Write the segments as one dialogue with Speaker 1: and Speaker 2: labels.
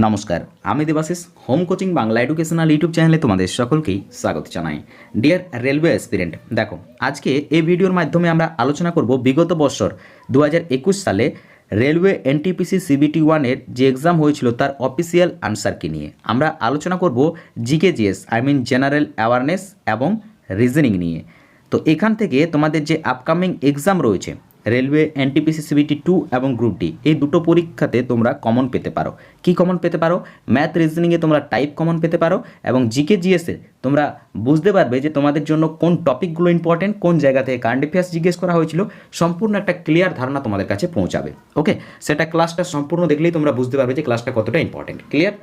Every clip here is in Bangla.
Speaker 1: নমস্কার, আমি Debashis home coaching Bangla educational YouTube চ্যানেলে তোমাদের সকলকেই স্বাগত জানাই। ডিয়ার রেলওয়ে অ্যাসপিরেন্ট, দেখো আজকে এই ভিডিওর মাধ্যমে আমরা আলোচনা করব বিগত বছর 2021 সালে রেলওয়ে এনটিপিসি সিবিটি ওয়ানের যে এক্সাম হয়েছিল তার অফিসিয়াল আনসারকে নিয়ে আমরা আলোচনা করব জিকে জিএস জেনারেল অ্যাওয়ারনেস এবং রিজনিং নিয়ে। তো এখান থেকে তোমাদের যে আপকামিং এক্সাম রয়েছে রেলওয়ে এনটিপিসি সিবিটি 2 এবং গ্রুপ ডি, এই দুটো পরীক্ষাতে তোমরা কমন পেতে পারো। কি কমন পেতে পারো? ম্যাথ রিজনিংয়ে তোমরা টাইপ কমন পেতে পারো এবং জিকে জিএসে তোমরা বুঝতে পারবে যে তোমাদের জন্য কোন টপিকগুলো ইম্পর্টেন্ট, কোন জায়গা থেকে কারেন্ট অ্যাফেয়ার্স জিজ্ঞেস করা হয়েছিল, সম্পূর্ণ একটা ক্লিয়ার ধারণা তোমাদের কাছে পৌঁছাবে। ওকে, সেটা ক্লাসটা সম্পূর্ণ দেখলেই তোমরা বুঝতে পারবে যে ক্লাসটা কতটা ইম্পর্টেন্ট। ক্লিয়ার?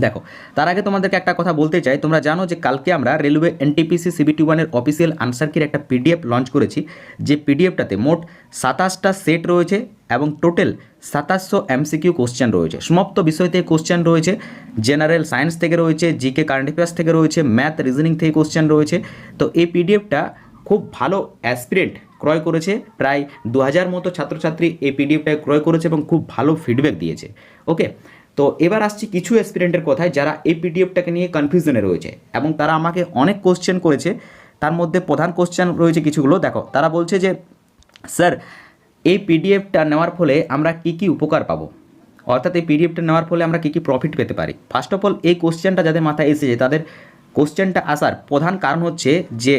Speaker 1: দেখো, তার আগে তোমাদেরকে একটা কথা বলতে চাই। তোমরা জানো যে কালকে আমরা রেলওয়ে এনটিপিসি সিবিটি ওয়ানের অফিসিয়াল আনসার কির একটা পিডিএফ লঞ্চ করেছি, যে পিডিএফটাতে মোট 27টা সেট রয়েছে এবং টোটাল 2700 এমসিকিউ কোশ্চেন রয়েছে। সমস্ত বিষয় থেকে কোশ্চেন রয়েছে, জেনারেল সায়েন্স থেকে রয়েছে, জিকে কারেন্ট অ্যাফেয়ার্স থেকে রয়েছে, ম্যাথ রিজনিং থেকে কোশ্চেন রয়েছে। তো এই পিডিএফটা খুব ভালো অ্যাসপিরেন্ট ক্রয় করেছে, প্রায় 2000 মতো ছাত্রছাত্রী এই পিডিএফটায় ক্রয় করেছে এবং খুব ভালো ফিডব্যাক দিয়েছে। ওকে, তো এবার আসছি কিছু অ্যাসপিরেন্টের কথায় যারা এই পিডিএফটাকে নিয়ে কনফিউশনে রয়েছে এবং তারা আমাকে অনেক কোশ্চেন করেছে। তার মধ্যে প্রধান কোশ্চেন রয়েছে কিছুগুলো। দেখো, তারা বলছে যে স্যার এই পিডিএফটা নেওয়ার ফলে আমরা কি কি উপকার পাবো, অর্থাৎ এই পিডিএফটা নেওয়ার ফলে আমরা কি কি প্রফিট পেতে পারি। ফার্স্ট অফ অল, এই কোশ্চেনটা যাদের মাথায় এসেছে তাদের কোশ্চেনটা আসার প্রধান কারণ হচ্ছে যে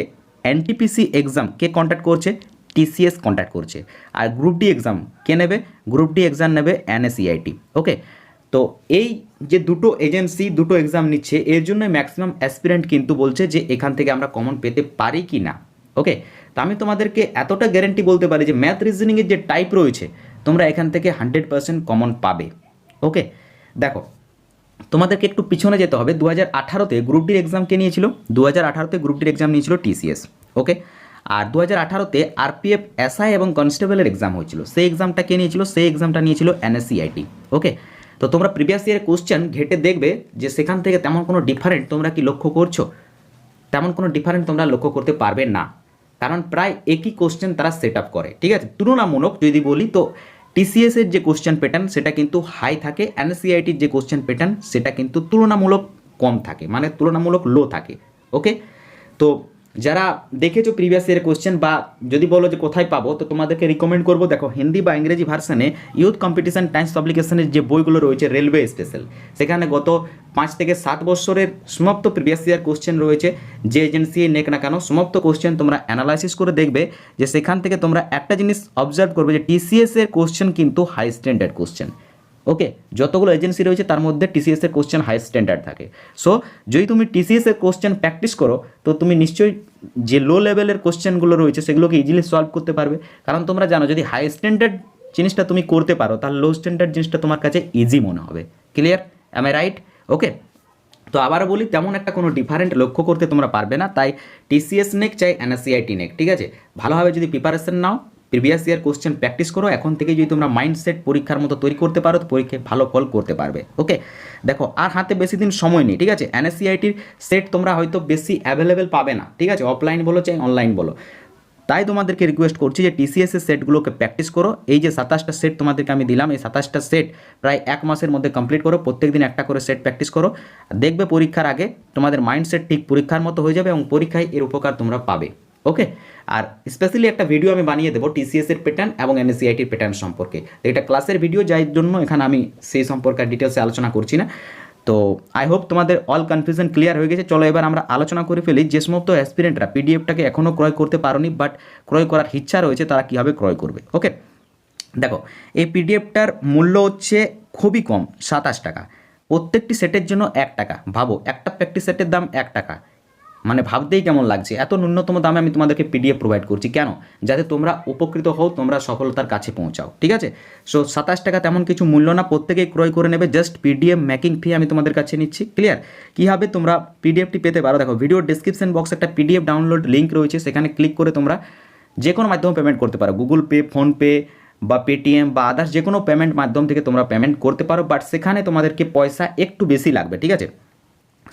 Speaker 1: এনটিপিসি এক্সাম কে কন্ট্যাক্ট করছে? টিসিএস কন্ট্যাক্ট করছে। আর গ্রুপ ডি এক্সাম কে নেবে? গ্রুপ ডি এক্সাম নেবে এনএসইআইটি। ওকে, তো এই যে দুটো এজেন্সি দুটো এক্সাম নিচ্ছে, এর জন্য ম্যাক্সিমাম অ্যাসপিরেন্ট কিন্তু বলছে যে এখান থেকে আমরা কমন পেতে পারি কি না। ওকে, তো আমি তোমাদেরকে এতটা গ্যারেন্টি বলতে পারি যে ম্যাথ রিজনিংয়ের যে টাইপ রয়েছে তোমরা এখান থেকে 100% কমন পাবে। ওকে, দেখো তোমাদেরকে একটু পিছনে যেতে হবে। 2018তে গ্রুপ ডির এক্সাম কে নিয়েছিল? 2018তে গ্রুপ ডির এক্সাম নিয়েছিল টিসিএস। ওকে, আর 2018তে আরপিএফ এসআই এবং কনস্টেবলের এক্সাম হয়েছিল, সেই এক্সামটা কে নিয়েছিল? সেই এক্সামটা নিয়েছিল এনএসইআইটি। ওকে, তো তোমরা প্রিভিয়াস ইয়ারের কোশ্চেন ঘেটে দেখবে যে সেখান থেকে তেমন কোনো ডিফারেন্ট তোমরা কি লক্ষ্য করছো? তেমন কোনো ডিফারেন্ট তোমরা লক্ষ্য করতে পারবে না, কারণ প্রায় একই কোশ্চেন তারা সেট আপ করে। ঠিক আছে, তুলনামূলক যদি বলি তো টিসিএস এর যে কোশ্চেন প্যাটার্ন সেটা কিন্তু হাই থাকে, এনএসইআইটির যে কোশ্চেন প্যাটার্ন সেটা কিন্তু তুলনামূলক কম থাকে, মানে তুলনামূলক লো থাকে। ওকে, তো যারা দেখেছো প্রিভিয়াস ইয়ারের কোশ্চেন বা যদি বলো যে কোথায় পাবো, তো তোমাদেরকে রিকমেন্ড করবো, দেখো হিন্দি বা ইংরেজি ভার্সনে ইউথ কম্পিটিশন টাইমস পাবলিকেশনের যে বইগুলো রয়েছে রেলওয়ে স্পেশাল, সেখানে গত 5 থেকে 7 বছরের সমস্ত প্রিভিয়াস ইয়ার কোশ্চেন রয়েছে। যে এজেন্সি নেক না কেন সমস্ত কোশ্চেন তোমরা অ্যানালাইসিস করে দেখবে যে সেখান থেকে তোমরা একটা জিনিস অবজার্ভ করবে যে টিসিএস এর কোশ্চেন কিন্তু হাই স্ট্যান্ডার্ড কোশ্চেন। ওকে, যতগুলো এজেন্সি রয়েছে তার মধ্যে টিসিএস এর কোশ্চেন হাই স্ট্যান্ডার্ড থাকে। সো যদি তুমি টিসিএস এর কোশ্চেন প্র্যাকটিস করো তো তুমি নিশ্চয়ই যে লো লেভেলের কোশ্চেনগুলো রয়েছে সেগুলোকে ইজিলি সলভ করতে পারবে, কারণ তোমরা জানো যদি হাই স্ট্যান্ডার্ড জিনিসটা তুমি করতে পারো তাহলে লো স্ট্যান্ডার্ড জিনিসটা তোমার কাছে ইজি মনে হবে। Clear? Am I right? Okay, তো আবারও বলি তেমন একটা কোনো ডিফারেন্ট লক্ষ্য করতে তোমরা পারবে না, তাই টিসিএস নেক চাই এনএসইআইটি নেক, ঠিক আছে, ভালোভাবে যদি প্রিপারেশন নাও, প্রিভিয়াস ইয়ার কোশ্চেন প্র্যাকটিস করো, এখন থেকে যদি তোমরা মাইন্ডসেট পরীক্ষার মতো তৈরি করতে পারো তো পরীক্ষায় ভালো ফল করতে পারবে। ওকে, দেখো আর হাতে বেশি দিন সময় নেই, ঠিক আছে। এনএসইআইটির সেট তোমরা হয়তো বেশি অ্যাভেলেবেল পাবে না, ঠিক আছে, অফলাইন বলো চাই অনলাইন বলো। তাই তোমাদেরকে রিকোয়েস্ট করছি যে টিসিএস এর সেটগুলোকে প্র্যাকটিস করো। এই যে 27টা সেট তোমাদেরকে আমি দিলাম, এই 27টা সেট প্রায় 1 মাসের মধ্যে কমপ্লিট করো, প্রত্যেক দিন একটা করে সেট প্র্যাকটিস করো, দেখবে পরীক্ষার আগে তোমাদের মাইন্ডসেট ঠিক পরীক্ষার মতো হয়ে যাবে এবং পরীক্ষায় এর উপকার তোমরা পাবে। ওকে, আর স্পেশালি একটা ভিডিও আমি বানিয়ে দেবো টিসিএস এর প্যাটার্ন এবং এনএসইআইটির প্যাটার্ন সম্পর্কে। এটা ক্লাসের ভিডিও, যার জন্য এখানে আমি সেই সম্পর্কে ডিটেলসে আলোচনা করছি না। তো আই হোপ তোমাদের অল কনফিউশন ক্লিয়ার হয়ে গেছে। চলো এবার আমরা আলোচনা করে ফেলি যে সমস্ত অ্যাসপিরেন্টরা পিডিএফটাকে এখনও ক্রয় করতে পারোনি বাট ক্রয় করার ইচ্ছা রয়েছে তারা কীভাবে ক্রয় করবে। ওকে, দেখো এই পিডিএফটার মূল্য হচ্ছে খুবই কম, 27 টাকা, প্রত্যেকটি সেটের জন্য 1 টাকা। ভাবো, একটা প্র্যাকটিস সেটের দাম 1 টাকা, মানে ভাবতেই কেমন লাগছে, এত ন্যূনতম দামে আমি তোমাদেরকে পিডিএফ প্রোভাইড করছি। কেন? যাতে তোমরা উপকৃত হও, তোমরা সফলতার কাছে পৌঁছাও, ঠিক আছে। সো 27 টাকা তেমন কিছু মূল্য না, প্রত্যেকেই ক্রয় করে নেবে, জাস্ট পিডিএফ মেকিং ফি আমি তোমাদের কাছে নিচ্ছি। ক্লিয়ার? কীভাবে তোমরা পিডিএফটি পেতে পারো? দেখো ভিডিওর ডিসক্রিপশন বক্সে একটা পিডিএফ ডাউনলোড লিঙ্ক রয়েছে, সেখানে ক্লিক করে তোমরা যে কোনো মাধ্যমে পেমেন্ট করতে পারো, গুগল পে, ফোনপে বা পেটিএম বা আদার্স যে কোনো পেমেন্ট মাধ্যম থেকে তোমরা পেমেন্ট করতে পারো, বাট সেখানে তোমাদেরকে পয়সা একটু বেশি লাগবে, ঠিক আছে।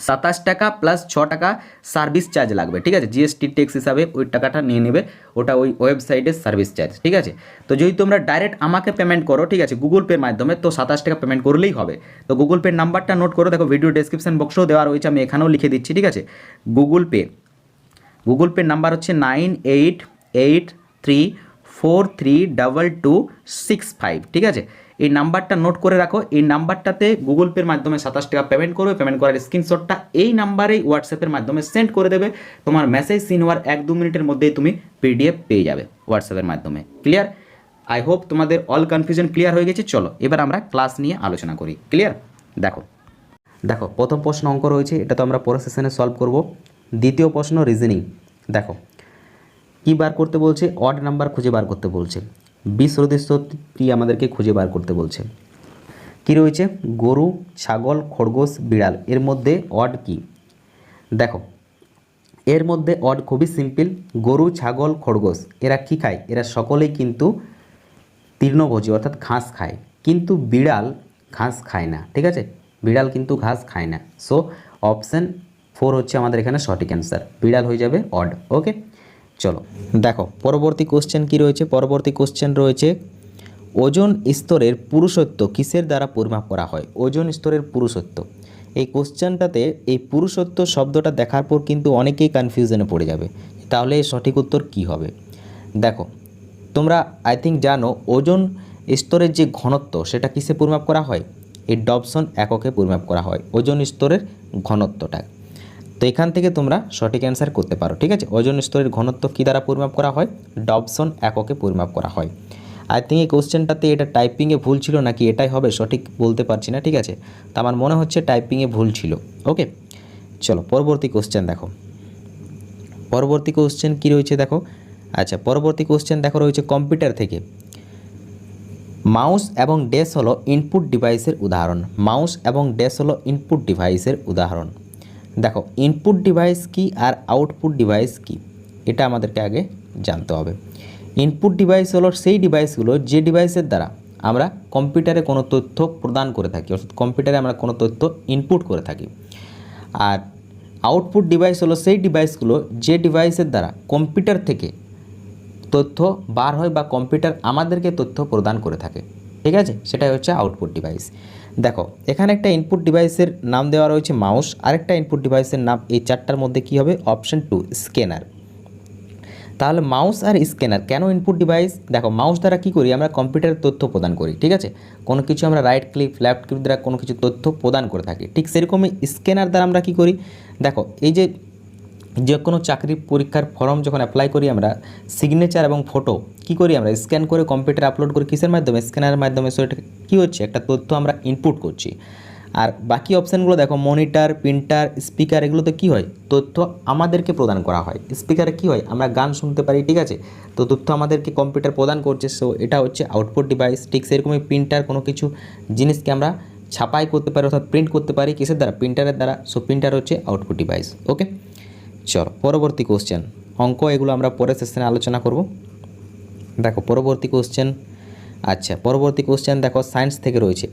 Speaker 1: 27 টাকা প্লাস 6 টাকা সার্ভিস চার্জ লাগবে, ঠিক আছে, জিএসটি ট্যাক্স হিসাবে ওই টাকাটা নিয়ে নেবে, ওটা ওই ওয়েবসাইটের সার্ভিস চার্জ, ঠিক আছে। তো যদি তোমরা ডাইরেক্ট আমাকে পেমেন্ট করো, ঠিক আছে, গুগল পের মাধ্যমে, তো 27 টাকা পেমেন্ট করলেই হবে। তো গুগল পের নাম্বারটা নোট করো, দেখো ভিডিও ডেসক্রিপশন বক্সেও দেওয়া রয়েছে, আমি এখানেও লিখে দিচ্ছি, ঠিক আছে। গুগল পের নাম্বার হচ্ছে 9883432265, ঠিক আছে। এই নাম্বারটা নোট করে রাখো, এই নাম্বারটাতে গুগল পের মাধ্যমে 27 টাকা পেমেন্ট করবে, পেমেন্ট করার স্ক্রিনশটটা এই নাম্বারেই হোয়াটসঅ্যাপের মাধ্যমে সেন্ড করে দেবে, তোমার মেসেজ সিন হওয়ার 1-2 মিনিটের মধ্যেই তুমি পিডিএফ পেয়ে যাবে হোয়াটসঅ্যাপের মাধ্যমে। ক্লিয়ার? আই হোপ তোমাদের অল কনফিউশন ক্লিয়ার হয়ে গেছে। চলো এবার আমরা ক্লাস নিয়ে আলোচনা করি। ক্লিয়ার? দেখো প্রথম প্রশ্ন অঙ্ক রয়েছে, এটা তো আমরা পরের সেশনে সলভ করব। দ্বিতীয় প্রশ্ন রিজনিং। দেখো কী বার করতে বলছে, অড নাম্বার খুঁজে বার করতে বলছে, 20 সদস্যটি আমাদেরকে খুঁজে বার করতে বলছে। কি রয়েছে, গরু, ছাগল, খরগোশ, বিড়াল, এর মধ্যে অড কি? দেখো এর মধ্যে অড খুবই সিম্পল, গরু, ছাগল, খরগোশ এরা কি খায়? এরা সকলেই কিন্তু তৃণভোজী অর্থাৎ ঘাস খায়, কিন্তু বিড়াল ঘাস খায় না, ঠিক আছে, বিড়াল কিন্তু ঘাস খায় না। সো অপশান 4 হচ্ছে আমাদের এখানে সঠিক অ্যান্সার, বিড়াল হয়ে যাবে অড। ওকে, চলো দেখো পরবর্তী কোশ্চেন কি রয়েছে। পরবর্তী কোশ্চেন রয়েছে, ওজন স্তরের পুরুষত্ব কিসের দ্বারা পরিমাপ করা হয়? ওজন স্তরের পুরুষত্ব, এই কোশ্চেনটাতে এই পুরুষত্ব শব্দটা দেখার পর কিন্তু অনেকেই কনফিউশনে পড়ে যাবে, তাহলে এর সঠিক উত্তর কি হবে? দেখো তোমরা আই থিঙ্ক জানো ওজন স্তরের যে ঘনত্ব সেটা কিসে পরিমাপ করা হয়? এই ডবসন এককে পরিমাপ করা হয় ওজন স্তরের ঘনত্বটা। তো এখান থেকে তোমরা সঠিক অ্যান্সার করতে পারো, ঠিক আছে। ওজন স্তরের ঘনত্ব কী দ্বারা পরিমাপ করা হয়? ডবসন এককে পরিমাপ করা হয়। আই থিঙ্ক এই কোশ্চেনটাতে এটা টাইপিংয়ে ভুল ছিল নাকি এটাই হবে সঠিক বলতে পারছি না, ঠিক আছে। তো আমার মনে হচ্ছে টাইপিংয়ে ভুল ছিল। ওকে, চলো পরবর্তী কোশ্চেন দেখো। পরবর্তী কোশ্চেন কী রয়েছে দেখো। আচ্ছা পরবর্তী কোশ্চেন দেখো রয়েছে কম্পিউটার থেকে। মাউস এবং ড্যাশ হলো ইনপুট ডিভাইসের উদাহরণ। মাউস এবং ড্যাশ হলো ইনপুট ডিভাইসের উদাহরণ। দেখো ইনপুট ডিভাইস কি আর আউটপুট ডিভাইস কি, এটা আমাদেরকে আগে জানতে হবে। ইনপুট ডিভাইস হলো সেই ডিভাইসগুলো যে ডিভাইসের দ্বারা আমরা কম্পিউটারে কোনো তথ্য প্রদান করে থাকি, অর্থাৎ কম্পিউটারে আমরা কোনো তথ্য ইনপুট করে থাকি। আর আউটপুট ডিভাইস হলো সেই ডিভাইসগুলো যে ডিভাইসের দ্বারা কম্পিউটার থেকে তথ্য বার হয় বা কম্পিউটার আমাদেরকে তথ্য প্রদান করে থাকে, ঠিক আছে, সেটাই হচ্ছে আউটপুট ডিভাইস। দেখো এখানে একটা ইনপুট ডিভাইসের নাম দেওয়া রয়েছে মাউস, আরেকটা ইনপুট ডিভাইসের নাম, এই চারটার মধ্যে কি হবে? Option 2 scanner. তাহলে মাউস আর স্ক্যানার কেন ইনপুট ডিভাইস? দেখো মাউস দ্বারা কি করি আমরা? কম্পিউটারের তথ্য প্রদান করি, ঠিক আছে, কোনো কিছু আমরা রাইট ক্লিক লেফট ক্লিক দ্বারা কোনো কিছু তথ্য প্রদান করে থাকি। ঠিক সেরকমই স্ক্যানার দ্বারা আমরা কি করি? দেখো এই যে কোনো চাকরির পরীক্ষার ফর্ম যখন অ্যাপ্লাই করি আমরা, সিগনেচার এবং ফটো কি করি আমরা? স্ক্যান করে কম্পিউটারে আপলোড করি, কিসের মাধ্যমে? স্ক্যানারের মাধ্যমে। সো এটা কী হচ্ছে? একটা তথ্য আমরা ইনপুট করছি। আর বাকি অপশানগুলো দেখো মনিটর, প্রিন্টার, স্পিকার, এগুলোতে কী হয়? তথ্য আমাদেরকে প্রদান করা হয়। স্পিকারে কী হয়? আমরা গান শুনতে পারি, ঠিক আছে, তো তথ্য আমাদেরকে কম্পিউটার প্রদান করছে। সো এটা হচ্ছে আউটপুট ডিভাইস। ঠিক সেরকমই প্রিন্টার, কোনো কিছু জিনিসকে আমরা ছাপাই করতে পারি অর্থাৎ প্রিন্ট করতে পারি, কিসের দ্বারা? প্রিন্টারের দ্বারা। সো প্রিন্টার হচ্ছে আউটপুট ডিভাইস। ওকে, চলো পরবর্তী কোশ্চেন। অঙ্ক এগুলো আমরা পরের সেশনে আলোচনা করব। দেখো পরবর্তী কোশ্চেন। আচ্ছা পরবর্তী কোশ্চেন দেখো সায়েন্স থেকে রয়েছে,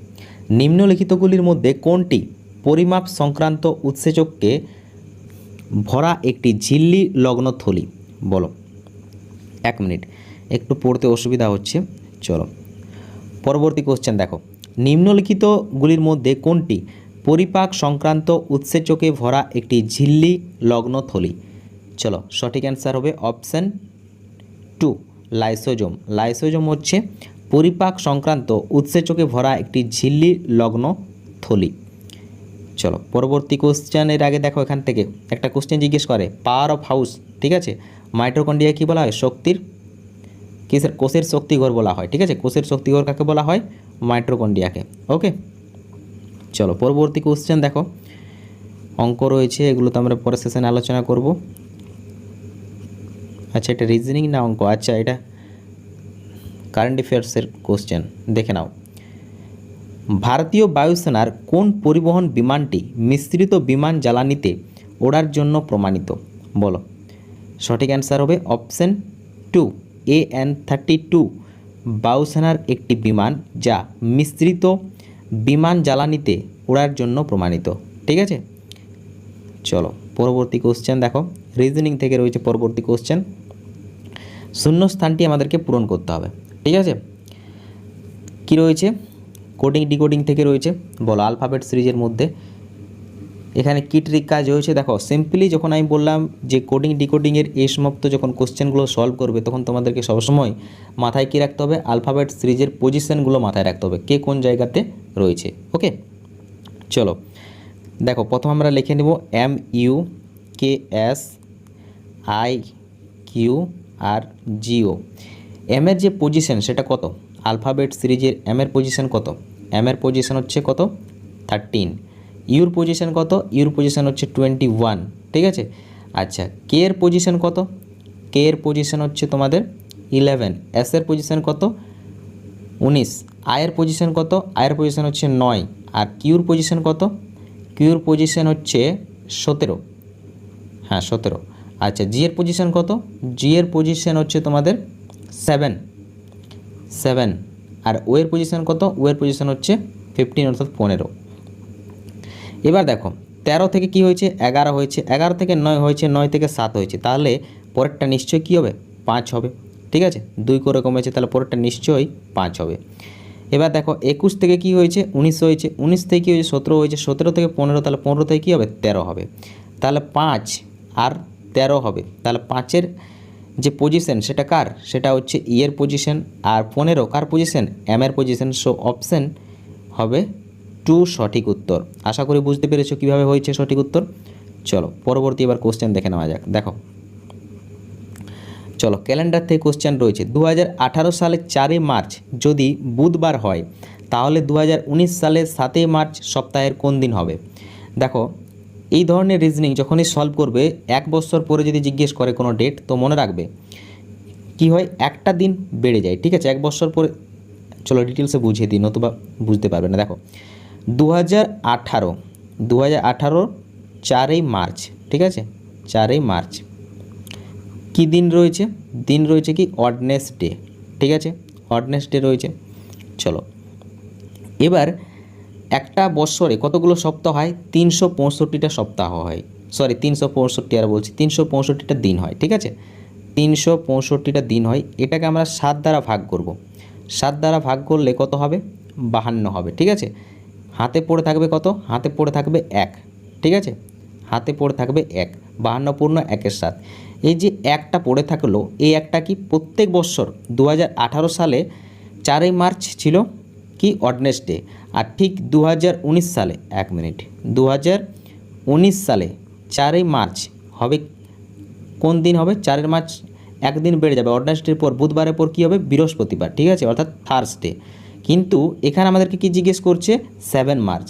Speaker 1: নিম্নলিখিতগুলির মধ্যে কোনটি পরিমাপ সংক্রান্ত উৎসেচককে ভরা একটি ঝিল্লি লগ্ন থলি? বলো। 1 মিনিট, একটু পড়তে অসুবিধা হচ্ছে। চলো পরবর্তী কোশ্চেন দেখো, নিম্নলিখিতগুলির মধ্যে কোনটি পরিপাক সংক্রান্ত উৎসেচকে ভরা একটি ঝিল্লি লগ্ন থলি? চলো সঠিক অ্যান্সার হবে অপশান 2 লাইসোজোম। লাইসোজোম হচ্ছে পরিপাক সংক্রান্ত উৎসেচকে ভরা একটি ঝিল্লি লগ্ন থলি। চলো পরবর্তী কোশ্চেনের আগে দেখো এখান থেকে একটা কোশ্চেন জিজ্ঞেস করে, পাওয়ার অফ হাউস, ঠিক আছে, মাইটোকন্ড্রিয়া কী বলা হয়? শক্তির কিসের? কোষের শক্তিঘর বলা হয়, ঠিক আছে, কোষের শক্তিঘর কাকে বলা হয়? মাইটোকন্ড্রিয়াকে। ওকে, চলো পরবর্তী কোশ্চেন দেখো। অঙ্ক রয়েছে, এগুলো তো আমরা পরের সেশনে আলোচনা করব। আচ্ছা এটা রিজনিং না অঙ্ক? আচ্ছা এটা কারেন্ট অ্যাফেয়ার্সের কোশ্চেন, দেখে নাও। ভারতীয় বায়ুসেনার কোন পরিবহন বিমানটি মিশ্রিত বিমান জ্বালানিতে ওড়ার জন্য প্রমাণিত? বলো। সঠিক অ্যান্সার হবে অপশান 2 AN-32 বায়ুসেনার একটি বিমান যা মিশ্রিত বিমান জ্বালানিতে ওড়ার জন্য প্রমাণিত, ঠিক আছে। চলো পরবর্তী কোশ্চেন দেখো, রিজনিং থেকে রয়েছে পরবর্তী কোশ্চেন। শূন্য স্থানটি আমাদেরকে পূরণ করতে হবে, ঠিক আছে। কি রয়েছে, কোডিং ডিকোডিং থেকে রয়েছে, বলো আলফাবেট সিরিজের মধ্যে এখানে কি ট্রিক কাজ হয়েছে। দেখো সিম্পলি যখন আমি বললাম যে কোডিং ডিকোডিংয়ের এই সমস্ত যখন কোশ্চেনগুলো সলভ করবে তখন তোমাদেরকে সবসময় মাথায় কী রাখতে হবে, আলফাবেট সিরিজের পজিশনগুলো মাথায় রাখতে হবে, কে কোন জায়গাতে রয়েছে। ওকে, চলো দেখো প্রথম আমরা লিখে নেব MUKSIQRGO। এমের যে পজিশন সেটা কত, আলফাবেট সিরিজের এমের পজিশন কত, এমের পজিশন হচ্ছে কত 13, ইউর পজিশন কত, ইউর পজিশন হচ্ছে 21, ঠিক আছে। আচ্ছা কে এর পজিশন কত, কে এর পজিশন হচ্ছে তোমাদের 11, এস এর পজিশন কত 19, আয়ের পজিশন কত, আয়ের পজিশন হচ্ছে 9, আর কিউর পজিশন কত, কিউর পজিশন হচ্ছে 17, হ্যাঁ 17। আচ্ছা জি এর পজিশন কত, জি এর পজিশন হচ্ছে তোমাদের 7, আর ও এর পজিশন কত, ও এর পজিশন হচ্ছে 15 অর্থাৎ 15। এবার দেখো 13 থেকে কি হয়েছে 11 হয়েছে, 11 থেকে 9 হয়েছে, 9 থেকে 7 হয়েছে, তাহলে পরেরটা নিশ্চয়ই কী হবে 5 হবে, ঠিক আছে। 2 করে কমেছে তাহলে পরেরটা নিশ্চয়ই 5 হবে। এবার দেখো 21 থেকে কি হয়েছে 19 হয়েছে, 19 থেকে কী হয়েছে 17 হয়েছে, 17 থেকে 15, তাহলে 15 থেকে কী হবে 13 হবে, তাহলে 5 আর 13 হবে, তাহলে 5-এর যে পজিশন সেটা কার, সেটা হচ্ছে ই এর পজিশন, আর 15 কার পজিশন, এম এর পজিশন। সো অপশান হবে 2 সঠিক উত্তর। আশা করি বুঝতে পেরেছো কীভাবে হয়েছে সঠিক উত্তর। চলো পরবর্তী এবার কোশ্চেন দেখে নেওয়া যাক। দেখো চলো ক্যালেন্ডার থেকে কোশ্চেন রয়েছে, 2018 সালের 4 মার্চ যদি বুধবার হয় তাহলে 2019 সালের 7 মার্চ সপ্তাহের কোন দিন হবে। দেখো এই ধরনের রিজনিং যখনই সলভ করবে 1 বছর পরে যদি জিজ্ঞেস করে কোনো ডেট, তো মনে রাখবে কি হয় একটা দিন বেড়ে যায়, ঠিক আছে 1 বছর পরে। চলো ডিটেলসে বুঝিয়ে দিই, নতুবা বুঝতে পারবে না। দেখো 2018 4 মার্চ, ঠিক আছে 4 মার্চ কি দিন রয়েছে, দিন রয়েছে কি ওয়েডনেসডে, ঠিক আছে ওয়েডনেসডে রয়েছে। চলো এবার একটা বছরে কতগুলো সপ্তাহ হয়, 365টা সপ্তাহ হয়, সরি 365 আর বলছি 365টা দিন হয়, ঠিক আছে 365টা দিন হয়। এটাকে আমরা 7 দ্বারা ভাগ করব, 7 দ্বারা ভাগ করলে কত হবে 52 হবে, ঠিক আছে। হাতে পড়ে থাকবে কত, হাতে পড়ে থাকবে 1, ঠিক আছে হাতে পড়ে থাকবে 1, 52 পূর্ণ 1-এর 7। এই যে একটা পড়ে থাকলো, এই একটা কি প্রত্যেক বছর 2018 সালে 4 মার্চ ছিল কি ওয়েডনেসডে, আর ঠিক 2019 সালে 1 মিনিট 2019 সালে 4 মার্চ হবে কোন দিন হবে, 4 মার্চ একদিন বেড়ে যাবে, ওয়েডনেসডের পর বুধবারের পর কী হবে বৃহস্পতিবার, ঠিক আছে অর্থাৎ থার্সডে। কিন্তু এখানে আমাদেরকে কি জিজ্ঞেস করছে 7 মার্চ,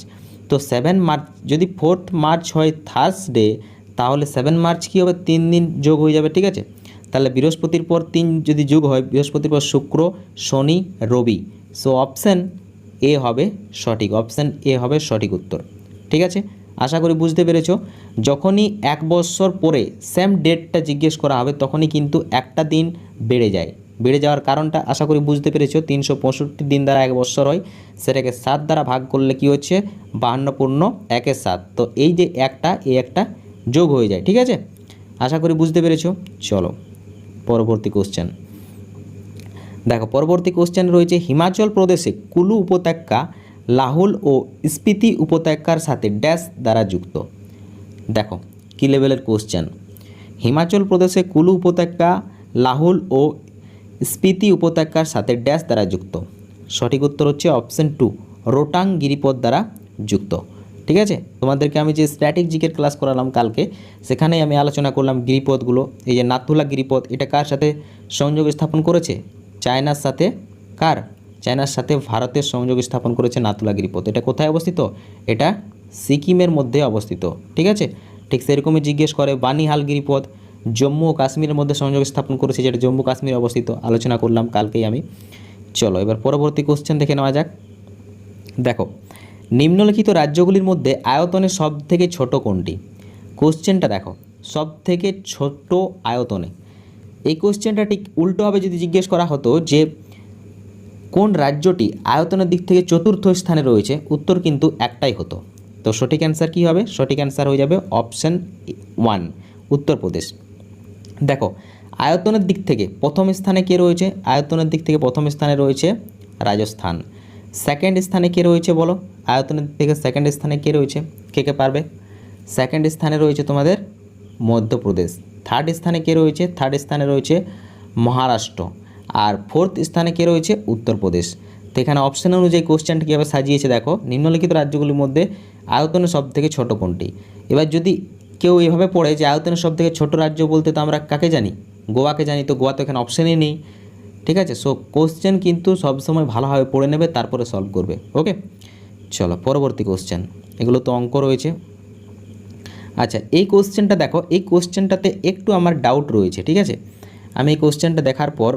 Speaker 1: তো 7 মার্চ যদি 4 মার্চ হয় থার্সডে, তাহলে 7 মার্চ কী হবে 3 দিন যোগ হয়ে যাবে, ঠিক আছে। তাহলে বৃহস্পতির পর 3 যদি যোগ হয়, বৃহস্পতির পর শুক্র শনি রবি, সো অপশান এ হবে সঠিক, অপশান এ হবে সঠিক উত্তর, ঠিক আছে। আশা করি বুঝতে পেরেছো। যখনই 1 বছর পরে সেম ডেটটা জিজ্ঞেস করা হবে তখনই কিন্তু একটা দিন বেড়ে যায়, বেড়ে যাওয়ার কারণটা আশা করি বুঝতে পেরেছো। 365 দিন দ্বারা 1 বছর হয়, সেটাকে 7 দ্বারা ভাগ করলে কি হচ্ছে 52 পূর্ণ 1-এর 7, তো এই যে একটা এই একটা যোগ হয়ে যায়, ঠিক আছে আশা করি বুঝতে পেরেছো। চলো পরবর্তী কোশ্চেন দেখো, পরবর্তী কোশ্চেন রয়েছে, হিমাচল প্রদেশে কুলু উপত্যকা লাহুল ও স্পিতি উপত্যকার সাথে ড্যাশ দ্বারা যুক্ত। দেখো কী লেভেলের কোশ্চেন, হিমাচল প্রদেশে কুলু উপত্যকা লাহুল ও স্পিতি উপত্যকার সাথে ড্যাশ দ্বারা যুক্ত। সঠিক উত্তর হচ্ছে অপশান 2 রোটাং গিরিপথ দ্বারা যুক্ত, ঠিক আছে। তোমাদেরকে আমি যে স্ট্যাটিক জিকের ক্লাস করালাম কালকে, সেখানেই আমি আলোচনা করলাম গিরিপথগুলো। এই যে নাথুলা গিরিপথ, এটা কার সাথে সংযোগ স্থাপন করেছে, চায়নার সাথে, কার চায়নার সাথে ভারতের সংযোগ স্থাপন করেছে নাথুলা গিরিপথ। এটা কোথায় অবস্থিত, এটা সিকিমের মধ্যে অবস্থিত, ঠিক আছে। ঠিক সেরকমই জিজ্ঞেস করে বানিহাল গিরিপথ জম্মু ও কাশ্মীরের মধ্যে সংযোগ স্থাপন করেছে, যেটা জম্মু কাশ্মীরে অবস্থিত, আলোচনা করলাম কালকেই আমি। চলো এবার পরবর্তী কোশ্চেন দেখে নেওয়া যাক। দেখো নিম্নলিখিত রাজ্যগুলির মধ্যে আয়তনে সব থেকে ছোট কোনটি। কোশ্চেনটা দেখো সব থেকে ছোট আয়তনে, এই কোশ্চেনটা ঠিক উল্টোভাবে যদি জিজ্ঞেস করা হতো যে কোন রাজ্যটি আয়তনের দিক থেকে চতুর্থ স্থানে রয়েছে, উত্তর কিন্তু একটাই হতো, তো সঠিক অ্যান্সার কী হবে? সঠিক অ্যান্সার হয়ে যাবে অপশান 1 উত্তরপ্রদেশ। দেখো আয়তনের দিক থেকে প্রথম স্থানে কে রয়েছে? আয়তনের দিক থেকে প্রথম স্থানে রয়েছে রাজস্থান। সেকেন্ড স্থানে কে রয়েছে বলো? আয়তনের দিক থেকে সেকেন্ড স্থানে কে রয়েছে? কে কে পারবে? সেকেন্ড স্থানে রয়েছে তোমাদের মধ্যপ্রদেশ। থার্ড স্থানে কে রয়েছে? থার্ড স্থানে রয়েছে মহারাষ্ট্র। আর ফোর্থ স্থানে কে রয়েছে? উত্তরপ্রদেশ। তো এখানে অপশান অনুযায়ী কোশ্চেনটা কীভাবে সাজিয়েছে দেখো, নিম্নলিখিত রাজ্যগুলির মধ্যে আয়তনে সবথেকে ছোট কোনটি? এবার যদি কেউ এভাবে পড়ে যে আয়তনের সবথেকে ছোট রাজ্য বলতে তো আমরা কাকে জানি? গোয়াকে জানি। তো গোয়া তো এখানে অপশানই নেই, ঠিক আছে। সো কোশ্চেন কিন্তু সবসময় ভালোভাবে পড়ে নেবে, তারপরে সলভ করবে। ওকে, চলো পরবর্তী কোশ্চেন। এগুলো তো অঙ্ক রয়েছে। আচ্ছা এই কোশ্চেনটা দেখো, এই কোশ্চেনটাতে একটু আমার ডাউট রয়েছে, ঠিক আছে। আমি এই কোশ্চেনটা দেখার পর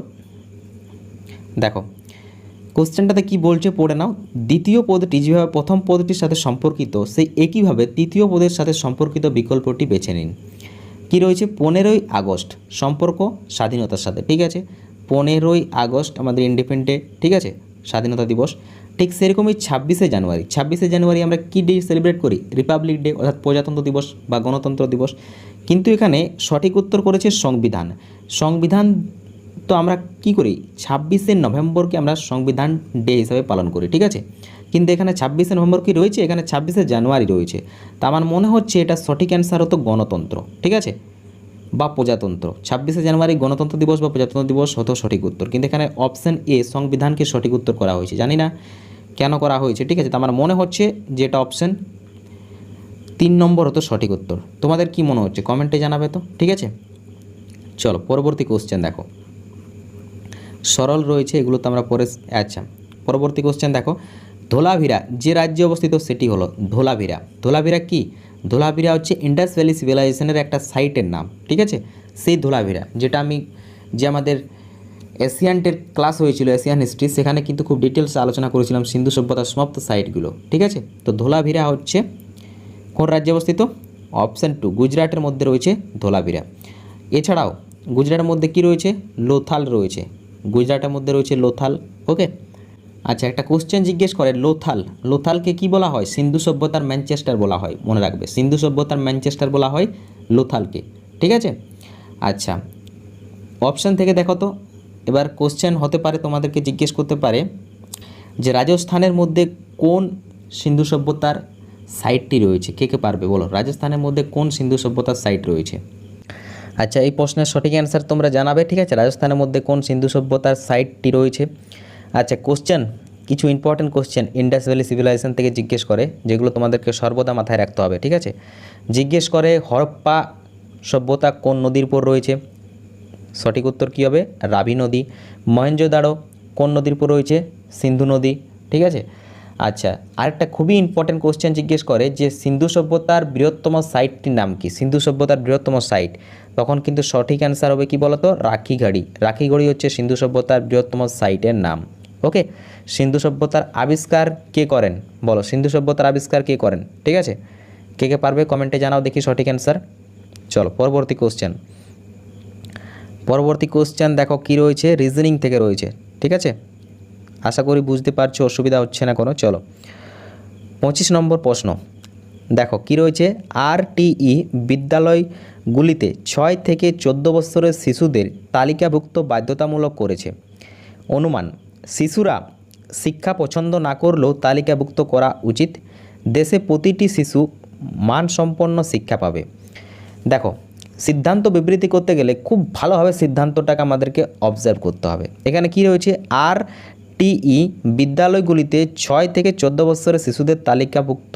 Speaker 1: দেখো কোশ্চেনটাতে কি বলছে পড়ে নাও। দ্বিতীয় পদটি যেভাবে প্রথম পদটির সাথে সম্পর্কিত, সেই একইভাবে তৃতীয় পদের সাথে সম্পর্কিত বিকল্পটি বেছে নিন। কি রয়েছে? 15ই আগস্ট সম্পর্ক স্বাধীনতার সাথে, ঠিক আছে। 15ই আগস্ট আমাদের ইন্ডিপেন্ডেন্ট, ঠিক আছে, স্বাধীনতা দিবস। ঠিক সেরকমই 26শে জানুয়ারি। 26শে জানুয়ারি আমরা কী ডে সেলিব্রেট করি? রিপাবলিক ডে, অর্থাৎ প্রজাতন্ত্র দিবস বা গণতন্ত্র দিবস। কিন্তু এখানে সঠিক উত্তর করেছে সংবিধান। সংবিধান তো আমরা কি করি? 26শে নভেম্বরকে আমরা সংবিধান ডে হিসাবে পালন করি, ঠিক আছে। কিন্তু এখানে 26শে নভেম্বর কি রয়েছে? এখানে 26শে জানুয়ারি রয়েছে। তা আমার মনে হচ্ছে এটা সঠিক অ্যান্সার হতো গণতন্ত্র, ঠিক আছে, বা প্রজাতন্ত্র। 26শে জানুয়ারি গণতন্ত্র দিবস বা প্রজাতন্ত্র দিবস হতো সঠিক উত্তর। কিন্তু এখানে অপশান এ সংবিধানকে সঠিক উত্তর করা হয়েছে, জানি না কেন করা হয়েছে, ঠিক আছে। তো আমার মনে হচ্ছে যে এটা অপশান 3 নম্বর হতো সঠিক উত্তর। তোমাদের কি মনে হচ্ছে কমেন্টে জানাবে তো, ঠিক আছে। চলো পরবর্তী কোশ্চেন দেখো, সরল রয়েছে এগুলো তো আমরা পরে। আচ্ছা পরবর্তী কোশ্চেন দেখো, ধোলাভিরা যে রাজ্যে অবস্থিত সেটি হলো ধোলাভিরা। ধোলাভিরা কি? ধোলাভিরা হচ্ছে ইন্ডাস ভ্যালি সিভিলাইজেশনের একটা সাইটের নাম, ঠিক আছে। সেই ধোলাভিরা যেটা যে আমাদের এশিয়ানটের ক্লাস হয়েছিল, এশিয়ান হিস্ট্রি, সেখানে কিন্তু খুব ডিটেলসে আলোচনা করেছিলাম সিন্ধু সভ্যতার সমাপ্ত সাইটগুলো, ঠিক আছে। তো ধোলাভিরা হচ্ছে কোন রাজ্যে অবস্থিত? অপশান 2 গুজরাটের মধ্যে রয়েছে ধোলাভিরা। এছাড়াও গুজরাটের মধ্যে কি রয়েছে? লোথাল রয়েছে। গুজরাটের মধ্যে রয়েছে লোথাল। ওকে, আচ্ছা একটা কোশ্চেন জিজ্ঞেস করে লোথালকে কি বলা হয়? সিন্ধু সভ্যতার ম্যানচেস্টার বলা হয়, মনে রাখবে। সিন্ধু সভ্যতার ম্যানচেস্টার বলা হয় লোথালকে, ঠিক আছে। আচ্ছা অপশান থেকে দেখো তো, এবার কোশ্চেন হতে পারে তোমাদেরকে জিজ্ঞেস করতে পারে যে রাজস্থানের মধ্যে কোন সিন্ধু সভ্যতার সাইটটি রয়েছে? কে কে পারবে বলো? রাজস্থানের মধ্যে কোন সিন্ধু সভ্যতার সাইট রয়েছে? আচ্ছা এই প্রশ্নের সঠিক অ্যান্সার তোমরা জানাবে, ঠিক আছে। রাজস্থানের মধ্যে কোন সিন্ধু সভ্যতার সাইটটি রয়েছে? আচ্ছা কোশ্চেন কিছু important question Indus Valley Civilization থেকে জিজ্ঞেস করে, যেগুলো তোমাদেরকে সর্বদা মাথায় রাখতে হবে, ঠিক আছে। জিজ্ঞেস করে হরপ্পা সভ্যতা কোন নদীর উপর রয়েছে? সঠিক উত্তর কী হবে? রাভি নদী। মহেঞ্জোদাড়ো কোন নদীর উপর রয়েছে? সিন্ধু নদী, ঠিক আছে। আচ্ছা আরেকটা খুবই ইম্পর্টেন্ট কোশ্চেন জিজ্ঞেস করে যে সিন্ধু সভ্যতার বৃহত্তম সাইটটির নাম কি? সিন্ধু সভ্যতার বৃহত্তম সাইট, তখন কিন্তু সঠিক অ্যান্সার হবে কি বলতো? রাখিগড়ি। রাখিগড়ি হচ্ছে সিন্ধু সভ্যতার বৃহত্তম সাইটের নাম। ওকে, সিন্ধু সভ্যতার আবিষ্কার কে করেন বলো? সিন্ধু সভ্যতার আবিষ্কার কে করেন? ঠিক আছে, কে কে পারবে কমেন্টে জানাও দেখি সঠিক অ্যান্সার। চলো পরবর্তী কোশ্চেন। পরবর্তী কোশ্চেন দেখো কি রয়েছে, রিজনিং থেকে রয়েছে, ঠিক আছে। আশা করি বুঝতে পারছো, অসুবিধা হচ্ছে না কোনো। চলো 25 নম্বর প্রশ্ন দেখো কি রয়েছে, RTE বিদ্যালয়গুলিতে 6 থেকে 14 বছরের শিশুদের তালিকাভুক্ত বাধ্যতামূলক করেছে। অনুমান, শিশুরা শিক্ষা পছন্দ না করলেও তালিকাভুক্ত করা উচিত। দেশে প্রতিটি শিশু মানসম্পন্ন শিক্ষা পাবে। দেখো সিদ্ধান্ত বিবৃতি করতে গেলে খুব ভালোভাবে সিদ্ধান্তটাকে আমাদেরকে অবজার্ভ করতে হবে। এখানে কি রয়েছে, RTE বিদ্যালয়গুলিতে 6 থেকে 14 বছরের শিশুদের তালিকাভুক্ত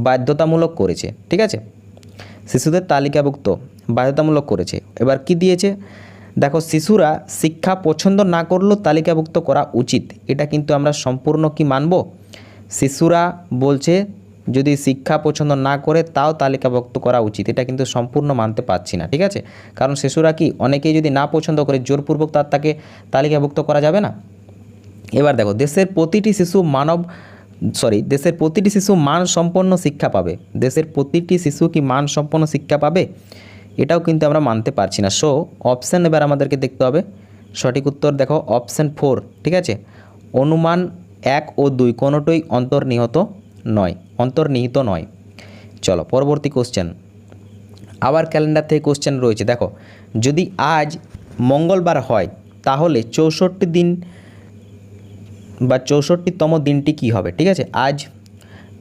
Speaker 1: বাধ্যতামূলক করেছে, ঠিক আছে। শিশুদের তালিকাভুক্ত বাধ্যতামূলক করেছে। এবার কি দিয়েছে দেখো, শিশুরা শিক্ষা পছন্দ না করলেও তালিকাভুক্ত করা উচিত। এটা কিন্তু আমরা সম্পূর্ণ কি মানব? শিশুরা বলছে যদি শিক্ষা পছন্দ না করে তাও তালিকাভুক্ত করা উচিত, এটা কিন্তু সম্পূর্ণ মানতে পারছি না, ঠিক আছে। কারণ শিশুরা কি অনেকেই যদি না পছন্দ করে জোরপূর্বক তাকে তালিকাভুক্ত করা যাবে না। এবার দেখো, দেশের প্রতিটি শিশু মানসম্পন্ন শিক্ষা পাবে। দেশের প্রতিটি শিশু কি মানসম্পন্ন শিক্ষা পাবে? এটাও কিন্তু আমরা মানতে পারছি না। সো অপশান এবার আমাদেরকে দেখতে হবে। সঠিক উত্তর দেখো অপশান 4, ঠিক আছে। অনুমান 1 ও 2 কোনোটাই অন্তর্নিহিত নয়। চলো পরবর্তী কোশ্চেন, আবার ক্যালেন্ডার থেকে কোশ্চেন রয়েছে। দেখো, যদি আজ মঙ্গলবার হয় তাহলে 64 দিন বা 64তম দিনটি কী হবে? ঠিক আছে, আজ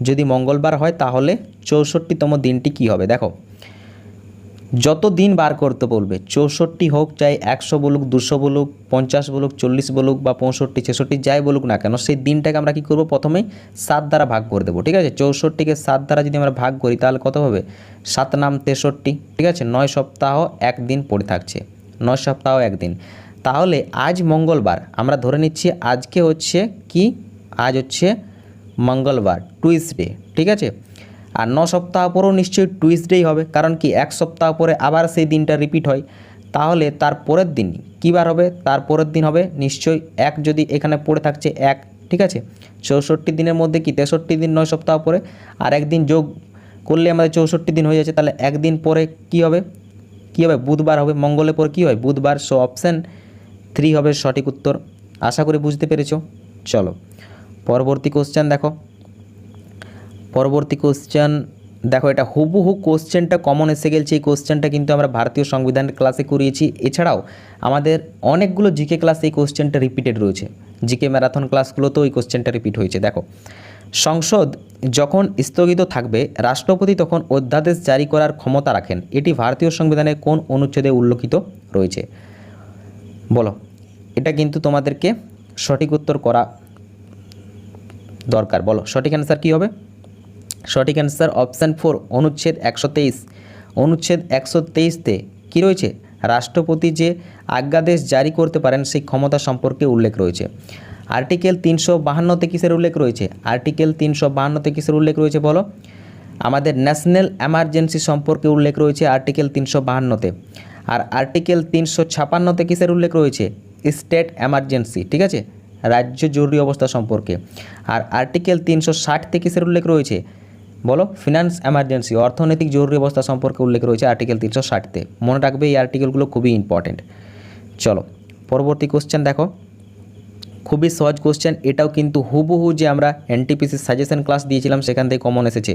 Speaker 1: যদি মঙ্গলবার হয় তাহলে 64তম দিনটি কী হবে? দেখো, যত দিন বার করতে বলবে, 64 হোক, চাই 100 বলুক, 200 বলুক, 50 বলুক, 40 বলুক বা 65 66 যাই বলুক না কেন, সেই দিনটাকে আমরা কী করব? প্রথমে 7 দ্বারা ভাগ করে দেবো। ঠিক আছে, 64কে 7 দ্বারা যদি আমরা ভাগ করি তাহলে কত হবে? 7 নাম 63। ঠিক আছে, 9 সপ্তাহ 1 দিন পড়ে থাকছে, 9 সপ্তাহ 1 দিন। তাহলে আজ মঙ্গলবার, আমরা ধরে নিচ্ছি আজকে হচ্ছে কি, আজ হচ্ছে মঙ্গলবার, টুইসডে। ঠিক আছে, আর 9 সপ্তাহ পরেও নিশ্চয়ই টুইসডেই হবে, কারণ কি 1 সপ্তাহ পরে আবার সেই দিনটা রিপিট হয়। তাহলে তার পরের দিন কী বার হবে? তার পরের দিন হবে নিশ্চয়ই 1, যদি এখানে পড়ে থাকছে 1। ঠিক আছে, 64 দিনের মধ্যে কি 63 দিন 9 সপ্তাহ পরে, আর 1 দিন যোগ করলে আমাদের 64 দিন হয়ে যাচ্ছে। তাহলে 1 দিন পরে কী হবে? কী হবে? বুধবার হবে। মঙ্গলের পর কী হয়? বুধবার। সো অপশান 3 হবে সঠিক উত্তর। আশা করি বুঝতে পেরেছো। চলো পরবর্তী কোশ্চেন দেখো, পরবর্তী কোশ্চেন দেখো, এটা হুবহু কোশ্চেনটা কমন এসে গেছে। এই কোশ্চেনটা কিন্তু আমরা ভারতীয় সংবিধানের ক্লাসে করিয়েছি, এছাড়াও আমাদের অনেকগুলো জিকে ক্লাসে এই কোশ্চেনটা রিপিটেড রয়েছে, জিকে ম্যারাথন ক্লাসগুলোতেও এই কোশ্চেনটা রিপিট হয়েছে। দেখো, সংসদ যখন স্থগিত থাকবে রাষ্ট্রপতি তখন অধ্যাদেশ জারি করার ক্ষমতা রাখেন, এটি ভারতীয় সংবিধানের কোন অনুচ্ছেদে উল্লেখিত রয়েছে? বলো, এটা কিন্তু তোমাদেরকে সঠিক উত্তর করা দরকার। বলো সঠিক অ্যান্সার কী হবে? সঠিক অ্যান্সার অপশান 4, অনুচ্ছেদ 123। অনুচ্ছেদ 123তে কী রয়েছে? রাষ্ট্রপতি যে আজ্ঞাদেশ জারি করতে পারেন সেই ক্ষমতা সম্পর্কে উল্লেখ রয়েছে। আর্টিকেল 352তে কিসের উল্লেখ রয়েছে? আর্টিকেল 352তে কিসের উল্লেখ রয়েছে বলো? আমাদের ন্যাশনাল এমার্জেন্সি সম্পর্কে উল্লেখ রয়েছে আর্টিকেল 352তে। আর আর্টিকেল 356তে কিসের উল্লেখ রয়েছে? State emergency. ঠিক আছে, রাজ্য জরুরি অবস্থা সম্পর্কে। আর আর্টিকেল 360তে কিসের উল্লেখ রয়েছে বলো? ফিনান্স এমার্জেন্সি, অর্থনৈতিক জরুরি অবস্থা সম্পর্কে উল্লেখ রয়েছে আর্টিকেল 360তে। মনে রাখবে এই আর্টিকেলগুলো খুবই ইম্পর্টেন্ট। চলো পরবর্তী কোশ্চেন দেখো, খুবই সহজ কোশ্চেন, এটাও কিন্তু হুবহু যে আমরা এনটিপিসি সাজেশন ক্লাস দিয়েছিলাম সেখান থেকে কমন এসেছে।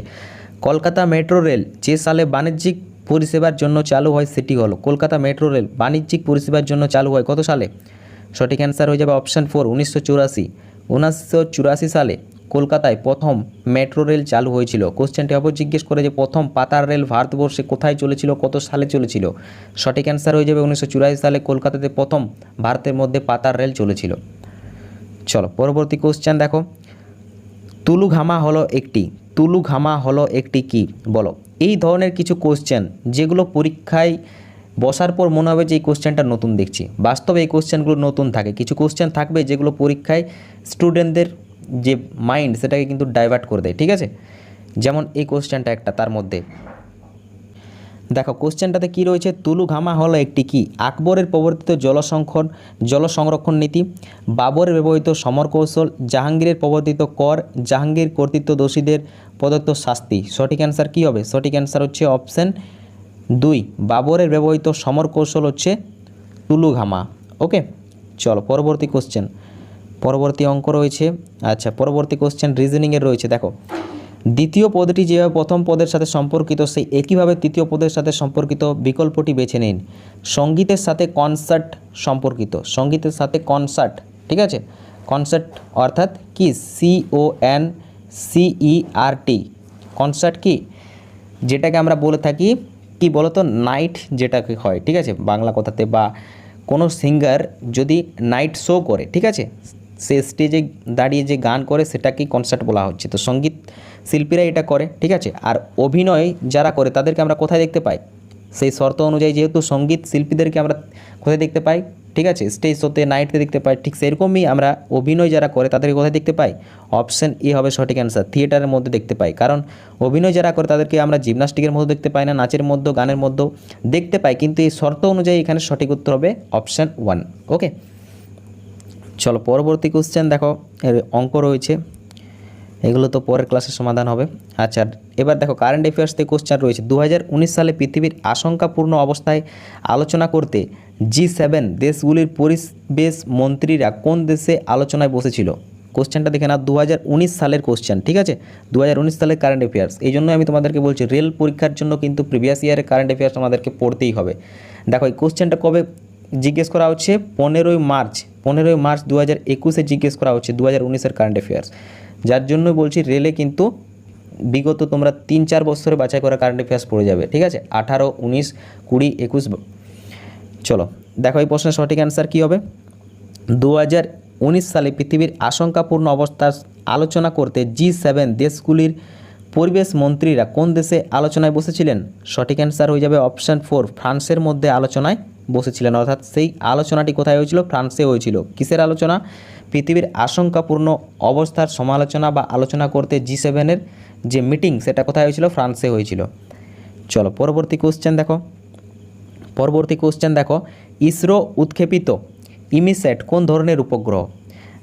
Speaker 1: কলকাতা মেট্রো রেল যে সালে বাণিজ্যিক পরিষেবার জন্য চালু হয় সেটি হলো? কলকাতা মেট্রো রেল বাণিজ্যিক পরিষেবার জন্য চালু হয় কত সালে? সঠিক অ্যান্সার হয়ে যাবে অপশান 4, 1984। 1984 সালে কলকাতায় প্রথম মেট্রো রেল চালু হয়েছিল। কোশ্চেনটি অবশ্য জিজ্ঞেস করে যে প্রথম পাতার রেল ভারতবর্ষে কোথায় চলেছিল, কত সালে চলেছিল? সঠিক অ্যান্সার হয়ে যাবে 1984 সালে কলকাতাতে প্রথম ভারতের মধ্যে পাতার রেল চলেছিল। চলো পরবর্তী কোশ্চেন দেখো, তুলুঘামা হলো একটি কি? বলো, এই ধরনের কিছু কোশ্চেন যেগুলো পরীক্ষায় বসার পর মনে হবে যে এই কোশ্চেনটা নতুন দেখছি, বাস্তবে এই কোশ্চেনগুলো নতুন থাকে। কিছু কোশ্চেন থাকবে যেগুলো পরীক্ষায় স্টুডেন্টদের যে মাইন্ড সেটাকে কিন্তু ডাইভার্ট করে দেয়। ঠিক আছে, যেমন এই কোশ্চেনটা একটা তার মধ্যে। দেখো কোশ্চেনটাতে কি রয়েছে? তুলুঘামা হলো একটি কি? আকবরের প্রবর্তিত জল সংরক্ষণ নীতি, বাবরের ব্যবহৃত সমর কৌশল, জাহাঙ্গীরের প্রবর্তিত কর, জাহাঙ্গীর কর্তৃত্ব দোষীদের প্রদত্ত শাস্তি। সঠিক অ্যান্সার কী হবে? সঠিক অ্যান্সার হচ্ছে অপশান 2, বাবরের ব্যবহৃত সমর কৌশল হচ্ছে তুলুঘামা। ওকে, চলো পরবর্তী কোশ্চেন, পরবর্তী অঙ্ক রয়েছে। আচ্ছা, পরবর্তী কোশ্চেন রিজনিংয়ের রয়েছে। দেখো, দ্বিতীয় পদটি যেভাবে প্রথম পদের সাথে সম্পর্কিত সেই একইভাবে তৃতীয় পদের সাথে সম্পর্কিত বিকল্পটি বেছে নিন। সঙ্গীতের সাথে কনসার্ট সম্পর্কিত, সঙ্গীতের সাথে কনসার্ট। ঠিক আছে, কনসার্ট অর্থাৎ কি? CONCERT। কনসার্ট কি? যেটাকে আমরা বলে থাকি কি বলতো? নাইট যেটাকে হয়। ঠিক আছে, বাংলা কথাতে, বা কোনো সিঙ্গার যদি নাইট শো করে, ঠিক আছে, সে স্টেজে দাঁড়িয়ে যে গান করে সেটাকেই কনসার্ট বলা হচ্ছে। তো সঙ্গীত শিল্পীরা এটা করে। ঠিক আছে, আর অভিনয় যারা করে তাদেরকে আমরা কোথায় দেখতে পাই? সেই শর্ত অনুযায়ী যেহেতু সঙ্গীত শিল্পীদেরকে আমরা কোথায় দেখতে পাই? ঠিক আছে, স্টেজ শোতে, নাইটে দেখতে পাই। ঠিক সেরকমই আমরা অভিনয় যারা করে তাদেরকে কোথায় দেখতে পাই? অপশান এ হবে সঠিক অ্যান্সার, থিয়েটারের মধ্যে দেখতে পাই। কারণ অভিনয় যারা করে তাদেরকে আমরা জিমনাস্টিকের মধ্যে দেখতে পাই না, নাচের মধ্যে, গানের মধ্যেও দেখতে পাই, কিন্তু এই শর্ত অনুযায়ী এখানে সঠিক উত্তর হবে অপশান 1। ওকে, চলো পরবর্তী কোশ্চেন দেখো, এর অঙ্ক রয়েছে, এগুলো তো পরের ক্লাসে সমাধান হবে। আচ্ছা, এবার দেখো কারেন্ট অ্যাফেয়ার্স থেকে কোশ্চেন রয়েছে। 2019 সালে পৃথিবীর আশঙ্কাপূর্ণ অবস্থায় আলোচনা করতে G7 দেশগুলির পরিবেশ মন্ত্রীরা কোন দেশে আলোচনায় বসেছিল? কোশ্চেনটা দেখে নাও 2019 সালের কোশ্চেন, ঠিক আছে, 2019 সালের কারেন্ট অ্যাফেয়ার্স। এই জন্য আমি তোমাদেরকে বলছি রেল পরীক্ষার জন্য কিন্তু প্রিভিয়াস ইয়ারের কারেন্ট অ্যাফেয়ার্স আমাদেরকে পড়তেই হবে। দেখো এই কোশ্চেনটা কবে জিজ্ঞেস করা হচ্ছে, 15ই মার্চ 2021 জিজ্ঞেস করা হচ্ছে 2019-এর কারেন্ট অ্যাফেয়ার্স। যার জন্য বলছি রেলে কিন্তু বিগত তোমরা 3-4 বছরে বাছাই করা কারেন্ট অ্যাফেয়ার্স পড়ে যাবে, ঠিক আছে, 18, 19, 20, 21। চলো দেখো এই প্রশ্নের সঠিক অ্যান্সার কী হবে। 2019 সালে পৃথিবীর আশঙ্কাপূর্ণ অবস্থার আলোচনা করতে G7 দেশগুলির পরিবেশ মন্ত্রীরা কোন দেশে আলোচনায় বসেছিলেন? সঠিক অ্যান্সার হয়ে যাবে অপশান 4, ফ্রান্সের মধ্যে আলোচনায় বসেছিলেন। অর্থাৎ সেই আলোচনাটি কোথায় হয়েছিল? ফ্রান্সে হয়েছিল। কিসের আলোচনা? পৃথিবীর আশঙ্কাপূর্ণ অবস্থার সমালোচনা বা আলোচনা করতে G7-এর যে মিটিং সেটা কোথায় হয়েছিল? ফ্রান্সে হয়েছিল। চলো পরবর্তী কোশ্চেন দেখো, ইসরো উৎক্ষেপিত ইমিস্যাট কোন ধরনের উপগ্রহ?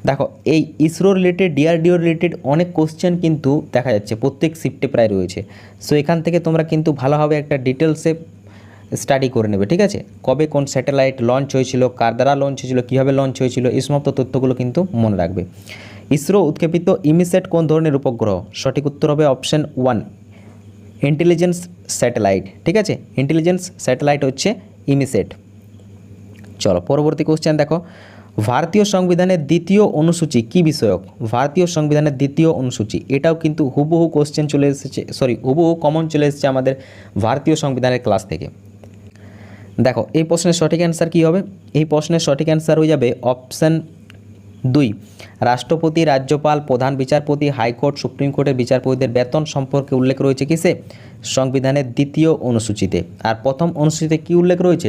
Speaker 1: দেখো এই ইসরো রিলেটেড, ডিআরডিও রিলেটেড অনেক কোশ্চেন কিন্তু দেখা যাচ্ছে প্রত্যেক শিফটে প্রায় রয়েছে। সো এখান থেকে তোমরা কিন্তু ভালোভাবে একটা ডিটেলসে স্টাডি করে নেবে, ঠিক আছে। কবে কোন স্যাটেলাইট লঞ্চ হয়েছিল, কার দ্বারা লঞ্চ হয়েছিল, কীভাবে লঞ্চ হয়েছিল, এই সমস্ত তথ্যগুলো কিন্তু মনে রাখবে। ইসরো উৎক্ষেপিত ইমিস্যাট কোন ধরনের উপগ্রহ? সঠিক উত্তর হবে অপশান 1, ইন্টেলিজেন্স স্যাটেলাইট, ঠিক আছে, ইন্টেলিজেন্স স্যাটেলাইট হচ্ছে ইমিস্যাট। চলো পরবর্তী কোশ্চেন দেখো, ভারতীয় সংবিধানের দ্বিতীয় অনুসূচি কী বিষয়ক? ভারতীয় সংবিধানের দ্বিতীয় অনুসূচি, এটাও কিন্তু হুবহু কোশ্চেন চলে এসেছে, হুবহু কমন চলে এসেছে আমাদের ভারতীয় সংবিধানের ক্লাস থেকে। দেখো এই প্রশ্নের সঠিক অ্যান্সার কী হবে? এই প্রশ্নের সঠিক অ্যান্সার হয়ে যাবে অপশান 2, রাষ্ট্রপতি, রাজ্যপাল, প্রধান বিচারপতি, হাইকোর্ট, সুপ্রিম কোর্টের বিচারপতিদের বেতন সম্পর্কে উল্লেখ রয়েছে কিসে? সংবিধানের দ্বিতীয় অনুসূচিতে। আর প্রথম অনুসূচিতে কী উল্লেখ রয়েছে?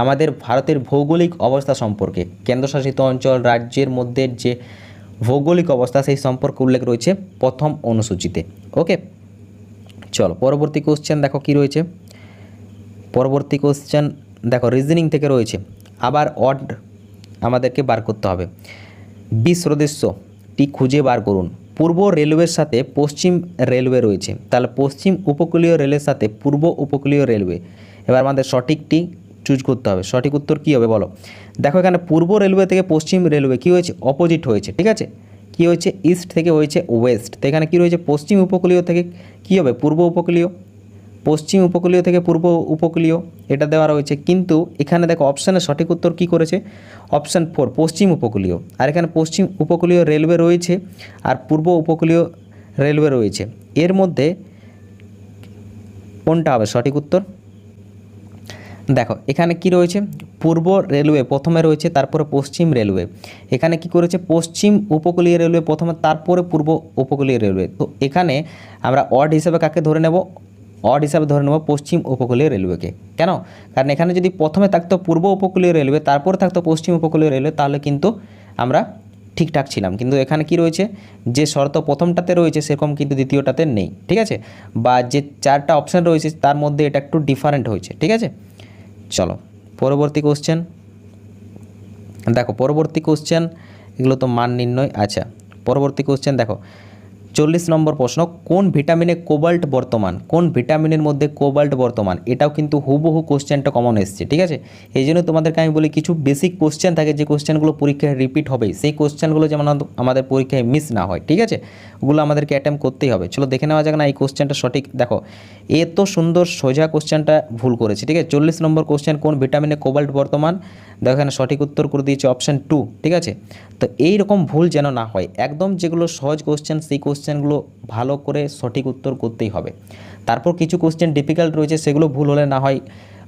Speaker 1: আমাদের ভারতের ভৌগোলিক অবস্থা সম্পর্কে, কেন্দ্রশাসিত অঞ্চল, রাজ্যের মধ্যে যে ভৌগোলিক অবস্থা সেই সম্পর্কে উল্লেখ রয়েছে প্রথম অনুসূচিতে। ওকে, চলো পরবর্তী কোশ্চেন দেখো কী রয়েছে। পরবর্তী কোশ্চেন দেখো রিজনিং থেকে রয়েছে, আবার অড আমাদেরকে বার করতে হবে। 20 সদস্যটি খুঁজে বার করুন। পূর্ব রেলওয়ের সাথে পশ্চিম রেলওয়ে রয়েছে, তাহলে পশ্চিম উপকূলীয় রেলের সাথে পূর্ব উপকূলীয় রেলওয়ে। এবার আমাদের সঠিকটি চুজ করতে হবে। সঠিক উত্তর কী হবে বলো? দেখো এখানে পূর্ব রেলওয়ে থেকে পশ্চিম রেলওয়ে কী হয়েছে? অপোজিট হয়েছে, ঠিক আছে, কী হয়েছে? ইস্ট থেকে হয়েছে ওয়েস্ট। তো এখানে কী রয়েছে? পশ্চিম উপকূলীয় থেকে কী হবে? পূর্ব উপকূলীয়। পশ্চিম উপকূলীয় থেকে পূর্ব উপকূলীয়, এটা দেওয়া রয়েছে। কিন্তু এখানে দেখো অপশানের সঠিক উত্তর কী করেছে? অপশান 4, পশ্চিম উপকূলীয়। আর এখানে পশ্চিম উপকূলীয় রেলওয়ে রয়েছে আর পূর্ব উপকূলীয় রেলওয়ে রয়েছে, এর মধ্যে কোনটা হবে সঠিক উত্তর? দেখো এখানে কি রয়েছে? পূর্ব রেলওয়ে প্রথমে রয়েছে, তারপরে পশ্চিম রেলওয়ে। এখানে কি করেছে? পশ্চিম উপকূলীয় রেলওয়ে প্রথমে, তারপরে পূর্ব উপকূলীয় রেলওয়ে। তো এখানে আমরা অড হিসাবে কাকে ধরে নেব? অড হিসাবে ধরে নেব পশ্চিম উপকূলীয় রেলওয়েকে। কেন? কারণ এখানে যদি প্রথমে থাকতো পূর্ব উপকূলীয় রেলওয়ে, তারপর থাকতো পশ্চিম উপকূলীয় রেলওয়ে, তাহলে কিন্তু আমরা ঠিকঠাক ছিলাম। কিন্তু এখানে কি রয়েছে? যে শর্ত প্রথমটাতে রয়েছে সেরকম কিন্তু দ্বিতীয়টাতে নেই, ঠিক আছে, বা যে 4টা অপশান রয়েছে তার মধ্যে এটা একটু ডিফারেন্ট হয়েছে, ঠিক আছে। চলো পরবর্তী কোশ্চেন দেখো। পরবর্তী কোশ্চেন এগুলো তো মান নির্ণয়। আচ্ছা, পরবর্তী কোশ্চেন দেখো 40 নম্বর প্রশ্ন, কোন ভিটামিনে কোবাল্ট বর্তমান? কোন ভিটামিনের মধ্যে কোবাল্ট বর্তমান? এটাও কিন্তু হুবহু কোশ্চেনটা কমন এসছে, ঠিক আছে। এই জন্য তোমাদেরকে আমি বলি কিছু বেসিক কোশ্চেন থাকে যে কোশ্চেনগুলো পরীক্ষায় রিপিট হবেই, সেই কোশ্চেনগুলো যেমন আমাদের পরীক্ষায় মিস না হয়, ঠিক আছে, ওগুলো আমাদেরকে অ্যাটেম্প করতেই হবে। চলো দেখে নেওয়া যাক না এই কোশ্চেনটা সঠিক। দেখো এত সুন্দর সোজা কোশ্চেনটা ভুল করেছে, ঠিক আছে। 40 নম্বর কোশ্চেন, কোন ভিটামিনে কোবাল্ট বর্তমান? দেখো এখানে সঠিক উত্তর করে দিয়েছে অপশান 2, ঠিক আছে। তো এই রকম ভুল যেন না হয়, একদম যেগুলো সহজ কোশ্চেন সেই কোশ্চেনগুলো ভালো করে সঠিক উত্তর করতেই হবে। তারপর কিছু কোশ্চেন ডিফিকাল্ট রয়েছে, সেগুলো ভুল হলে না হয়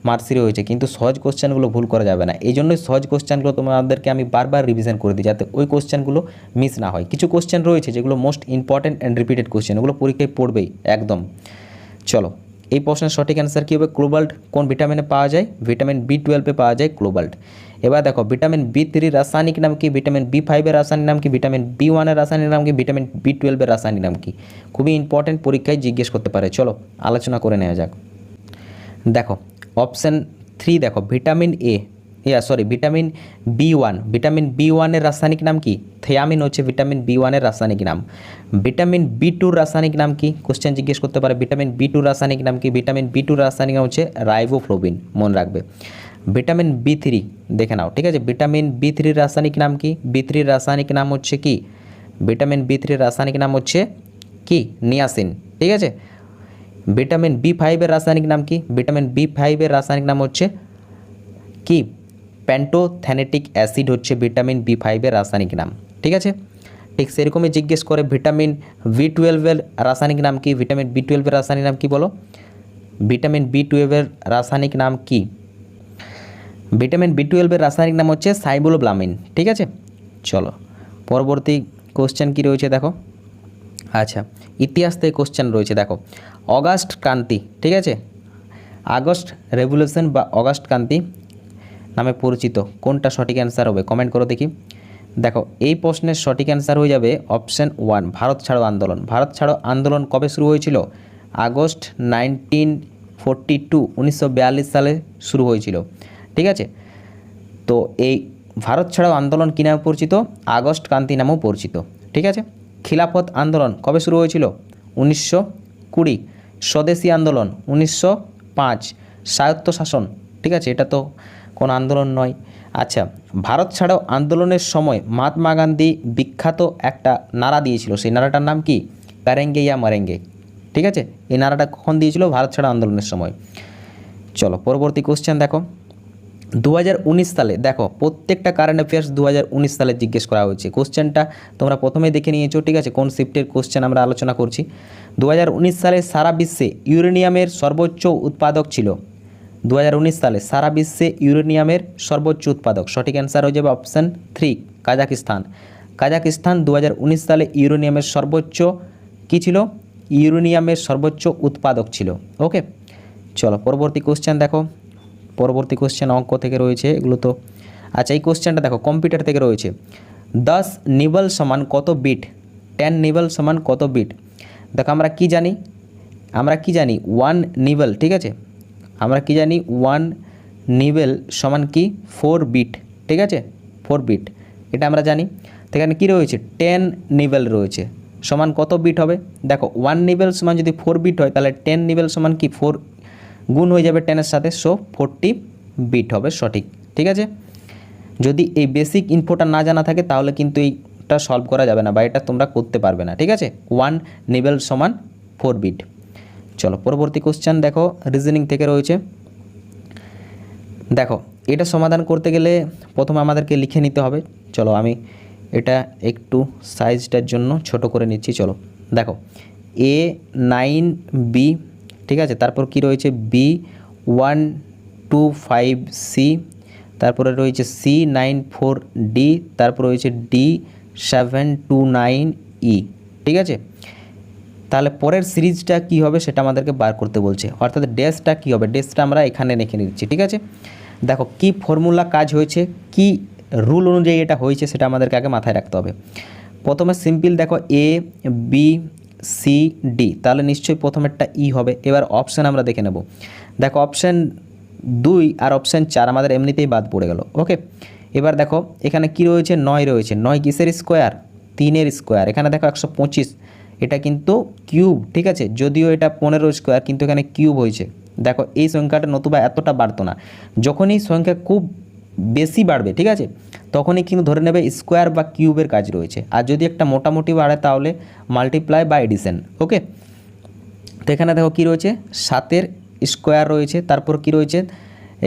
Speaker 1: মার্কসিরে হয়েছে, কিন্তু সহজ কোশ্চেনগুলো ভুল করা যাবে না। এই জন্যই সহজ কোশ্চেনগুলো তোমাদেরকে আমি বারবার রিভিশন করে দিই, যাতে ওই কোশ্চেনগুলো মিস না হয়। কিছু কোশ্চেন রয়েছে যেগুলো most important and repeated question, ওগুলো পরীক্ষায় পড়বেই একদম। চলো এই প্রশ্নের সঠিক অ্যান্সার কী হবে? কোবাল্ট কোন ভিটামিনে পাওয়া যায়? ভিটামিন B12 পাওয়া যায় কোবাল্ট। এবার দেখো ভিটামিন B3 রাসায়নিক নাম কি? ভিটামিন B5 রাসায়নিক নাম কি? ভিটামিন B1 রাসায়নিক নাম কি? ভিটামিন B12 রাসায়নিক নাম কি? খুবই ইম্পর্টেন্ট, পরীক্ষায় জিজ্ঞেস করতে পারে। চলো আলোচনা করে নেওয়া যাক। দেখো অপশান 3 দেখো, vitamin vitamin B1। Vitamin B1 রাসায়নিক নাম কি? থিয়ামিন হচ্ছে ভিটামিন B1 রাসায়নিক নাম। ভিটামিন B2 রাসায়নিক নাম কি? কোশ্চেন জিজ্ঞেস করতে পারে ভিটামিন B2 রাসায়নিক নাম কি? ভিটামিন B2 রাসায়নিক নাম হচ্ছে রাইবোফ্লোবিন, মনে রাখবে। ভিটামিন B3 দেখে নাও, ঠিক আছে। ভিটামিন B3 রাসায়নিক নাম কি? B3 রাসায়নিক নাম হচ্ছে কি? ভিটামিন বি3 রাসায়নিক নাম হচ্ছে কি নিয়াসিন, ঠিক আছে। ভিটামিন বি5 রাসায়নিক নাম কি? ভিটামিন বি5 রাসায়নিক নাম হচ্ছে কি প্যান্টোথ্যানেটিক অ্যাসিড হচ্ছে ভিটামিন বি5 রাসায়নিক নাম, ঠিক আছে। ঠিক সেরকমই জিজ্ঞেস করে ভিটামিন বি12 রাসায়নিক নাম কি? ভিটামিন বি12 রাসায়নিক নাম কি বলো? ভিটামিন বি12 রাসায়নিক নাম কি? ভিটামিন বি12 রাসায়নিক নাম হচ্ছে সাইবোলোব্লামিন, ঠিক আছে। চলো পরবর্তী কোশ্চেন কি রয়েছে দেখো। আচ্ছা, ইতিহাস থেকে কোশ্চেন রয়েছে দেখো। অগাস্ট ক্রান্তি, ঠিক আছে, আগস্ট রেভলিউশন বা অগাস্ট ক্রান্তি নামে পরিচিত কোনটা সঠিক অ্যান্সার হবে? কমেন্ট করো দেখি। দেখো এই প্রশ্নের সঠিক অ্যান্সার হয়ে যাবে অপশান 1 ভারত ছাড়ো আন্দোলন। ভারত ছাড়ো আন্দোলন কবে শুরু হয়েছিল? আগস্ট 1942 সালে শুরু হয়েছিল, ঠিক আছে। তো এই ভারত ছাড়ো আন্দোলন কী নামে পরিচিত? আগস্ট ক্রান্তি নামেও পরিচিত, ঠিক আছে। খিলাফত আন্দোলন কবে শুরু হয়েছিল? 1920। স্বদেশী আন্দোলন 1905। স্বায়ত্তশাসন, ঠিক আছে, এটা তো কোনো আন্দোলন নয়। আচ্ছা, ভারত ছাড়াও আন্দোলনের সময় মহাত্মা গান্ধী বিখ্যাত একটা নারা দিয়েছিল, সেই নারাটার নাম কি? করেঙ্গে ইয়া মরেঙ্গে, ঠিক আছে। এই নারাটা কখন দিয়েছিল? ভারত ছাড়াও আন্দোলনের সময়। চলো পরবর্তী কোশ্চেন দেখো। 2019 সালে দেখো প্রত্যেকটা কারেন্ট অ্যাফেয়ার্স 2019 সালে জিজ্ঞেস করা হয়েছে। কোশ্চেনটা তোমরা প্রথমেই দেখে নিয়েছো, ঠিক আছে, কোন শিফটের কোশ্চেন আমরা আলোচনা করছি। 2019 সালে সারা বিশ্বে ইউরেনিয়ামের সর্বোচ্চ উৎপাদক ছিল। 2019 সালে সারা বিশ্বে ইউরেনিয়ামের সর্বোচ্চ উৎপাদক সঠিক অ্যান্সার হয়ে যাবে অপশান 3 কাজাকিস্তান। কাজাকিস্তান 2019 সালে ইউরেনিয়ামের সর্বোচ্চ কী ছিল? ইউরেনিয়ামের সর্বোচ্চ উৎপাদক ছিল। ওকে, চলো পরবর্তী কোশ্চেন দেখো। পরবর্তী কোশ্চেন অঙ্ক থেকে রয়েছে এগুলো তো। আচ্ছা, এই কোশ্চেনটা দেখো কম্পিউটার থেকে রয়েছে। 10 নিবল সমান কত বিট? 10 নিবল সমান কত বিট? দেখো আমরা কি জানি? 1 নিবল, ঠিক আছে। আমরা কি জানি? 1 নিবল সমান কি 4 বিট, ঠিক আছে, 4 বিট, এটা আমরা জানি। তো এখানে কী রয়েছে? 10 নিবল রয়েছে, সমান কত বিট হবে? দেখো 1 নিবল সমান যদি 4 বিট হয় তাহলে 10 নিবল সমান কি 4 গুণ হয়ে যাবে 10-এর সাথে, সো 40 বিট হবে সঠিক, ঠিক আছে। যদি এই বেসিক ইনফোটা না জানা থাকে তাহলে কিন্তু এইটা সলভ করা যাবে না বা এটা তোমরা করতে পারবে না, ঠিক আছে। 1 নিবল সমান 4 বিট। চলো পরবর্তী কোশ্চেন দেখো, রিজনিং থেকে রয়েছে। দেখো এটা সমাধান করতে গেলে প্রথমে আমাদেরকে লিখে নিতে হবে। চলো আমি এটা একটু সাইজটার জন্য ছোট করে নিচ্ছি। চলো দেখো A9B, ঠিক আছে, তারপর কি রয়েছে B125C, তারপরে রয়েছে C94D, তারপর রয়েছে D729E, ঠিক আছে। তাহলে পরের সিরিজটা কি হবে সেটা আমাদেরকে বার করতে বলছে, অর্থাৎ ড্যাশটা কি হবে, ড্যাশটা আমরা এখানে লিখে নিচ্ছি, ঠিক আছে। দেখো কি ফর্মুলা কাজ হয়েছে, কি রুল অনুযায়ী এটা হয়েছে সেটা আমাদেরকে আগে মাথায় রাখতে হবে। প্রথমে সিম্পল দেখো ABCD, তাহলে নিশ্চয়ই প্রথমেরটা ই হবে। এবার অপশান আমরা দেখে নেব। দেখো অপশান 2 আর অপশান 4 আমাদের এমনিতেই বাদ পড়ে গেল। ওকে, এবার দেখো এখানে কি রয়েছে? 9 রয়েছে। 9 কিসের স্কোয়ার? 3-এর স্কোয়ার। এখানে দেখো 125, এটা কিন্তু কিউব, ঠিক আছে, যদিও এটা 15 স্কোয়ার কিন্তু এখানে কিউব হয়েছে। দেখো এই সংখ্যাটা নতুবা এতটা বাড়তো না। যখনই সংখ্যা খুব বেশি বাড়বে, ঠিক আছে, তখনই কিন্তু ধরে নেবে স্কোয়ার বা কিউবের কাজ রয়েছে। আর যদি একটা মোটামুটি বাড়ে তাহলে মাল্টিপ্লাই বা এডিশন। ওকে, তো এখানে দেখো কি রয়েছে? 7-এর স্কোয়ার রয়েছে, তারপর কি রয়েছে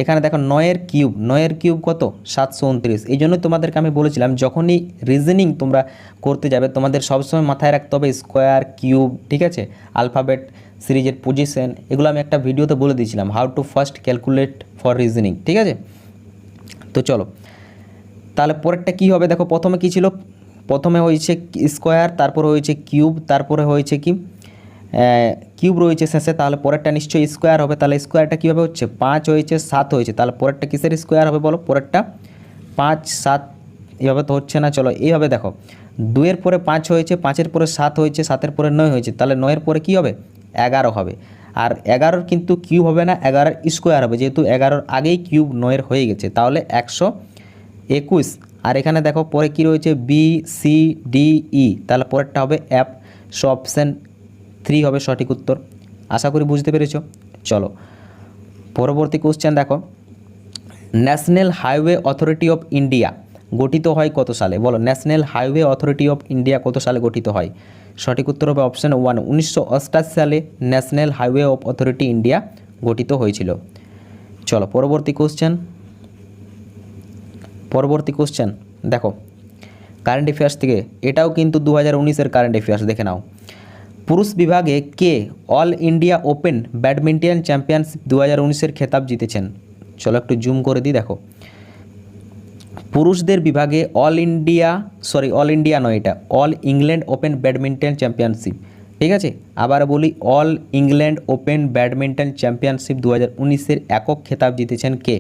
Speaker 1: এখানে দেখো 9-এর কিউব। 9-এর কিউব কত? 729। এই জন্যই তোমাদেরকে আমি বলেছিলাম যখনই রিজনিং তোমরা করতে যাবে তোমাদের সবসময় মাথায় রাখতে হবে স্কোয়ার, কিউব, ঠিক আছে, আলফাবেট সিরিজের পজিশন, এগুলো আমি একটা ভিডিওতে বলে দিয়েছিলাম, how to first calculate for reasoning, ঠিক আছে। তো চলো তাহলে পরেরটা কি হবে? দেখো প্রথমে কি ছিল? প্রথমে হয়েছে স্কোয়ার, তারপরে হয়েছে কিউব, তারপরে হয়েছে কি কিউব রয়েছে শেষে, তাহলে পরেরটা নিশ্চয়ই স্কোয়ার হবে। তাহলে স্কোয়ারটা কীভাবে হচ্ছে? 5 হয়েছে, 7 হয়েছে, তাহলে পরেরটা কিসের স্কোয়ার হবে বলো? পরেরটা 5, 7, এভাবে তো হচ্ছে না। চলো এইভাবে দেখো, 2-এর পরে 5 হয়েছে, 5-এর পরে 7 হয়েছে, 7-এর পরে 9 হয়েছে, তাহলে 9-এর পরে কী হবে? 11 হবে। আর 11-র কিন্তু কিউব হবে না, 11-এর স্কোয়ার হবে, যেহেতু 11-র আগেই কিউব 9-এর হয়ে গেছে, তাহলে 121। আর এখানে দেখো পরে কি রয়েছে? BCDE, তাহলে পরেরটা হবে F, সো অপশান 3 হবে সঠিক উত্তর। আশা করি বুঝতে পেরেছো। চলো পরবর্তী কোশ্চেন দেখো, national highway authority of India গঠিত হয় কত সালে? বলো, national highway authority of India কত সালে গঠিত হয়? সঠিক উত্তর হবে অপশান 1, 1988 সালে national highway of authority India গঠিত হয়েছিল। চলো পরবর্তী কোশ্চেন দেখো কারেন্ট অ্যাফেয়ার্স থেকে, এটাও কিন্তু 2019-এর কারেন্ট অ্যাফেয়ার্স, দেখে নাও। পুরুষ বিভাগে কে all India open badminton championship 2019-এর খেতাব জিতেছেন? চলো একটু জুম করে দিই, দেখো পুরুষদের বিভাগে অল ইন্ডিয়া নয়, এটা all England open badminton championship, ঠিক আছে। আবার বলি, all England open badminton championship 2019-এর একক খেতাব জিতেছেন কে?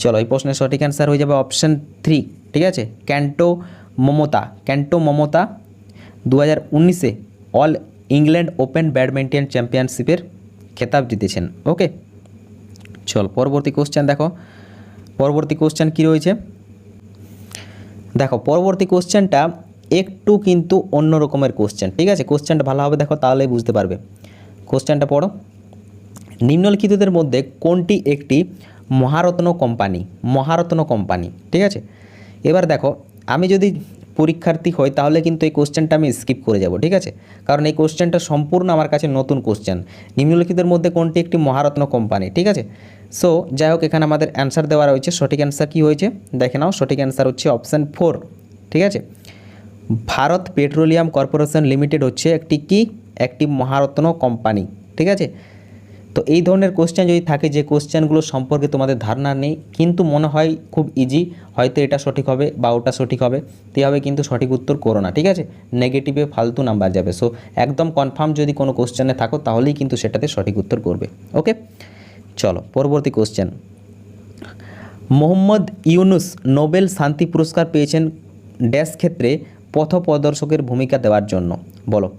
Speaker 1: চলো এই প্রশ্নের সঠিক অ্যান্সার হয়ে যাবে অপশান 3, ঠিক আছে। ক্যান্টো মমতা 2019-এ অল ইংল্যান্ড ওপেন ব্যাডমিন্টন চ্যাম্পিয়নশিপের খেতাব জিতেছেন। ওকে, চল পরবর্তী কোশ্চেন দেখো। পরবর্তী কোশ্চেন কী রয়েছে দেখো, পরবর্তী কোশ্চেনটা একটু কিন্তু অন্য রকমের কোশ্চেন, ঠিক আছে। কোশ্চেনটা ভালোভাবে দেখো, তাহলেই বুঝতে পারবে। কোশ্চেনটা পড়ো, নিম্নলিখিতদের মধ্যে কোনটি একটি মহারত্ন কোম্পানি, ঠিক আছে। এবার দেখো, আমি যদি পরীক্ষার্থী হই তাহলে কিন্তু এই কোশ্চেনটা আমি স্কিপ করে যাব, ঠিক আছে, কারণ এই কোশ্চেনটা সম্পূর্ণ আমার কাছে নতুন কোশ্চেন। নিম্নলিখিতের মধ্যে কোনটি একটি মহারত্ন কোম্পানি, ঠিক আছে। সো যাই হোক, এখানে আমাদের অ্যান্সার দেওয়া রয়েছে। সঠিক অ্যান্সার কী হয়েছে দেখে নাও, সঠিক অ্যান্সার হচ্ছে অপশান 4, ঠিক আছে। ভারত পেট্রোলিয়াম কর্পোরেশন লিমিটেড হচ্ছে একটি মহারত্ন কোম্পানি, ঠিক আছে। তো এই ধরনের কোশ্চেন যদি থাকে, যে কোশ্চেনগুলো সম্পর্কে তোমাদের ধারণা নেই কিন্তু মনে হয় খুব ইজি, হয়তো এটা সঠিক হবে বা ওটা সঠিক হবে, তেভাবে কিন্তু সঠিক উত্তর করো না, ঠিক আছে। নেগেটিভে ফালতু নাম্বার যাবে। সো একদম কনফার্ম যদি কোনো কোশ্চেনে থাকো তাহলেই কিন্তু সেটাতে সঠিক উত্তর করবে। ওকে, চলো পরবর্তী কোশ্চেন। মোহাম্মদ ইউনুস নোবেল শান্তি পুরস্কার পেয়েছেন ড্যাশ ক্ষেত্রে পথপ্রদর্শকের ভূমিকা দেওয়ার জন্য? বলো।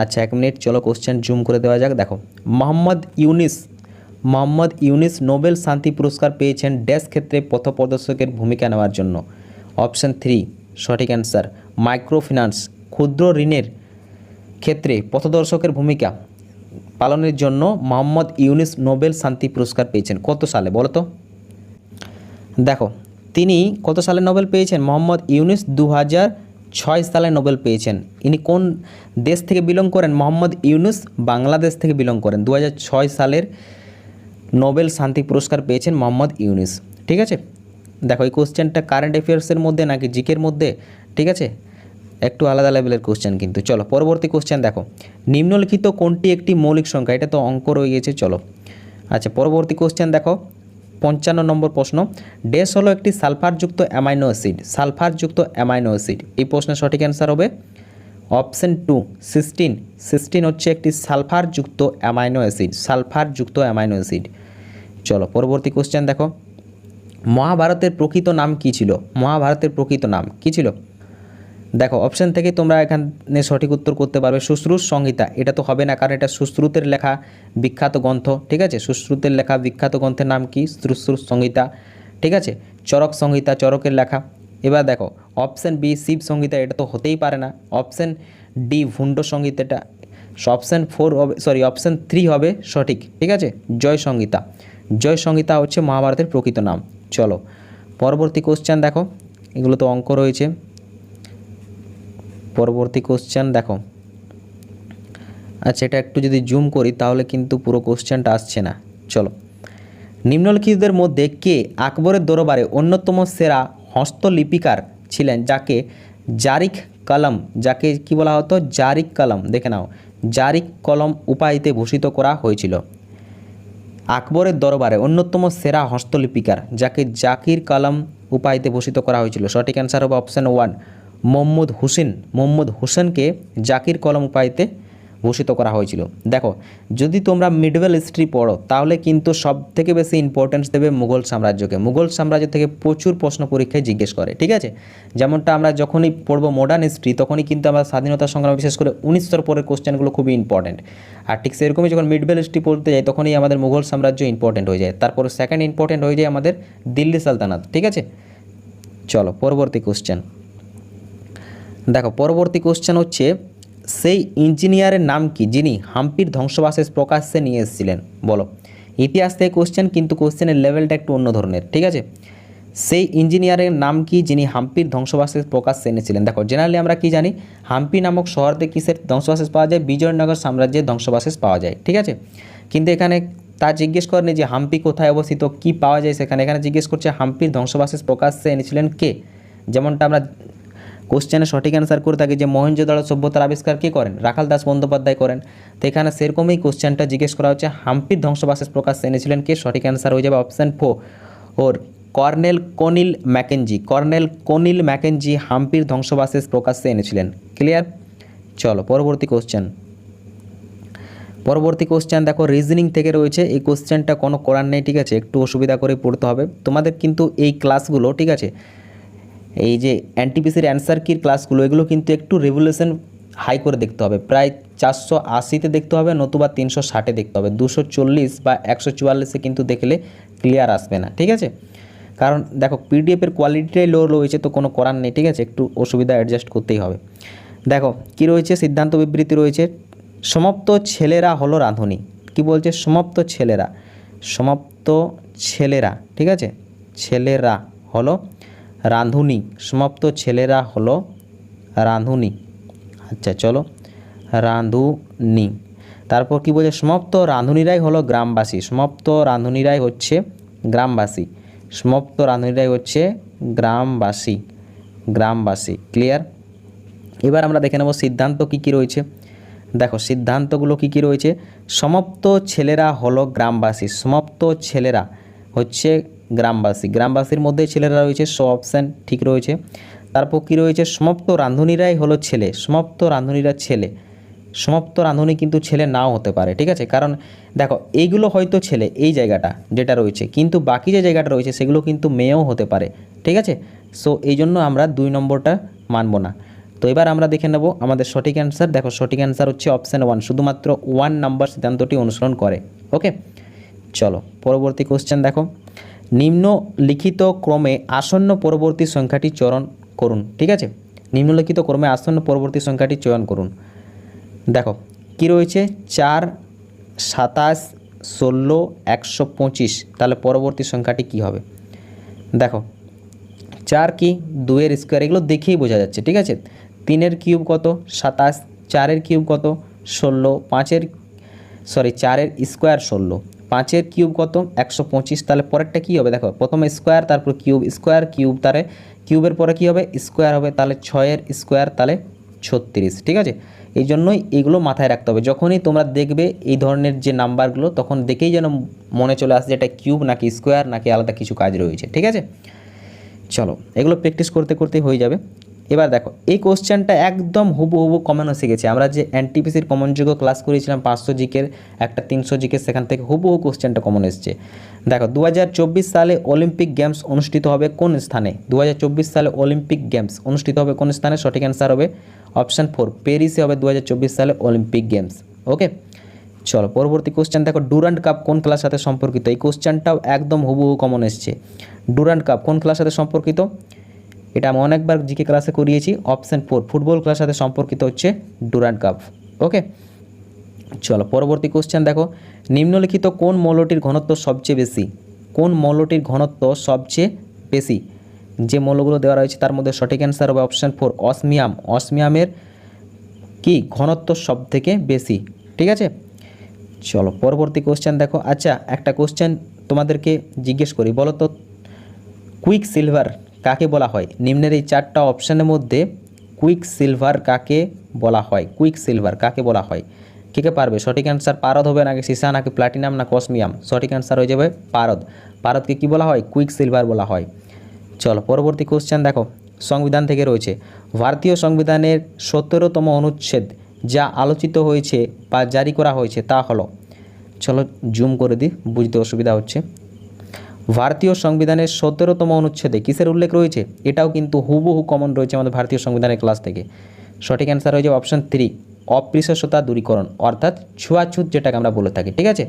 Speaker 1: আচ্ছা 1 মিনিট, চলো কোশ্চেন জুম করে দেওয়া যাক। দেখো, মোহাম্মদ ইউনুস নোবেল শান্তি পুরস্কার পেয়েছেন ড্যাশ ক্ষেত্রে পথপ্রদর্শকের ভূমিকা নেওয়ার জন্য? অপশান 3 সঠিক অ্যান্সার, মাইক্রো ফিন্যান্স ক্ষুদ্র ঋণের ক্ষেত্রে পথদর্শকের ভূমিকা পালনের জন্য মোহাম্মদ ইউনুস নোবেল শান্তি পুরস্কার পেয়েছেন কত সালে? বলো তো। দেখো, তিনি কত সালে নোবেল পেয়েছেন? মোহাম্মদ ইউনুস 2006 সালে নোবেল পেয়েছেন। ইনি কোন দেশ থেকে বিলং করেন? মোহাম্মদ ইউনুস বাংলাদেশ থেকে বিলং করেন। 2006 সালের নোবেল শান্তি পুরস্কার পেয়েছেন মোহাম্মদ ইউনুস, ঠিক আছে। দেখো, এই কোশ্চেনটা কারেন্ট অ্যাফেয়ার্সের মধ্যে নাকি জিকের মধ্যে, ঠিক আছে, একটু আলাদা লেভেলের কোশ্চেন কিন্তু। চলো পরবর্তী কোশ্চেন দেখো, নিম্নলিখিত কোনটি একটি মৌলিক সংখ্যা? এটা তো অঙ্ক রয়ে গেছে। চলো আচ্ছা, পরবর্তী কোশ্চেন দেখো, 55 নম্বর প্রশ্ন। ড্যাশ হলো একটি সালফারযুক্ত অ্যামাইনো অ্যাসিড। এই প্রশ্নের সঠিক অ্যান্সার হবে অপশান 2 সিস্টিন হচ্ছে একটি সালফারযুক্ত অ্যামাইনো অ্যাসিড। চলো পরবর্তী কোশ্চেন দেখো, মহাভারতের প্রকৃত নাম কী ছিল? দেখো, অপশান থেকে তোমরা এখানে সঠিক উত্তর করতে পারবে। সুশ্রুত সংহিতা, এটা তো হবে না, কারণ এটা সুশ্রুতের লেখা বিখ্যাত গ্রন্থ, ঠিক আছে। সুশ্রুতের লেখা বিখ্যাত গ্রন্থের নাম কি? সুশ্রুত সংহিতা, ঠিক আছে। চরক সংহিতা, চরকের লেখা। এবার দেখো, অপশান বি শিব সংহিতা, এটা তো হতেই পারে না। অপশান ডি ভুণ্ড সংহিতাটা, অপশান 3 হবে সঠিক, ঠিক আছে। জয় সংহিতা হচ্ছে মহাভারতের প্রকৃত নাম। চলো পরবর্তী কোশ্চেন দেখো, এগুলো তো অঙ্ক রয়েছে। পরবর্তী কোশ্চেন দেখো, আচ্ছা এটা একটু যদি জুম করি তাহলে কিন্তু পুরো কোশ্চেনটা আসছে না। চলো, নিম্নলিখিতদের মধ্যে কে আকবরের দরবারে অন্যতম সেরা হস্তলিপিকার ছিলেন, যাকে কি বলা হতো? জারিক কলম, দেখে নাও, জারিক কলম উপাধিতে ভূষিত করা হয়েছিল। আকবরের দরবারে অন্যতম সেরা হস্তলিপিকার যাকে জাকির কলম উপাধিতে ভূষিত করা হয়েছিল? সঠিক অ্যান্সার হবে অপশান 1 মোহাম্মদ হোসেনকে জাকির কলম উপাধিতে ভূষিত করা হয়েছিল। দেখো, যদি তোমরা মিডওয়েল হিস্ট্রি পড়ো তাহলে কিন্তু সব থেকে বেশি ইম্পর্টেন্স দেবে মুঘল সাম্রাজ্যকে। মুঘল সাম্রাজ্য থেকে প্রচুর প্রশ্ন পরীক্ষায় জিজ্ঞেস করে, ঠিক আছে। যেমনটা আমরা যখনই পড়বো মডার্ন হিস্ট্রি তখনই কিন্তু আমরা স্বাধীনতা সংগ্রাম, বিশেষ করে 1900 পরের কোশ্চেনগুলো খুবই ইম্পর্টেন্ট। আর ঠিক সেরকমই যখন মিডওয়েল হিস্ট্রি পড়তে যাই তখনই আমাদের মুঘল সাম্রাজ্য ইম্পর্টেন্ট হয়ে যায়। তারপর সেকেন্ড ইম্পর্টেন্ট হয়ে যায় আমাদের দিল্লি সালতানাত, ঠিক আছে। চলো পরবর্তী কোশ্চেন দেখো, পরবর্তী কোশ্চেন হচ্ছে, সেই ইঞ্জিনিয়ারের নাম কি যিনি হাম্পির ধ্বংসাবশেষ প্রকাশ্যে নিয়ে এসেছিলেন? বলো। ইতিহাস থেকে কোশ্চেন, কিন্তু কোশ্চেনের লেভেলটা একটু অন্য ধরনের, ঠিক আছে। সেই ইঞ্জিনিয়ারের নাম কি যিনি হাম্পির ধ্বংসাবশেষ প্রকাশ এনেছিলেন? দেখো জেনারেলি আমরা কি জানি, হাম্পি নামক শহরতে কিসের ধ্বংসাবশেষ পাওয়া যায়? বিজয়নগর সাম্রাজ্যের ধ্বংসাবশেষ পাওয়া যায়, ঠিক আছে। কিন্তু এখানে তা জিজ্ঞেস করেনি যে হাম্পি কোথায় অবস্থিত, কি পাওয়া যায় সেখানে, এখানে জিজ্ঞেস করছে হাম্পির ধ্বংসাবশেষ প্রকাশ্যে এনেছিলেন কে। যেমনটা আমরা কোশ্চেনে সঠিক অ্যান্সার করে থাকি যে মহেঞ্জোদারো সভ্যতার আবিষ্কার কে করেন? রাখাল দাস বন্দ্যোপাধ্যায় করেন। তো এখানে সেরকমই কোশ্চেনটা জিজ্ঞেস করা হচ্ছে হাম্পির ধ্বংসাবশেষ প্রকাশ্যে এনেছিলেন কে? সঠিক অ্যান্সার হয়ে যাবে অপশান 4 ওর colonel Conille Mackenzie. Colonel Conille Mackenzie হাম্পির ধ্বংসাবশেষ প্রকাশ্যে এনেছিলেন। ক্লিয়ার? চলো পরবর্তী কোশ্চেন। পরবর্তী কোশ্চেন দেখো রিজনিং থেকে রয়েছে। এই কোশ্চেনটা কোনো করার নেই, ঠিক আছে, একটু অসুবিধা করে পড়তে হবে তোমাদের। কিন্তু এই ক্লাসগুলো, ঠিক আছে, এই যে এনটিপিসির অ্যান্সার কির ক্লাসগুলো, এগুলো কিন্তু একটু রেভুলেশন হাই করে দেখতে হবে। প্রায় 480-তে দেখতে হবে, নতুবা 360-এ দেখতে হবে। 240 বা 144-এ কিন্তু দেখলে ক্লিয়ার আসবে না, ঠিক আছে। কারণ দেখো পিডিএফের কোয়ালিটিটাই লো রয়েছে, তো কোনো করার নেই, ঠিক আছে, একটু অসুবিধা অ্যাডজাস্ট করতেই হবে। দেখো কি রয়েছে, সিদ্ধান্ত বিবৃতি রয়েছে। সমাপ্ত ছেলেরা হলো রাঁধুনি। কি বলছে? সমাপ্ত ছেলেরা, সমাপ্ত ছেলেরা, ঠিক আছে, ছেলেরা হলো রাঁধুনি। সমাপ্ত ছেলেরা হলো রাঁধুনি। আচ্ছা চলো, রাঁধুনি। তারপর কি বলছে? সমাপ্ত রাঁধুনিরাই হলো গ্রামবাসী। সমাপ্ত রাঁধুনিরাই হচ্ছে গ্রামবাসী। সমাপ্ত রাঁধুনিরাই হচ্ছে গ্রামবাসী। গ্রামবাসী। ক্লিয়ার? এবার আমরা দেখে নেব সিদ্ধান্ত কী কী রয়েছে। দেখো সিদ্ধান্তগুলো কী কী রয়েছে। সমাপ্ত ছেলেরা হলো গ্রামবাসী। সমাপ্ত ছেলেরা হচ্ছে গ্রামবাসী। গ্রামবাসীর মধ্যে ছেলেরা রয়েছে, সব অপশান ঠিক রয়েছে। তারপর কী রয়েছে? সমাপ্ত রাঁধুনিরাই হলো ছেলে। সমাপ্ত রাঁধুনিরা ছেলে। সমাপ্ত রাঁধুনি কিন্তু ছেলে নাও হতে পারে, ঠিক আছে, কারণ দেখো এইগুলো হয়তো ছেলে, এই জায়গাটা যেটা রয়েছে, কিন্তু বাকি যে জায়গাটা রয়েছে সেগুলো কিন্তু মেয়েও হতে পারে, ঠিক আছে। সো এই জন্য আমরা 2 নম্বরটা মানব না। তো এবার আমরা দেখে নেব আমাদের সঠিক অ্যান্সার। দেখো সঠিক অ্যান্সার হচ্ছে অপশান 1, শুধুমাত্র 1 নাম্বার সিদ্ধান্তটি অনুসরণ করে। ওকে চলো পরবর্তী কোশ্চেন দেখো। নিম্নলিখিত ক্রমে আসন্ন পরবর্তী সংখ্যাটি চয়ন করুন, ঠিক আছে। নিম্নলিখিত ক্রমে আসন্ন পরবর্তী সংখ্যাটি চয়ন করুন। দেখো কি রয়েছে? 4, 27, 16, 125। তাহলে পরবর্তী সংখ্যাটি কি হবে? দেখো 4 কি 2-এর স্কোয়ার, এগুলো দেখেই বোঝা যাচ্ছে, ঠিক আছে। 3-এর কিউব কত? 27। 4-এর কিউব কত? 16। 4-এর স্কোয়ার 16। 5-এর কিউব কত? 125। তাহলে পরেরটা কী হবে? দেখো প্রথমে স্কোয়ার, তারপর কিউব, স্কোয়ার কিউব, তাহলে কিউবের পরে কী হবে? স্কোয়ার হবে। তাহলে 6-এর স্কোয়ার, তাহলে 36, ঠিক আছে। এই জন্যই এইগুলো মাথায় রাখতে হবে। যখনই তোমরা দেখবে এই ধরনের যে নাম্বারগুলো, তখন দেখেই যেন মনে চলে আসে যে এটা কিউব নাকি স্কোয়ার নাকি আলাদা কিছু কাজ রয়েছে, ঠিক আছে। চলো এগুলো প্র্যাকটিস করতে করতে হয়ে যাবে। এবার দেখো এই কোশ্চেনটা একদম হুবহু কমন এসে গেছে। আমরা যে এনটিপিসির কমনযোগ্য ক্লাস করেছিলাম 500 জিকের, একটা 300 জিকের, সেখান থেকে হুবহু কোশ্চেনটা কমন এসছে। দেখো 2024 সালে অলিম্পিক গেমস অনুষ্ঠিত হবে কোন স্থানে? 2024 সালে অলিম্পিক গেমস অনুষ্ঠিত হবে কোন স্থানে? সঠিক অ্যান্সার হবে অপশান 4, প্যারিসে হবে 2024 সালে অলিম্পিক গেমস। ওকে চলো পরবর্তী কোশ্চেন দেখো। ডুরান্ড কাপ কোন খেলার সাথে সম্পর্কিত? এই কোশ্চেনটাও একদম হুবহু কমন এসছে। ডুরান্ড কাপ কোন খেলার সাথে সম্পর্কিত? এটা আমি অনেকবার জিকে ক্লাসে করিয়েছি। অপশান 4, ফুটবল খেলার সাথে সম্পর্কিত হচ্ছে ডুরান্ড কাপ। ওকে চলো পরবর্তী কোশ্চেন দেখো। নিম্নলিখিত কোন মৌলটির ঘনত্ব সবচেয়ে বেশি? কোন মৌলটির ঘনত্ব সবচেয়ে বেশি? যে মৌলগুলো দেওয়া রয়েছে তার মধ্যে সঠিক অ্যান্সার হবে অপশান 4, অসমিয়াম। অসমিয়ামের কি ঘনত্ব সব থেকে বেশি, ঠিক আছে। চলো পরবর্তী কোশ্চেন দেখো। আচ্ছা একটা কোশ্চেন তোমাদেরকে জিজ্ঞেস করি, বলো তো কুইক সিলভার কাকে বলা হয়? নিম্নের এই 4টা অপশানের মধ্যে কুইক সিলভার কাকে বলা হয়? কুইক সিলভার কাকে বলা হয়? কে কে পারবে? সঠিক অ্যান্সার পারদ হবে নাকি সীসা নাকি প্লাটিনাম না অসমিয়াম? সঠিক অ্যান্সার হয়ে যাবে পারদ। পারদকে কী বলা হয়? কুইক সিলভার বলা হয়। চলো পরবর্তী কোশ্চেন দেখো। সংবিধান থেকে রয়েছে। ভারতীয় সংবিধানের 17তম অনুচ্ছেদ যা আলোচিত হয়েছে বা জারি করা হয়েছে তা হলো, চলো জুম করে দিই, বুঝতে অসুবিধা হচ্ছে। ভারতীয় সংবিধানের 17তম অনুচ্ছেদে কিসের উল্লেখ রয়েছে? এটাও কিন্তু হুবহু কমন রয়েছে আমাদের ভারতীয় সংবিধানের ক্লাস থেকে। সঠিক অ্যান্সার হয়ে যাবে অপশান 3, অস্পৃশ্যতা দূরীকরণ, অর্থাৎ ছুয়াছুত যেটাকে আমরা বলে থাকি, ঠিক আছে।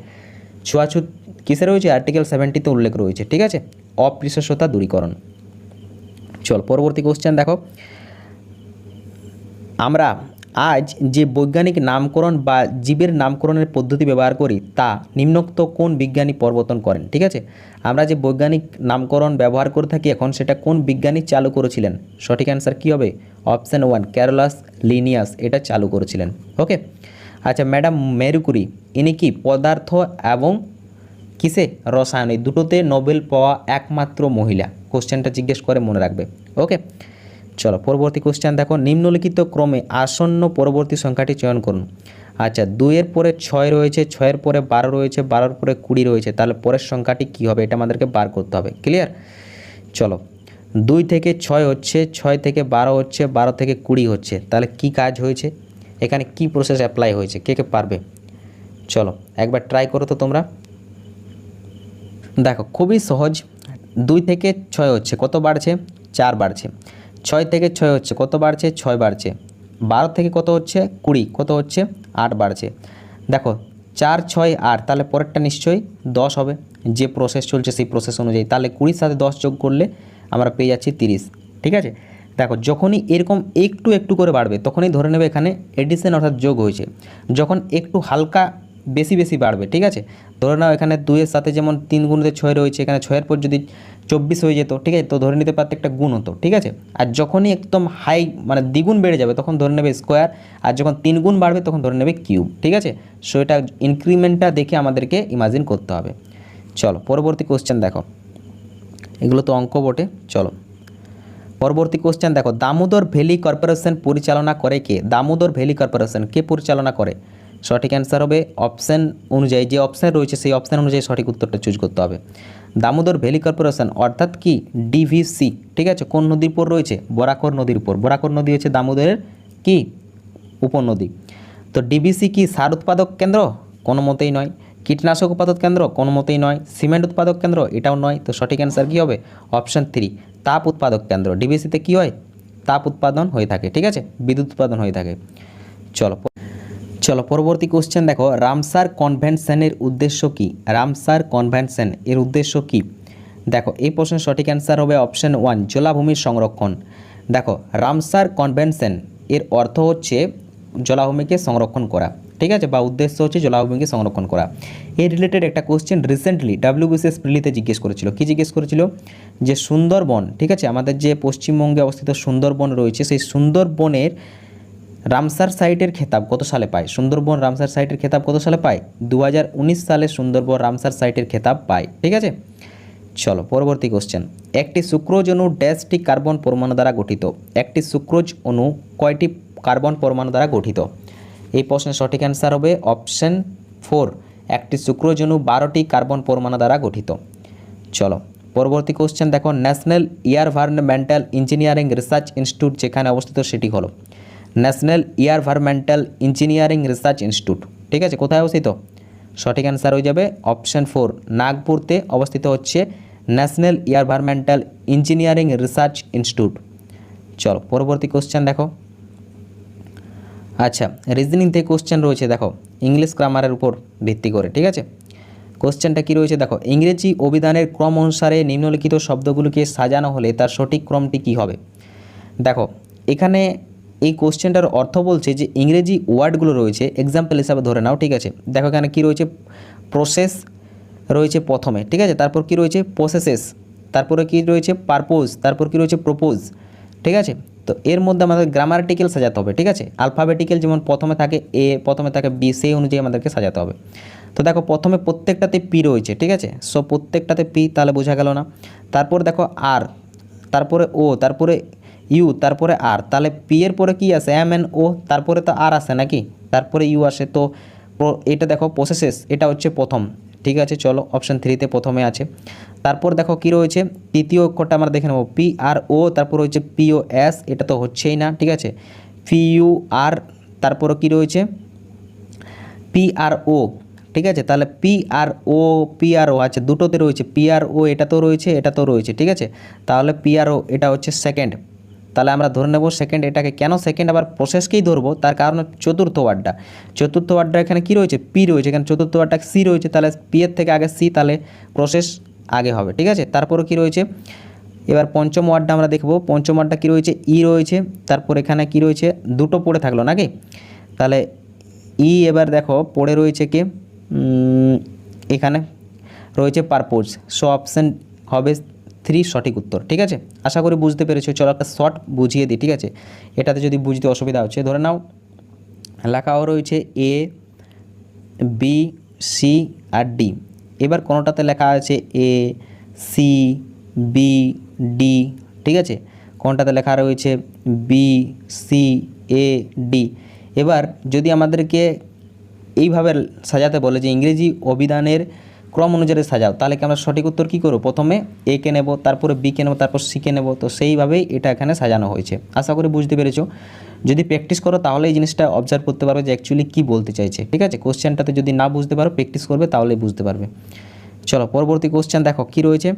Speaker 1: ছুয়াছুত কিসে রয়েছে? আর্টিকেল 70-তে উল্লেখ রয়েছে, ঠিক আছে, অস্পৃশ্যতা দূরীকরণ। চল পরবর্তী কোশ্চেন দেখো। আমরা আজ যে বৈজ্ঞানিক নামকরণ বা জীবের নামকরণের পদ্ধতি ব্যবহার করি তা নিম্নোক্ত কোন বিজ্ঞানী প্রবর্তন করেন? ঠিক আছে, আমরা যে বৈজ্ঞানিক নামকরণ ব্যবহার করে থাকি এখন সেটা কোন বিজ্ঞানী চালু করেছিলেন? সঠিক অ্যান্সার কী হবে? অপশান 1 ক্যারোলাস লিনিয়াস এটা চালু করেছিলেন। ওকে, আচ্ছা ম্যাডাম মেরি কুরি ইনি কি পদার্থ এবং কিসে রসায়ন এই দুটোতে নোবেল পাওয়া একমাত্র মহিলা? কোশ্চেনটা জিজ্ঞেস করে মনে রাখবে। ওকে, চলো পরবর্তী কোশ্চেন দেখো, নিম্নলিখিত ক্রমে আসন্ন পরবর্তী সংখ্যাটি চয়ন করুন। আচ্ছা 2-এর পরে 6 রয়েছে, 6-এর পরে 12 রয়েছে, 12-এর পরে 20 রয়েছে, তাহলে পরের সংখ্যাটি কী হবে এটা আমাদেরকে বার করতে হবে। ক্লিয়ার? চলো 2 থেকে 6 হচ্ছে, 6 থেকে 12 হচ্ছে, 12 থেকে 20 হচ্ছে, তাহলে কি কাজ হয়েছে এখানে, কি প্রসেস অ্যাপ্লাই হয়েছে, কে কে পারবে? চলো একবার ট্রাই করো তো তোমরা। দেখো খুবই সহজ, 2 থেকে 6 হচ্ছে, কত বাড়ছে? 4 বাড়ছে। 6 থেকে 6 হচ্ছে, কত বাড়ছে? 6 বাড়ছে। 12 থেকে কত হচ্ছে? 20, কত হচ্ছে? 8 বাড়ছে। দেখো 4, 6, 8, তাহলে পরেরটা নিশ্চয়ই 10 হবে, যে প্রসেস চলছে সেই প্রসেস অনুযায়ী। তাহলে 20-র সাথে 10 যোগ করলে আমরা পেয়ে যাচ্ছি 30। ঠিক আছে, দেখো যখনই এরকম একটু একটু করে বাড়বে তখনই ধরে নেবে এখানে এডিশন অর্থাৎ যোগ হয়েছে। যখন একটু হালকা বেশি বেশি বাড়বে, ঠিক আছে, ধরে নাও এখানে 2-এর সাথে যেমন 3 গুণিত 6 রয়েছে, এখানে 6-এর পর যদি 24 হয়ে যেত, ঠিক আছে, তো ধরে নিতে পারতে একটা গুণ হতো। ঠিক আছে, আর যখনই একদম হাই মানে দ্বিগুণ বেড়ে যাবে তখন ধরে নেবে স্কোয়ার, আর যখন 3 গুণ বাড়বে তখন ধরে নেবে কিউব। ঠিক আছে, সো এটা ইনক্রিমেন্টটা দেখে আমাদেরকে ইমাজিন করতে হবে। চলো পরবর্তী কোশ্চেন দেখো, এগুলো তো অঙ্ক বটে। চলো পরবর্তী কোশ্চেন দেখো, দামোদর ভ্যালি কর্পোরেশন পরিচালনা করে কে? দামোদর ভ্যালি কর্পোরেশন কে পরিচালনা করে? সঠিক অ্যান্সার হবে অপশান অনুযায়ী, যে অপশান রয়েছে সেই অপশান অনুযায়ী সঠিক উত্তরটা চুজ করতে হবে। দামোদর ভ্যালি কর্পোরেশন অর্থাৎ কি ডিভিসি, ঠিক আছে, কোন নদীর উপর রয়েছে? বরাকর নদীর উপর। বরাকর নদী হচ্ছে দামোদরের কি উপনদী। তো ডিভিসি কি সার উৎপাদক কেন্দ্র? কোনো মতেই নয়। কীটনাশক উৎপাদক কেন্দ্র? কোনো মতেই নয়। সিমেন্ট উৎপাদক কেন্দ্র? এটাও নয়। তো সঠিক অ্যান্সার কী হবে? অপশান 3 তাপ উৎপাদক কেন্দ্র। ডিভিসিতে কী হয়? তাপ উৎপাদন হয়ে থাকে, ঠিক আছে, বিদ্যুৎ উৎপাদন হয়ে থাকে। চলো পরবর্তী কোশ্চেন দেখো, রামসার কনভেনশনের উদ্দেশ্য কী? রামসার কনভেনশন এর উদ্দেশ্য কী? দেখো এই প্রশ্নের সঠিক অ্যান্সার হবে অপশান 1 জলাভূমির সংরক্ষণ। দেখো রামসার কনভেনশন এর অর্থ হচ্ছে জলাভূমিকে সংরক্ষণ করা, ঠিক আছে, বা উদ্দেশ্য হচ্ছে জলাভূমিকে সংরক্ষণ করা। এই রিলেটেড একটা কোশ্চেন রিসেন্টলি WBCS প্রিলিতে জিজ্ঞেস করেছিল। কি জিজ্ঞেস করেছিল? যে সুন্দরবন, ঠিক আছে, আমাদের যে পশ্চিমবঙ্গে অবস্থিত সুন্দরবন রয়েছে সেই সুন্দরবনের রামসার সাইটের খেতাব কত সালে পায়? সুন্দরবন রামসার সাইটের খেতাব কত সালে পায়? 2019 সালে সুন্দরবন রামসার সাইটের খেতাব পায়, ঠিক আছে। চলো পরবর্তী কোশ্চেন, একটি সুক্রোজ অণু ড্যাশটি কার্বন পরমাণু দ্বারা গঠিত। একটি সুক্রোজ অণু কয়টি কার্বন পরমাণু দ্বারা গঠিত? এই প্রশ্নের সঠিক অ্যান্সার হবে অপশান 4 একটি সুক্রোজ অণু 12টি কার্বন পরমাণু দ্বারা গঠিত। চলো পরবর্তী কোশ্চেন দেখো, national environmental engineering research institute যেখানে অবস্থিত সেটি হলো national environmental engineering research institute, ঠিক আছে, কোথায় অবস্থিত? সঠিক অ্যান্সার হয়ে যাবে অপশান 4 নাগপুরতে অবস্থিত হচ্ছে national environmental engineering research institute. চলো পরবর্তী কোশ্চেন দেখো, আচ্ছা রিজনিং থেকে কোশ্চেন রয়েছে, দেখো ইংলিশ গ্রামারের উপর ভিত্তি করে, ঠিক আছে। কোশ্চেনটা কী রয়েছে দেখো, ইংরেজি অভিধানের ক্রম অনুসারে নিম্নলিখিত শব্দগুলোকে সাজানো হলে তার সঠিক ক্রমটি কী হবে? দেখো এখানে এই কোশ্চেনটার অর্থ বলছে যে ইংরেজি ওয়ার্ডগুলো রয়েছে এক্সাম্পল হিসাবে ধরে নাও, ঠিক আছে। দেখো এখানে কী রয়েছে? প্রসেস রয়েছে প্রথমে, ঠিক আছে, তারপর কি রয়েছে? প্রসেসেস, তারপরে কি রয়েছে? পারপোজ, তারপর কি রয়েছে? প্রপোজ, ঠিক আছে। তো এর মধ্যে আমাদের গ্রামারেটিক্যাল সাজাতে হবে, ঠিক আছে। আলফাবেটিক্যাল যেমন প্রথমে থাকে এ, প্রথমে থাকে বি, সেই অনুযায়ী আমাদেরকে সাজাতে হবে। তো দেখো প্রথমে প্রত্যেকটাতে পি রয়েছে, ঠিক আছে, সো প্রত্যেকটাতে পি, তাহলে বোঝা গেল না। তারপর দেখো আর, তারপরে ও, তারপরে ইউ, তারপরে আর, তাহলে পি এর পরে কি আসে? এম এন ও, তারপরে তো আর আসে নাকি, তারপরে ইউ আসে। তো এটা দেখো প্রসেসেস, এটা হচ্ছে প্রথম, ঠিক আছে। চলো অপশান 3তে প্রথমে আছে। তারপর দেখো কি রয়েছে? তৃতীয় অক্ষরটা আমরা দেখে নেব পি আর ও, তারপর হচ্ছে পি ও এস, এটা তো হচ্ছেই না, ঠিক আছে। পি ইউ আর, তারপরে কি রয়েছে? পি আর ও, ঠিক আছে, তাহলে পি আর ও আচ্ছা দুটোতে রয়েছে পি আর ও, এটা তো রয়েছে, এটা তো রয়েছে, ঠিক আছে। তাহলে পি আর ও এটা হচ্ছে সেকেন্ড, তাহলে আমরা ধরে নেব সেকেন্ড। এটাকে কেন সেকেন্ড আবার প্রসেসকেই ধরবো, তার কারণ চতুর্থ ওয়ার্ডটা এখানে কি রয়েছে? পি রয়েছে, এখানে চতুর্থ ওয়ার্ডটা সি রয়েছে, তাহলে পি এর থেকে আগে সি, তাহলে প্রসেস আগে হবে, ঠিক আছে। তারপরে কি রয়েছে? এবার পঞ্চম ওয়ার্ডটা আমরা দেখব। পঞ্চম ওয়ার্ডটা কী রয়েছে, ই রয়েছে, তারপর এখানে কি রয়েছে, দুটো পড়ে থাকলো নাকি, তাহলে ই এবার দেখো পড়ে রয়েছে কি, এখানে রয়েছে পারপোজ। সো অপশান হবে 3 সঠিক উত্তর। ঠিক আছে, আশা করি বুঝতে পেরেছো। চলো একটা শর্ট বুঝিয়ে দিই। ঠিক আছে, এটাতে যদি বুঝতে অসুবিধা হচ্ছে, ধরে নাও লেখাও রয়েছে এ, বি, সি আর ডি। এবার কোনোটাতে লেখা আছে এ, সি, বি, ডি। ঠিক আছে, কোনটাতে লেখা রয়েছে বি, সি, এ, ডি। এবার যদি আমাদেরকে এইভাবে সাজাতে বলে যে ইংরেজি অভিধানের ক্রম অনুযায়ী সাজাও, তাহলে কি আমরা সঠিক উত্তর কী করব, প্রথমে এ কে নেব, তারপরে বি কে নেব, তারপর সি কে নেব। তো সেইভাবেই এটা এখানে সাজানো হয়েছে। আশা করি বুঝতে পেরেছো। যদি প্র্যাকটিস করো তাহলে এই জিনিসটা অবজার্ভ করতে পারবে যে অ্যাকচুয়ালি কী বলতে চাইছে। ঠিক আছে, কোশ্চেনটাতে যদি না বুঝতে পারো, প্র্যাকটিস করবে তাহলেই বুঝতে পারবে। চলো পরবর্তী কোশ্চেন দেখো কী রয়েছে।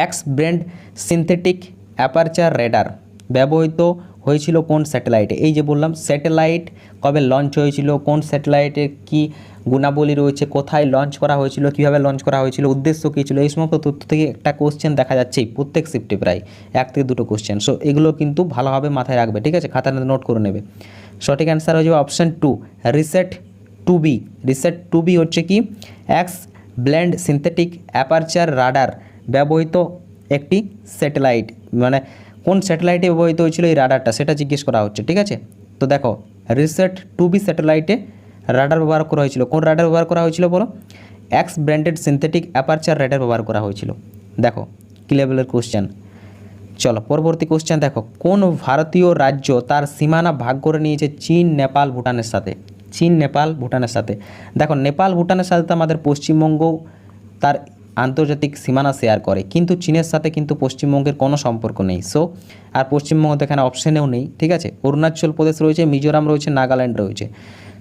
Speaker 1: X band synthetic aperture radar ব্যবহৃত হয়েছিল কোন স্যাটেলাইটে? এই যে বললাম স্যাটেলাইট কবে লঞ্চ হয়েছিল, কোন স্যাটেলাইটের কী গুণাবলী রয়েছে, কোথায় লঞ্চ করা হয়েছিল, কীভাবে লঞ্চ করা হয়েছিল, উদ্দেশ্য কী ছিল, এই সমস্ত তথ্য থেকে একটা কোশ্চেন দেখা যাচ্ছেই প্রত্যেক শিফটে প্রায় 1 থেকে 2টো কোশ্চেন। সো এগুলো কিন্তু ভালোভাবে মাথায় রাখবে। ঠিক আছে, খাতাতে নোট করে নেবে। সঠিক অ্যান্সার হয়ে যাবে option 2 reset 2B। Reset 2B হচ্ছে কি, X band synthetic aperture radar ব্যবহৃত একটি স্যাটেলাইট, মানে কোন স্যাটেলাইটে ব্যবহৃত হয়েছিল এই রাডারটা সেটা জিজ্ঞেস করা হচ্ছে। ঠিক আছে, তো দেখো রিসেট 2B স্যাটেলাইটে রাডার ব্যবহার করা হয়েছিল। কোন রাডার ব্যবহার করা হয়েছিল বলো? X branded synthetic aperture radar ব্যবহার করা হয়েছিল। দেখো কী লেভেলের কোশ্চেন। চলো পরবর্তী কোশ্চেন দেখো, কোন ভারতীয় রাজ্য তার সীমানা ভাগ করে নিয়েছে চীন, নেপাল, ভুটানের সাথে? চীন, নেপাল, ভুটানের সাথে। দেখো নেপাল, ভুটানের সাথে তো আমাদের পশ্চিমবঙ্গ তার আন্তর্জাতিক সীমানা শেয়ার করে, কিন্তু চীনের সাথে কিন্তু পশ্চিমবঙ্গের কোনো সম্পর্ক নেই। সো আর পশ্চিমবঙ্গ তো এখানে অপশানেও নেই। ঠিক আছে, অরুণাচল প্রদেশ রয়েছে, মিজোরাম রয়েছে, নাগাল্যান্ড রয়েছে।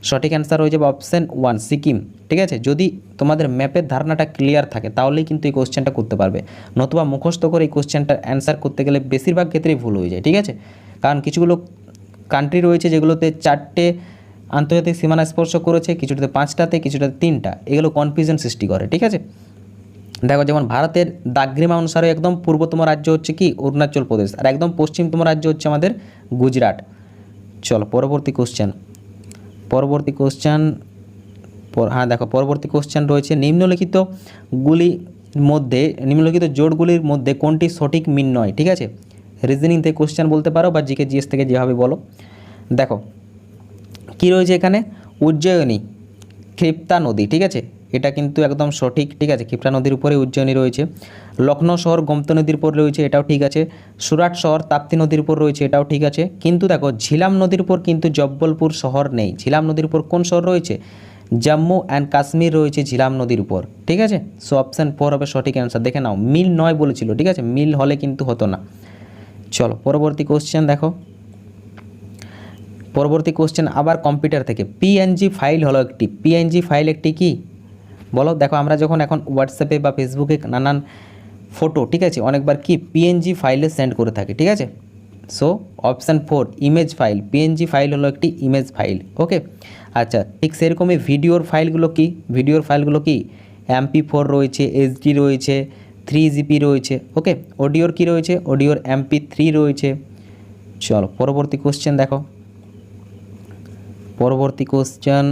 Speaker 1: সঠিক অ্যান্সার হয়ে যাবে অপশান 1 সিকিম। ঠিক আছে, যদি তোমাদের ম্যাপের ধারণাটা ক্লিয়ার থাকে তাহলেই কিন্তু এই কোশ্চেনটা করতে পারবে, নতুবা মুখস্থ করে এই কোশ্চেনটার অ্যান্সার করতে গেলে বেশিরভাগ ক্ষেত্রেই ভুল হয়ে যায়। ঠিক আছে, কারণ কিছুগুলো কান্ট্রি রয়েছে যেগুলোতে 4টে আন্তর্জাতিক সীমানা স্পর্শ করেছে, কিছুটাতে 5টাতে, কিছুটাতে 3টা, এগুলো কনফিউশন সৃষ্টি করে। ঠিক আছে, দেখো যেমন ভারতের দাগ্রিমা অনুসারে একদম পূর্বতম রাজ্য হচ্ছে কি অরুণাচল প্রদেশ, আর একদম পশ্চিমতম রাজ্য হচ্ছে আমাদের গুজরাট। চলো পরবর্তী কোশ্চেন। হ্যাঁ দেখো পরবর্তী কোশ্চেন রয়েছে, নিম্নলিখিত জোড়গুলির মধ্যে কোনটি সঠিক মিন নয়? ঠিক আছে, রিজনিং থেকে কোশ্চেন বলতে পারো বা জিএস থেকে যেভাবে বলো। দেখো কি রয়েছে এখানে, উজ্জয়িনী ক্ষিপ্তা নদী। ঠিক আছে, এটা কিন্তু একদম সঠিক। ঠিক আছে, ক্ষিপ্রা নদীর উপরে উজ্জয়িনী রয়েছে। লখনৌ শহর গোমতী নদীর উপর রয়েছে, এটাও ঠিক আছে। সুরাট শহর তাপ্তি নদীর উপর রয়েছে, এটাও ঠিক আছে। কিন্তু দেখো ঝিলাম নদীর উপর কিন্তু জব্বলপুর শহর নেই। ঝিলাম নদীর উপর কোন শহর রয়েছে? জম্মু অ্যান্ড কাশ্মীর রয়েছে ঝিলাম নদীর উপর। ঠিক আছে, সো অপশান 4 হবে সঠিক অ্যান্সার। দেখে নাও, মিল নয় বলেছিল। ঠিক আছে, মিল হলে কিন্তু হতো না। চলো পরবর্তী কোশ্চেন দেখো। পরবর্তী কোশ্চেন আবার কম্পিউটার থেকে। পিএনজি ফাইল হলো একটি, পিএনজি ফাইল একটি কি বলো? দেখো আমরা যখন এখন হোয়াটসঅ্যাপে বা ফেসবুকে নানান ফটো, ঠিক আছে, অনেকবার কি পিএনজি ফাইলে সেন্ড করে থাকি। ঠিক আছে, so option 4 image file. PNG file হলো একটি ইমেজ ফাইল। ওকে, আচ্ছা ঠিক সেরকমই ভিডিওর ফাইলগুলো কি? ভিডিওর ফাইলগুলো কি? MP4 রয়েছে, HD রয়েছে, 3GB রয়েছে। ওকে, অডিওর কি রয়েছে? অডিওর MP3 রয়েছে। চলো পরবর্তী কোশ্চেন দেখো। পরবর্তী কোশ্চেন,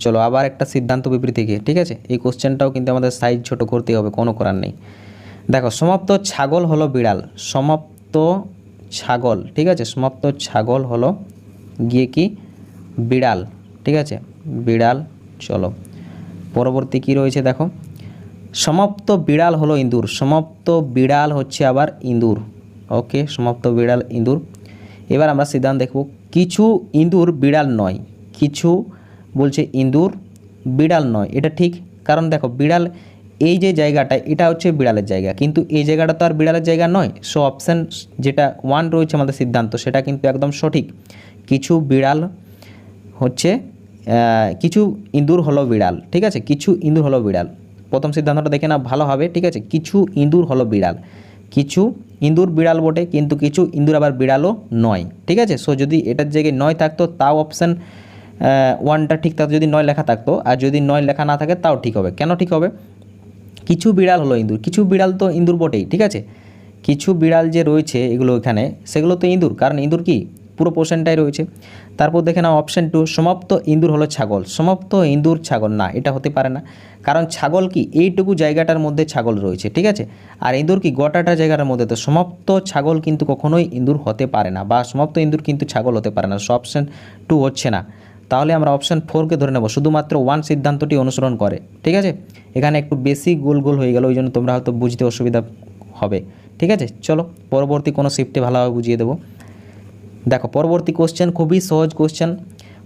Speaker 1: চলো আবার একটা সিদ্ধান্ত বিবৃতি থেকে। ঠিক আছে, এই কোশ্চেনটাও কিন্তু আমাদের সাইজ ছোট করতে হবে, কোনো করার নেই। দেখো সমাপ্ত ছাগল হলো বিড়াল। সমাপ্ত ছাগল, ঠিক আছে, সমাপ্ত ছাগল হলো গিয়ে কি বিড়াল। ঠিক আছে, বিড়াল। চলো পরবর্তী কি রয়েছে দেখো, সমাপ্ত বিড়াল হলো ইঁদুর। সমাপ্ত বিড়াল হচ্ছে আবার ইঁদুর। ওকে, সমাপ্ত বিড়াল ইঁদুর। এবার আমরা সিদ্ধান্ত দেখব, কিছু ইঁদুর বিড়াল নয়। কিছু বলছে ইঁদুর বিড়াল নয়, এটা ঠিক। কারণ দেখো বিড়াল এই যে জায়গাটা, এটা হচ্ছে বিড়ালের জায়গা, কিন্তু এই জায়গাটা তো আর বিড়ালের জায়গা নয়। সো অপশান যেটা 1 রয়েছে আমাদের সিদ্ধান্ত, সেটা কিন্তু একদম সঠিক। কিছু বিড়াল হচ্ছে কিছু ইঁদুর হলো বিড়াল। ঠিক আছে, কিছু ইঁদুর হলো বিড়াল। প্রথম সিদ্ধান্তটা দেখে না ভালো হবে। ঠিক আছে, কিছু ইঁদুর হলো বিড়াল। কিছু ইঁদুর বিড়াল বটে, কিন্তু কিছু ইঁদুর আবার বিড়ালও নয়। ঠিক আছে, সো যদি এটার জায়গায় 9 থাকতো তাও অপশান 1টা ঠিক থাকতো, যদি 9 লেখা থাকতো। আর যদি 9 লেখা না থাকে তাও ঠিক হবে। কেন ঠিক হবে? কিছু বিড়াল হলো ইঁদুর, কিছু বিড়াল তো ইঁদুর বটেই। ঠিক আছে, কিছু বিড়াল যে রয়েছে এগুলো এখানে, সেগুলো তো ইঁদুর, কারণ ইঁদুর কি পুরো পোর্শনটাই রয়েছে। তারপর দেখে নাও অপশান 2, সমাপ্ত ইঁদুর হলো ছাগল। সমাপ্ত ইঁদুর ছাগল, না এটা হতে পারে না, কারণ ছাগল কি এইটুকু জায়গাটার মধ্যে ছাগল রয়েছে, ঠিক আছে, আর ইঁদুর কি গোটাটা জায়গাটার মধ্যে। তো সমাপ্ত ছাগল কিন্তু কখনোই ইঁদুর হতে পারে না, বা সমাপ্ত ইঁদুর কিন্তু ছাগল হতে পারে না। সো অপশান 2 হচ্ছে না। তাহলে আমরা অপশান 4কে ধরে নেব, শুধুমাত্র 1 সিদ্ধান্তটি অনুসরণ করে, ঠিক আছে। এখানে একটু বেশি গোল গোল হয়ে গেল, ওই জন্য তোমরা হয়তো বুঝতে অসুবিধা হবে, ঠিক আছে। চলো পরবর্তী কোনো শিফটে ভালোভাবে বুঝিয়ে দেবো। দেখো পরবর্তী কোশ্চেন, খুবই সহজ কোশ্চেন।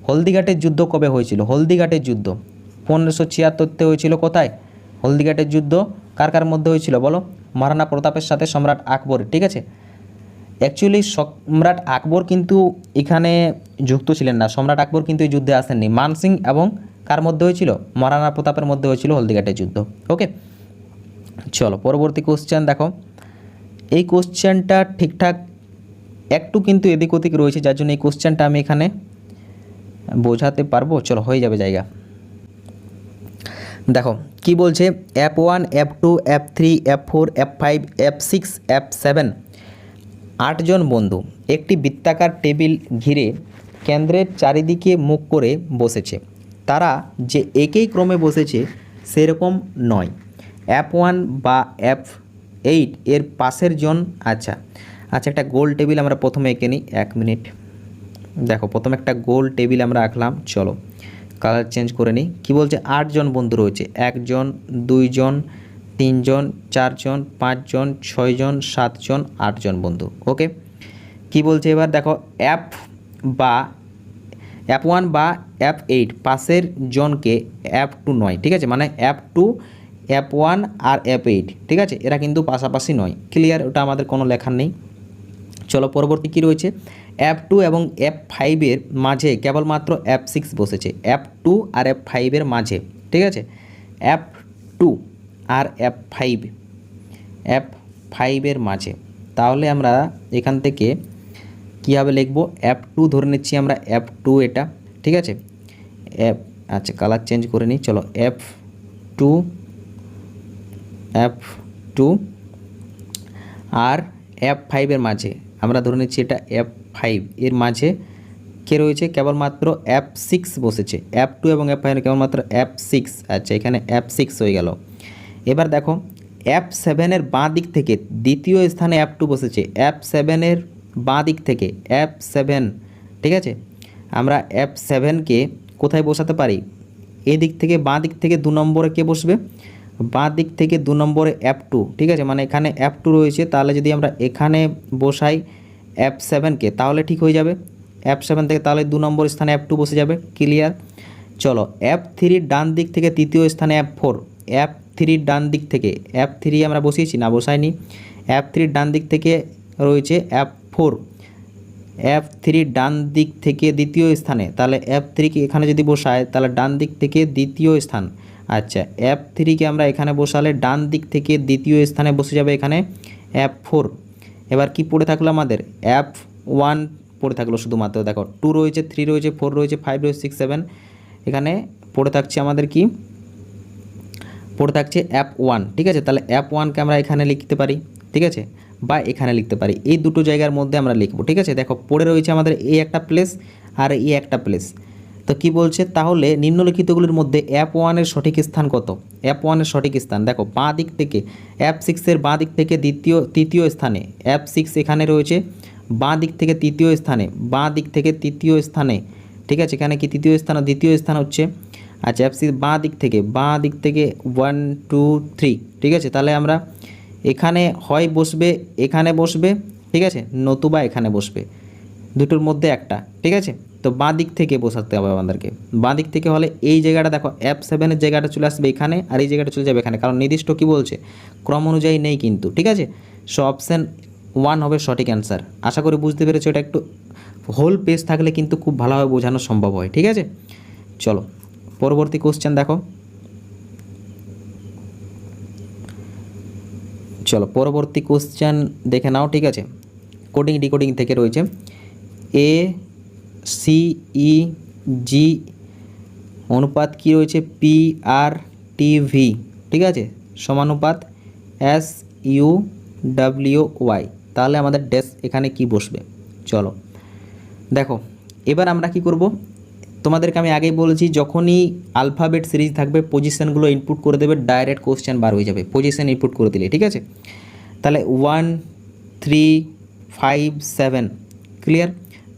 Speaker 1: হলদিঘাটের যুদ্ধ কবে হয়েছিল? হলদিঘাটের যুদ্ধ 1576-তে হয়েছিল। কোথায়? হলদিঘাটের যুদ্ধ কার কার মধ্যে হয়েছিল বলো? মহারানা প্রতাপের সাথে সম্রাট আকবর, ঠিক আছে। অ্যাকচুয়ালি সম্রাট আকবর কিন্তু এখানে যুক্ত ছিলেন না, সম্রাট আকবর কিন্তু এই যুদ্ধে আসেননি। মানসিং এবং কার মধ্যে হয়েছিল? মহারানা প্রতাপের মধ্যে হয়েছিল হলদিঘাটের যুদ্ধ। ওকে, চলো পরবর্তী কোশ্চেন দেখো। এই কোশ্চেনটা ঠিকঠাক একটু কিন্তু এদিক ওদিক রয়েছে, যার জন্য এই কোশ্চেনটা আমি এখানে বোঝাতে পারবো। চলো হয়ে যাবে জায়গা। দেখো কি বলছে, F1, F2, F3, F4, F5, F6, F7 8জন বন্ধু একটি বৃত্তাকার টেবিল ঘিরে কেন্দ্রের চারিদিকে মুখ করে বসেছে। তারা যে একই ক্রমে বসেছে সেরকম নয়। F1 বা F8 এর পাশের জন, আচ্ছা একটা গোল টেবিল আমরা প্রথমে এঁকে নিই, 1 মিনিট। দেখো প্রথমে একটা গোল টেবিল আমরা আঁকলাম, চলো কালার চেঞ্জ করে নিই। কী বলছে? 8জন বন্ধু রয়েছে, 1 জন, 2 জন, 3 জন, 4 জন, 5 জন, 6 জন, 7 জন, 8 জন বন্ধু। ওকে, কি বলছে এবার দেখো, F1 বা F8 পাশের জনকে F2 নয়, ঠিক আছে, মানে F2, F1 আর F8, ঠিক আছে, এরা কিন্তু পাশাপাশি নয়। ক্লিয়ার? ওটা আমাদের কোনো লেখার নেই। চলো পরবর্তী কী রয়েছে, F2 এবং F5 এর মাঝে কেবলমাত্র F6 বসেছে। F2 আর F5 এর মাঝে, ঠিক আছে, F2 আর F5 এর মাঝে। তাহলে আমরা এখান থেকে কীভাবে লিখব? F2 ধরে নিচ্ছি আমরা, F2 এটা, ঠিক আছে। আচ্ছা কালার চেঞ্জ করে নিই, চলো F2 আর F5 এর মাঝে আমরা ধরে নিচ্ছি এটা F5 এর মাঝে কে রয়েছে? কেবলমাত্র F6 বসেছে। F2 এবং F5 এর কেবলমাত্র F6, আচ্ছা এখানে F6 হয়ে গেল। এবার দেখো F7 এর বাঁ দিক থেকে দ্বিতীয় স্থানে F2 বসেছে। F7 এর বাঁ দিক থেকে F7, ঠিক আছে, আমরা F7কে কোথায় বসাতে পারি? এদিক থেকে বাঁ দিক থেকে 2 নম্বরে কে বসবে? বাঁ দিক থেকে 2 নম্বরে F2, ঠিক আছে, মানে এখানে F2 রয়েছে, তাহলে যদি আমরা এখানে বসাই F7কে তাহলে ঠিক হয়ে যাবে। F7 থেকে তাহলে 2 নম্বর স্থানে F2 বসে যাবে। ক্লিয়ার? চলো F3 ডান দিক থেকে তৃতীয় স্থানে F4। F3 ডান দিক থেকে, F3 আমরা বসিয়েছি না? বসাইনি। F3 ডান দিক থেকে রয়েছে F4। F3 ডান দিক থেকে দ্বিতীয় স্থানে, তাহলে F3কে এখানে যদি বসায় তাহলে ডান দিক থেকে দ্বিতীয় স্থান। আচ্ছা F3কে আমরা এখানে বসালে ডান দিক থেকে দ্বিতীয় স্থানে বসে যাবে এখানে F4। এবার কি পড়ে থাকলো আমাদের? F1 পড়ে থাকলো শুধুমাত্র। দেখো 2 রয়েছে, 3 রয়েছে, 4 রয়েছে, 5 রয়েছে, 6, 7, এখানে পড়ে থাকছে আমাদের কি? পড়ে থাকছে F1, ঠিক আছে। তাহলে F1কে আমরা এখানে লিখতে পারি, ঠিক আছে, বা এখানে লিখতে পারি, এই দুটো জায়গার মধ্যে আমরা লিখবো, ঠিক আছে। দেখো পড়ে রয়েছে আমাদের এই একটা প্লেস আর এই একটা প্লেস। তো কি বলছে? তাহলে নিম্নলিখিতগুলির মধ্যে F1 এর সঠিক স্থান কত? F1 এর সঠিক স্থান দেখো বাঁ দিক থেকে, F6 এর বাঁ দিক থেকে তৃতীয় স্থানে, F6 এখানে রয়েছে বাঁ দিক থেকে তৃতীয় স্থানে, বাঁ দিক থেকে তৃতীয় স্থানে, ঠিক আছে। এখানে কি তৃতীয় স্থান? দ্বিতীয় স্থান হচ্ছে। আচ্ছা F6 বাঁ দিক থেকে 1, 2, 3, ঠিক আছে। তাহলে আমরা এখানে হয় বসবে, এখানে বসবে, ঠিক আছে, নতুবা এখানে বসবে, দুটোর মধ্যে একটা, ঠিক আছে। তো বাঁ দিক থেকে বসাতে হবে আমাদেরকে। বাঁ দিক থেকে হলে এই জায়গাটা দেখো F7 এর জায়গাটা চলে আসবে এখানে, আর এই জায়গাটা চলে যাবে এখানে, কারণ নির্দিষ্ট কি বলছে? ক্রম অনুযায়ী নেই কিন্তু, ঠিক আছে। সো অপশান 1 হবে সঠিক অ্যান্সার। আশা করি বুঝতে পেরেছো। এটা একটু হোল পেজ থাকলে কিন্তু খুব ভালোভাবে বোঝানো সম্ভব হয়, ঠিক আছে। চলো পরবর্তী কোশ্চেন দেখো। চলো পরবর্তী কোশ্চেন দেখে নাও, ঠিক আছে। কোডিং ডিকোডিং থেকে রয়েছে ACEG অনুপাত কি রয়েছে? PRTV, ঠিক আছে, সমানুপাত SU WY, তাহলে আমাদের ড্যাশ এখানে কি বসবে? চলো দেখো, এবার আমরা কি করব, তোমাদেরকে আমি আগেই বলেছি যখনই আলফাবেট সিরিজ থাকবে পজিশনগুলো ইনপুট করে দেবে, ডাইরেক্ট কোশ্চেন বার হয়ে যাবে পজিশন ইনপুট করে দিলে, ঠিক আছে? তাহলে 1 3 5 7 ক্লিয়ার।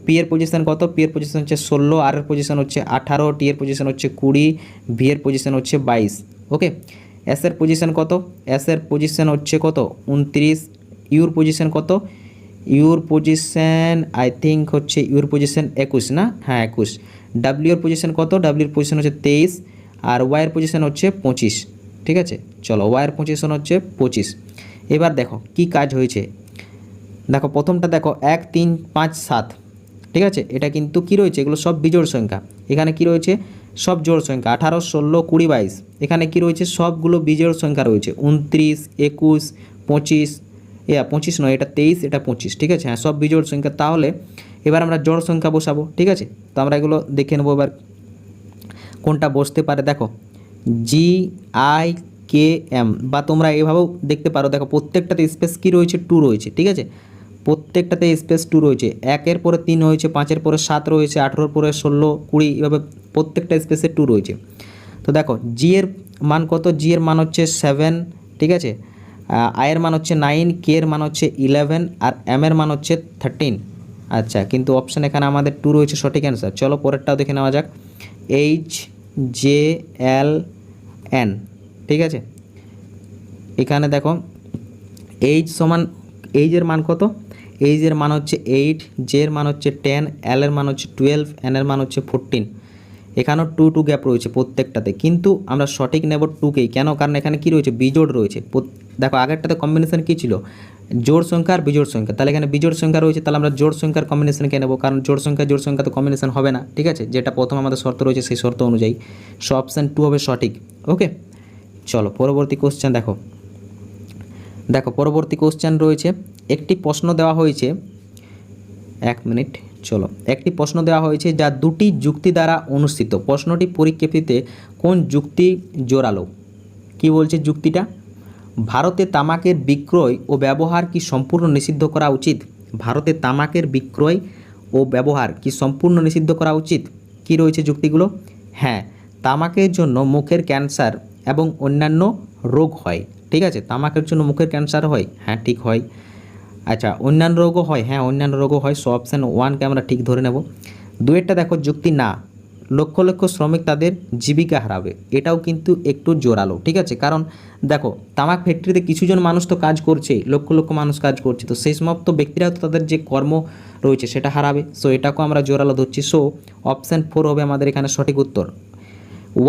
Speaker 1: পি এর পজিশন কত? পি এর পজিশন হচ্ছে 16, আর এর পজিশন হচ্ছে 18, টি এর পজিশন হচ্ছে 20, ভি এর পজিশন হচ্ছে 22। ওকে, এস এর পজিশন কত? এস এর পজিশন হচ্ছে কত? 29। ইউর পজিশন কত? ইউর পজিশন আই থিঙ্ক হচ্ছে ইউর পজিশন 21 না? হ্যাঁ 21। ডাব্লিউ এর পজিশন কত? ডাব্লিউর পজিশন হচ্ছে 23, আর ওয়াইয়ের পজিশন হচ্ছে 25, ঠিক আছে? চলো ওয়াইয়ের পজিশন হচ্ছে 25। এবার দেখো কি কাজ হয়েছে, দেখো প্রথমটা দেখো 1 3 5 7, ঠিক আছে? এটা কিন্তু কি রয়েছে, এগুলো সব বিজোড় সংখ্যা। এখানে কি রয়েছে? সব জোড় সংখ্যা, 18 16 20 22। এখানে কি রয়েছে? সবগুলো বিজোড় সংখ্যা রয়েছে, 29 21 25, 25 নয়, এটা 23, এটা 25, ঠিক আছে? হ্যাঁ সব বিজোড় সংখ্যা। তাহলে এবার আমরা জোড় সংখ্যা বসাবো, ঠিক আছে? তো আমরা এগুলো দেখে নেবো এবার কোনটা বসতে পারে। দেখো GIKM, বা তোমরা এভাবেও দেখতে পারো, দেখো প্রত্যেকটাতে স্পেস কী রয়েছে? 2 রয়েছে, ঠিক আছে? প্রত্যেকটাতে স্পেস 2 রয়েছে, 1-এর পরে 3 হয়েছে, 5-এর পরে 7 রয়েছে, 18-এর পরে 16 20, এভাবে প্রত্যেকটা স্পেসে 2 রয়েছে। তো দেখো জি এর মান কত? জি এর মান হচ্ছে 7, ঠিক আছে? আই এর মান হচ্ছে 9, কে এর মান হচ্ছে 11, আর এম এর মান হচ্ছে 13। আচ্ছা, কিন্তু অপশান এখানে আমাদের 2 রয়েছে সঠিক অ্যান্সার। চলো পরেরটাও দেখে নেওয়া যাক। HJLN, ঠিক আছে? এখানে দেখো এইচ সমান, এইচের মান কত? এইচের মান হচ্ছে 8, জে এর মান হচ্ছে 10, এল এর মান হচ্ছে 12, এন এর মান হচ্ছে 14। এখানেও 2 2 গ্যাপ রয়েছে প্রত্যেকটাতে, কিন্তু আমরা সঠিক নেব 2কেই। কেন? কারণ এখানে কি রয়েছে? বিজোড় রয়েছে। দেখো আগেরটাতে কম্বিনেশন কী ছিল? জোড় সংখ্যা আর বিজোড় সংখ্যা, তাহলে এখানে বিজোড় সংখ্যা রয়েছে, তাহলে আমরা জোড় সংখ্যার কম্বিনেশনকে নেব, কারণ জোড় সংখ্যা তো কম্বিনেশন হবে না, ঠিক আছে? যেটা প্রথম আমাদের শর্ত রয়েছে সেই শর্ত অনুযায়ী। সো অপশান 2 হবে সঠিক। ওকে, চলো পরবর্তী কোশ্চেন দেখো। দেখো পরবর্তী কোশ্চেন রয়েছে, একটি প্রশ্ন দেওয়া হয়েছে, 1 মিনিট, চলো। একটি প্রশ্ন দেওয়া হয়েছে যা দুটি যুক্তি দ্বারা অনুষ্ঠিত। প্রশ্নটি পরিপ্রেক্ষিতে কোন যুক্তি জোরালো? কি বলছে যুক্তিটা? ভারতে তামাকের বিক্রয় ও ব্যবহার কি সম্পূর্ণ নিষিদ্ধ করা উচিত? ভারতে তামাকের বিক্রয় ও ব্যবহার কি সম্পূর্ণ নিষিদ্ধ করা উচিত? কি রয়েছে যুক্তিগুলো? হ্যাঁ, তামাকের জন্য মুখের ক্যান্সার এবং অন্যান্য রোগ হয়, ঠিক আছে? তামাকের জন্য মুখের ক্যান্সার হয়, হ্যাঁ ঠিক হয়। আচ্ছা, অন্যান্য রোগও হয়, হ্যাঁ অন্যান্য রোগও হয়। সো অপশান 1কে আমরা ঠিক ধরে নেব। 2-এরটা দেখো যুক্তি না, লক্ষ লক্ষ শ্রমিক তাদের জীবিকা হারাবে, এটাও কিন্তু একটু জোরালো, ঠিক আছে? কারণ দেখো তামাক ফ্যাক্টরিতে কিছুজন মানুষ তো কাজ করছে, লক্ষ লক্ষ মানুষ কাজ করছে, তো সেই সমস্ত ব্যক্তিরাও তো তাদের যে কর্ম রয়েছে সেটা হারাবে। সো এটাকেও আমরা জোরালো ধরছি। সো অপশান 4 হবে আমাদের এখানে সঠিক উত্তর।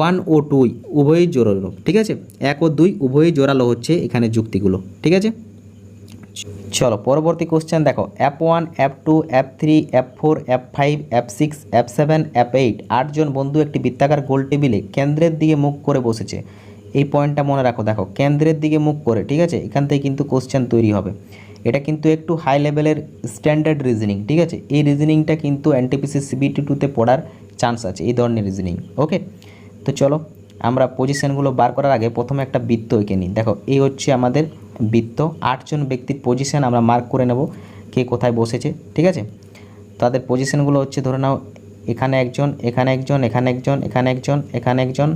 Speaker 1: 1 ও 2 উভয়ই জোরালো, ঠিক আছে? 1 ও 2 উভয়ই জোরালো হচ্ছে এখানে যুক্তিগুলো, ঠিক আছে? চলো পরবর্তী কোশ্চেন দেখো। F1 F2 F3 F4 F5 F6 F7 F8, 8জন বন্ধু একটি বৃত্তাকার গোল টেবিলে কেন্দ্রের দিকে মুখ করে বসেছে। এই পয়েন্টটা মনে রাখো, দেখো কেন্দ্রের দিকে মুখ করে, ঠিক আছে? এখান থেকে কিন্তু কোশ্চেন তৈরি হবে। এটা কিন্তু একটু হাই লেভেলের স্ট্যান্ডার্ড রিজনিং, ঠিক আছে? এই রিজনিংটা কিন্তু এনটিপিসি CBT 2তে পড়ার চান্স আছে, এই ধরনের রিজনিং। ওকে, তো চলো আমরা পজিশনগুলো বার করার আগে প্রথমে একটা বৃত্ত এঁকে নিই। দেখো এই হচ্ছে আমাদের বৃত্ত, 8জন ব্যক্তির পজিশন আমরা মার্ক করে নেব কে কোথায় বসেছে, ঠিক আছে? তাদের পজিশনগুলো হচ্ছে, ধরে নাও এখানে একজন, এখানে একজন, এখানে একজন, এখানে একজন, এখানে একজন,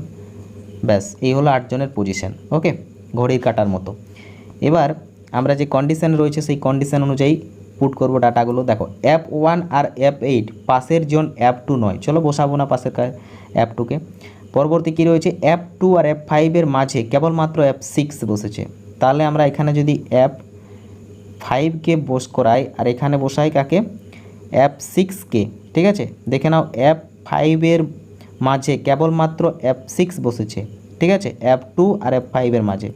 Speaker 1: ব্যাস এই হলো 8জনের পজিশন। ওকে, ঘড়ির কাটার মতো। এবার আমরা যে কন্ডিশন রয়েছে সেই কন্ডিশন অনুযায়ী পুট করব ডাটাগুলো। দেখো F1 আর F8 পাশের জন F2 নয়, চলো বসাবো না পাশের F2কে। পরবর্তী কী রয়েছে? F2 আর F5-এর মাঝে কেবলমাত্র F6 বসেছে। তাহলে আমরা এখানে যদি F5কে বস করাই আর এখানে বসাই কাকে? F6কে, ঠিক আছে? দেখে নাও F5-এর মাঝে কেবলমাত্র F6 বসেছে, ঠিক আছে? F2 আর F5-এর মাঝে।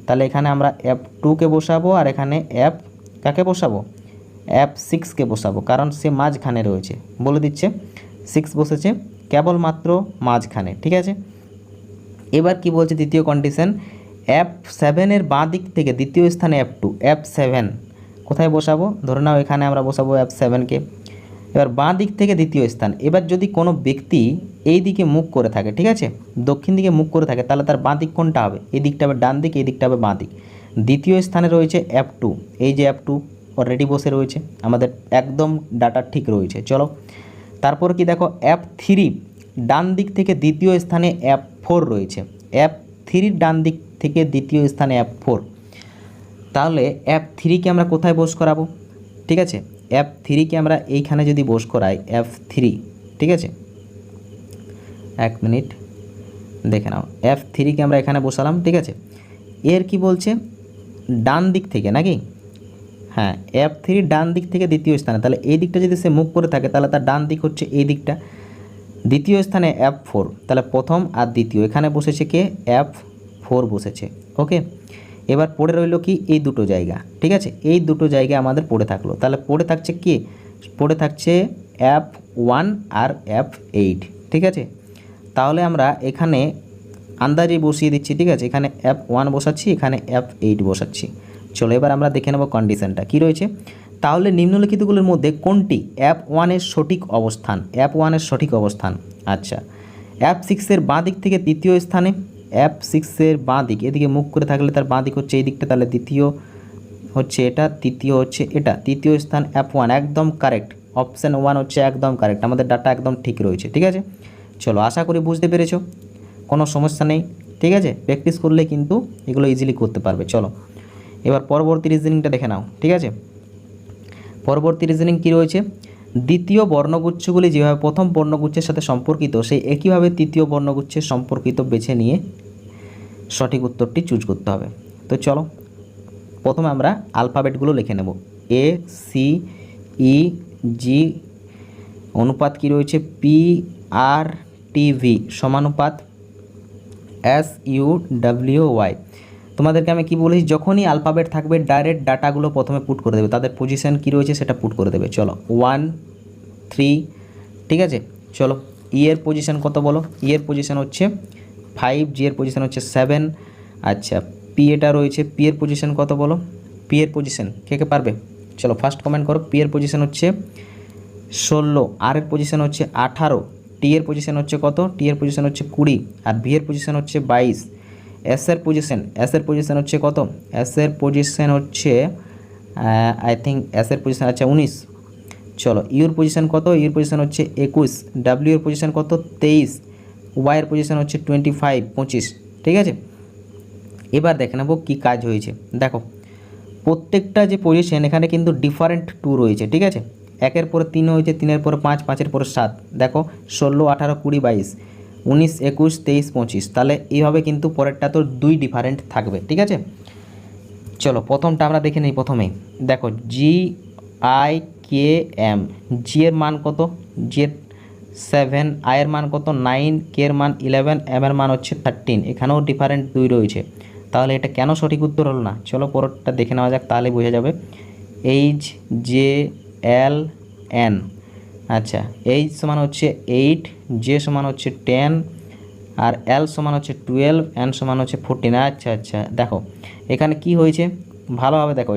Speaker 1: তাহলে এখানে আমরা F2কে বসাবো আর এখানে কাকে বসাবো? F6কে বসাবো, কারণ সে মাঝখানে রয়েছে, বলে দিচ্ছে 6 বসেছে কেবলমাত্র মাঝখানে, ঠিক আছে? এবার কি বলছে দ্বিতীয় কন্ডিশন? F7-এর বাঁ দিক থেকে দ্বিতীয় স্থানে F2, F7 কোথায় বসাবো? ধরে নাও এখানে আমরা বসাবো F7কে। এবার বাঁ দিক থেকে দ্বিতীয় স্থান। এবার যদি কোনো ব্যক্তি এই দিকে মুখ করে থাকে, ঠিক আছে, দক্ষিণ দিকে মুখ করে থাকে, তাহলে তার বাঁ দিক কোনটা হবে? এই দিকটা হবে ডান দিক, এই দিকটা হবে বাঁ দিক। দ্বিতীয় স্থানে রয়েছে F2, এই যে F2 অলরেডি বসে রয়েছে, আমাদের একদম ডাটা ঠিক রয়েছে। চলো তারপর কি দেখো F3 ডান দিক থেকে দ্বিতীয় স্থানে F4 রয়েছে, F3 ডান দিক থেকে দ্বিতীয় স্থানে F4, তাহলে F3কে আমরা কোথায় বস করাবো? ঠিক আছে, F3কে আমরা এইখানে যদি বস করাই F3, ঠিক আছে, এক মিনিট দেখে নাও, F3কে আমরা এখানে বসালাম। ঠিক আছে, এর কি বলছে ডান দিক থেকে নাকি? হ্যাঁ, F3 ডান দিক থেকে দ্বিতীয় স্থানে, তাহলে এই দিকটা যদি সে মুভ করে থাকে তাহলে তার ডান দিক হচ্ছে এই দিকটা। দ্বিতীয় স্থানে F4, তাহলে প্রথম আর দ্বিতীয় এখানে বসেছে কে? F4 বসেছে। ওকে, এবার পড়ে রইল কি এই দুটো জায়গা। ঠিক আছে, এই দুটো জায়গা আমাদের পড়ে থাকলো, তাহলে পড়ে থাকছে কি? পড়ে থাকছে F1 আর F8। ঠিক আছে, তাহলে আমরা এখানে আন্দাজে বসিয়ে দিচ্ছি। ঠিক আছে, এখানে F1 বসাচ্ছি, এখানে F8 বসাচ্ছি। চলো এবার আমরা দেখে নেব কন্ডিশনটা কী রয়েছে। তাহলে নিম্নলিখিতগুলোর মধ্যে কোনটি F1 এর সঠিক অবস্থান? F1 এর সঠিক অবস্থান, আচ্ছা, F6 এর বাঁ দিক থেকে তৃতীয় স্থানে, F6 এর বাঁ দিক, এদিকে মুখ করে থাকলে তার বাঁ দিক হচ্ছে এই দিকটা, তাহলে দ্বিতীয় হচ্ছে এটা, তৃতীয় হচ্ছে এটা, তৃতীয় স্থান F1, একদম কারেক্ট, অপশান 1 হচ্ছে একদম কারেক্ট, আমাদের ডাটা একদম ঠিক রয়েছে। ঠিক আছে, চলো আশা করি বুঝতে পেরেছো, কোনো সমস্যা নেই। ঠিক আছে, প্র্যাকটিস করলে কিন্তু এগুলো ইজিলি করতে পারবে। চলো এবার পরবর্তী রিজনিংটা দেখে নাও। ঠিক আছে, পরবর্তী রিজনিং কী রয়েছে? দ্বিতীয় বর্ণগুচ্ছগুলি যেভাবে প্রথম বর্ণগুচ্ছের সাথে সম্পর্কিত, সেই একইভাবে তৃতীয় বর্ণগুচ্ছের সম্পর্কিত বেছে নিয়ে সঠিক উত্তরটি চুজ করতে হবে। তো চলো প্রথমে আমরা আলফাবেটগুলো লিখে নেব। ACEG অনুপাত কী রয়েছে? PRTV সমানুপাত SUWY। তোমাদেরকে আমি কি বলেছি, যখনই আলফাবেট থাকবে ডাইরেক্ট ডাটাগুলো প্রথমে পুট করে দেবে, তাদের পজিশন কী রয়েছে সেটা পুট করে দেবে। চলো 1 3, ঠিক আছে, চলো ই এর পজিশন কত বলো? ই এর পজিশন হচ্ছে 5, জি এর পজিশন হচ্ছে 7। আচ্ছা, পি এটা রয়েছে, পি এর পজিশন কত বলো? পি এর পজিশন কে কে পারবে? চলো ফার্স্ট কমেন্ট করো। পি এর পজিশন হচ্ছে 16, আর এর পজিশন হচ্ছে 18, টি এর পজিশন হচ্ছে কত? টি এর পজিশন হচ্ছে 20, আর ভি এর পজিশন হচ্ছে 22। এস এর পজিশন হচ্ছে কত? এস এর পজিশন হচ্ছে আই থিঙ্ক এস এর পজিশন আচ্ছা 19। চলো ইউর পজিশন কত? ইউর পজিশন হচ্ছে 21, ডাব্লিউ এর পজিশন কত? 23, ওয়াই এর পজিশন হচ্ছে 25। ঠিক আছে, এবার দেখে নেবো কী কাজ হয়েছে। দেখো প্রত্যেকটা যে পজিশন এখানে কিন্তু ডিফারেন্ট 2 রয়েছে। ঠিক আছে, 1-এর পরে 3 হয়েছে, 3-এর পরে 5, 5-এর পরে 7। দেখো 16, 18, 20, 22, 19, 21, 23, 25, তাহলে এইভাবে কিন্তু পরেরটা তো 2 ডিফারেন্ট থাকবে। ঠিক আছে, চলো প্রথমটা আমরা দেখে নিই। প্রথমেই দেখো GIKM, জি এর মান কত? জি এর 7, আই এর মান কত? 9, কে এর মান 11, এম এর মান হচ্ছে 13। এখানেও ডিফারেন্ট 2 রয়েছে, তাহলে এটা কেন সঠিক উত্তর হলো না? চলো পরেরটা দেখে নেওয়া যাক, তাহলে বোঝা যাবে। HJLN, আচ্ছা এইচ সমান হচ্ছে 8, জে সমান হচ্ছে 10, আর এল সমান হচ্ছে 12, এন সমান হচ্ছে 14। আচ্ছা আচ্ছা, দেখো এখানে কি হয়েছে ভালোভাবে দেখো।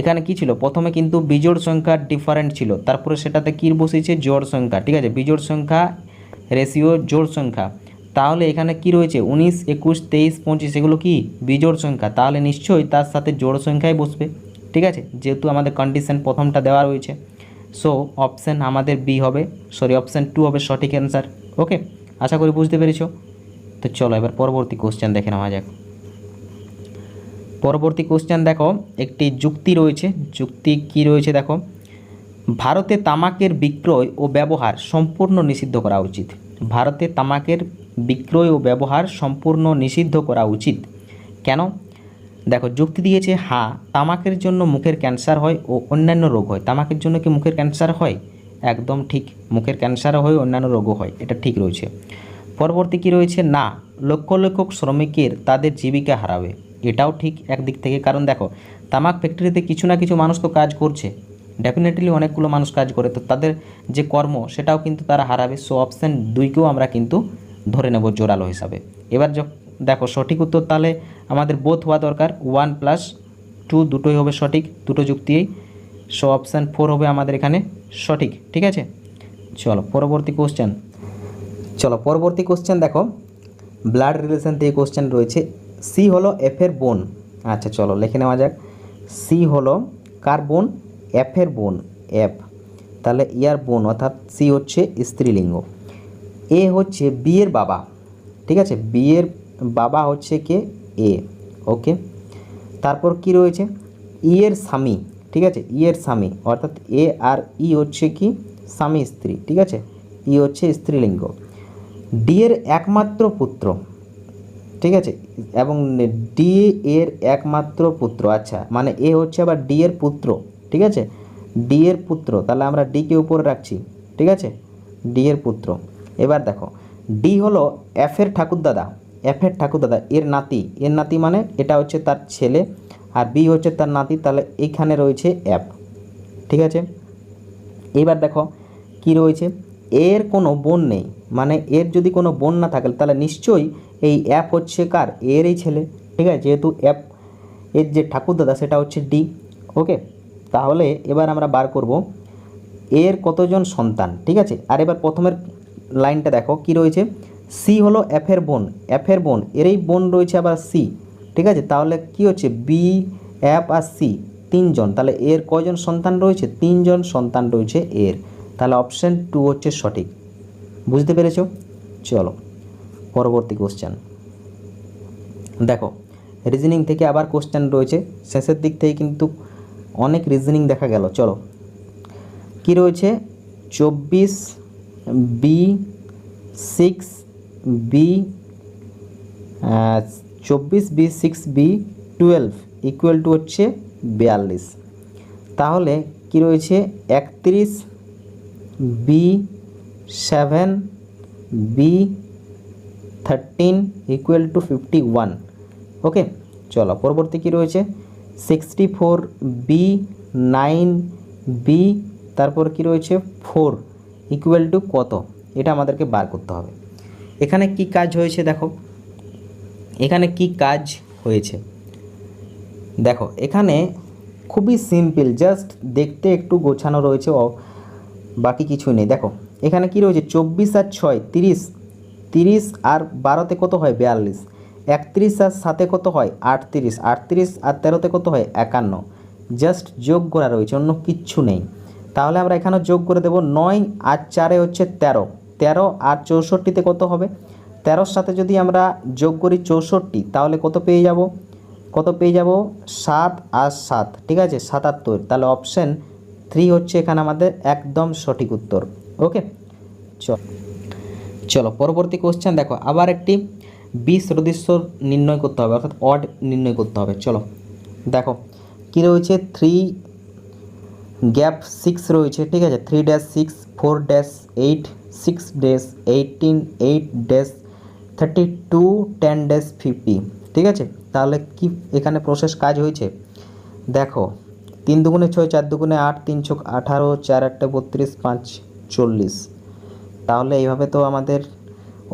Speaker 1: এখানে কি ছিল? প্রথমে কিন্তু বিজোড় সংখ্যা ডিফারেন্ট ছিল, তারপরে সেটাতে কী বসেছে? জোড় সংখ্যা। ঠিক আছে, বিজোড় সংখ্যা রেশিও জোড় সংখ্যা, তাহলে এখানে কি রয়েছে? 19, 21, 23, 25 এগুলো কি বিজোড় সংখ্যা, তাহলে নিশ্চয়ই তার সাথে জোড় সংখ্যাই বসবে। ঠিক আছে, যেহেতু আমাদের কন্ডিশন প্রথমটা দেওয়া রয়েছে, সো অপশান আমাদের বি হবে, অপশান 2 হবে সঠিক অ্যান্সার। ওকে, আশা করি বুঝতে পেরেছো। তো চলো এবার পরবর্তী কোশ্চেন দেখে নেওয়া যাক। পরবর্তী কোশ্চেন দেখো, একটি যুক্তি রয়েছে। যুক্তি কি রয়েছে দেখো, ভারতে তামাকের বিক্রয় ও ব্যবহার সম্পূর্ণ নিষিদ্ধ করা উচিত। ভারতে তামাকের বিক্রয় ও ব্যবহার সম্পূর্ণ নিষিদ্ধ করা উচিত কেন? দেখো যুক্তি দিয়েছে, হ্যাঁ তামাকের জন্য মুখের ক্যান্সার হয় ও অন্যান্য রোগ হয়। তামাকের জন্য কি মুখের ক্যান্সার হয়? একদম ঠিক, মুখের ক্যান্সারও হয়, অন্যান্য রোগও হয়, এটা ঠিক রয়েছে। পরবর্তী কি রয়েছে, না লক্ষ লক্ষ শ্রমিকের তাদের জীবিকা হারাবে। এটাও ঠিক একদিক থেকে, কারণ দেখো তামাক ফ্যাক্টরিতে কিছু না কিছু মানুষ তো কাজ করছে, ডেফিনেটলি অনেকগুলো মানুষ কাজ করে, তো তাদের যে কর্ম সেটাও কিন্তু তারা হারাবে। সো অপশান 2কেও আমরা কিন্তু ধরে নেব জোরালো হিসাবে। এবার দেখো সঠিক উত্তর তাহলে আমাদের বোথ হওয়া দরকার, 1 + 2 দুটোই হবে সঠিক, দুটো যুক্তিই। সো অপশান 4 হবে আমাদের এখানে সঠিক। ঠিক আছে, চলো পরবর্তী কোশ্চেন দেখো, ব্লাড রিলেশন থেকে কোশ্চেন রয়েছে। সি হলো এফ এর বোন, আচ্ছা চলো লিখে নেওয়া যাক। সি হলো কার বোন? এফের বোন, এফ, তাহলে ইয়ার বোন অর্থাৎ সি হচ্ছে স্ত্রীলিঙ্গ। এ হচ্ছে বি এর বাবা, ঠিক আছে, বি এর বাবা হচ্ছে কে? এ, ওকে। তারপর কি রয়েছে? ই এর স্বামী, ঠিক আছে, ই এর স্বামী অর্থাৎ এ আর ই হচ্ছে কি? স্বামী স্ত্রী, ঠিক আছে, ই হচ্ছে স্ত্রীলিঙ্গ। ডি এর একমাত্র পুত্র, ঠিক আছে, এবং ডি এর একমাত্র পুত্র, আচ্ছা মানে এ হচ্ছে আবার ডি এর পুত্র, ঠিক আছে, ডি এর পুত্র, তাহলে আমরা ডিকে উপরে রাখছি, ঠিক আছে, ডি এর পুত্র। এবার দেখো ডি হলো এফ এর ঠাকুরদাদা, এফ এর ঠাকুরদাদা, এর নাতি, এর নাতি মানে এটা হচ্ছে তার ছেলে, আর বি হচ্ছে তার নাতি, তাহলে এইখানে রয়েছে এফ, ঠিক আছে। এবার দেখো কি রয়েছে? এর কোনো বোন নেই, মানে এর যদি কোনো বোন না থাকে তাহলে নিশ্চয়ই এই অ্যাপ হচ্ছে কার? এর এই ছেলে, ঠিক আছে, যেহেতু অ্যাপ এর যে ঠাকুরদাদা সেটা হচ্ছে ডি, ওকে। তাহলে এবার আমরা বার করব এর কতজন সন্তান, ঠিক আছে। আর এবার প্রথমের লাইনটা দেখো কি রয়েছে? সি হলো এফের বোন, এফের বোন, এরই বোন রয়েছে আবার সি, ঠিক আছে, তাহলে কি হচ্ছে? বি, এফ আর সি, তিনজন, তাহলে এর কয়জন সন্তান রয়েছে? তিনজন সন্তান রয়েছে এর, তাহলে অপশান 2 হচ্ছে সঠিক। বুঝতে পেরেছো? চলো পরবর্তী কোশ্চেন দেখো। রিজনিং থেকে আবার কোশ্চেন রয়েছে, শেষের দিক থেকে কিন্তু অনেক রিজনিং দেখা গেল। চলো কি রয়েছে? 24 B 6 B 24 B 6 B 12 equal to হচ্ছে 42। তাহলে কি রয়েছে? 31 B 7 B 13 equal to 51, okay. চলো পরবর্তী কি রয়েছে? 64 বি 9 বি, তারপর কি রয়েছে 4 ইকুয়াল টু কত? এটা আমাদেরকে বার করতে হবে। এখানে কি কাজ হয়েছে দেখো, এখানে কি কাজ হয়েছে দেখো, এখানে খুবই সিম্পল, জাস্ট দেখতে একটু গোছানো রয়েছে, বাকি কিছু নেই। দেখো এখানে কি রয়েছে? 24 আর 6 30, 30 আর 12তে কত হয়? 42, 31 আর 7-এ কত হয়? 38, 38 আর 13তে কত হয়? 51, জাস্ট যোগ করা রয়েছে, অন্য কিচ্ছু নেই। তাহলে আমরা এখানে যোগ করে দেব 9 আর 4-এ হচ্ছে 13, 13 আর 64তে কত হবে? 13-র সাথে যদি আমরা যোগ করি 64, তাহলে কত পেয়ে যাব? কত পেয়ে যাব? 7 আর 7, ঠিক আছে, 77, তাহলে অপশান 3 হচ্ছে এখানে আমাদের একদম সঠিক উত্তর, ওকে। চলো পরবর্তী কোশ্চেন দেখো, আবার একটি বিসদৃশ্য নির্ণয় করতে হবে, অর্থাৎ অড নির্ণয় করতে হবে। চলো দেখো কি রয়েছে? 3 গ্যাপ 6 রয়েছে, ঠিক আছে, 3-6 4-8 6-18 8-32 10-50, ঠিক আছে। তাহলে কি এখানে প্রসেস কাজ হয়েছে? দেখো 3 দুগুণে 6 4 দুগুণে 8 3 ছক 18 4 8 32 5 40, তাহলে এইভাবে তো আমাদের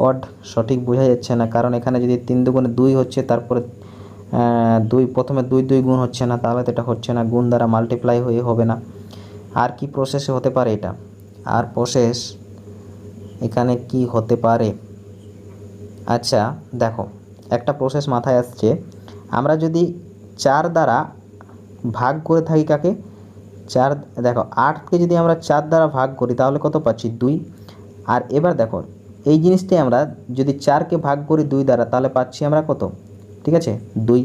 Speaker 1: অড সঠিক বোঝা যাচ্ছে না, কারণ এখানে যদি 3 দুগুণে 2 হচ্ছে, তারপরে 2 প্রথমে 2 2 গুণ হচ্ছে না, তাহলে তো এটা হচ্ছে না, গুণ দ্বারা মাল্টিপ্লাই হয়ে হবে না। আর কি প্রসেসে হতে পারে এটা? আর প্রসেস এখানে কি হতে পারে? আচ্ছা দেখো একটা প্রসেস মাথায় আসছে, আমরা যদি 4 দ্বারা ভাগ করে থাকি কাকে? 4, দেখো 8কে যদি আমরা 4 দ্বারা ভাগ করি তাহলে কত পাচ্ছি? 2। আর এবার দেখো এই জিনিসটাই আমরা যদি 4কে ভাগ করি 2 দ্বারা তাহলে পাচ্ছি আমরা কত? ঠিক আছে 2।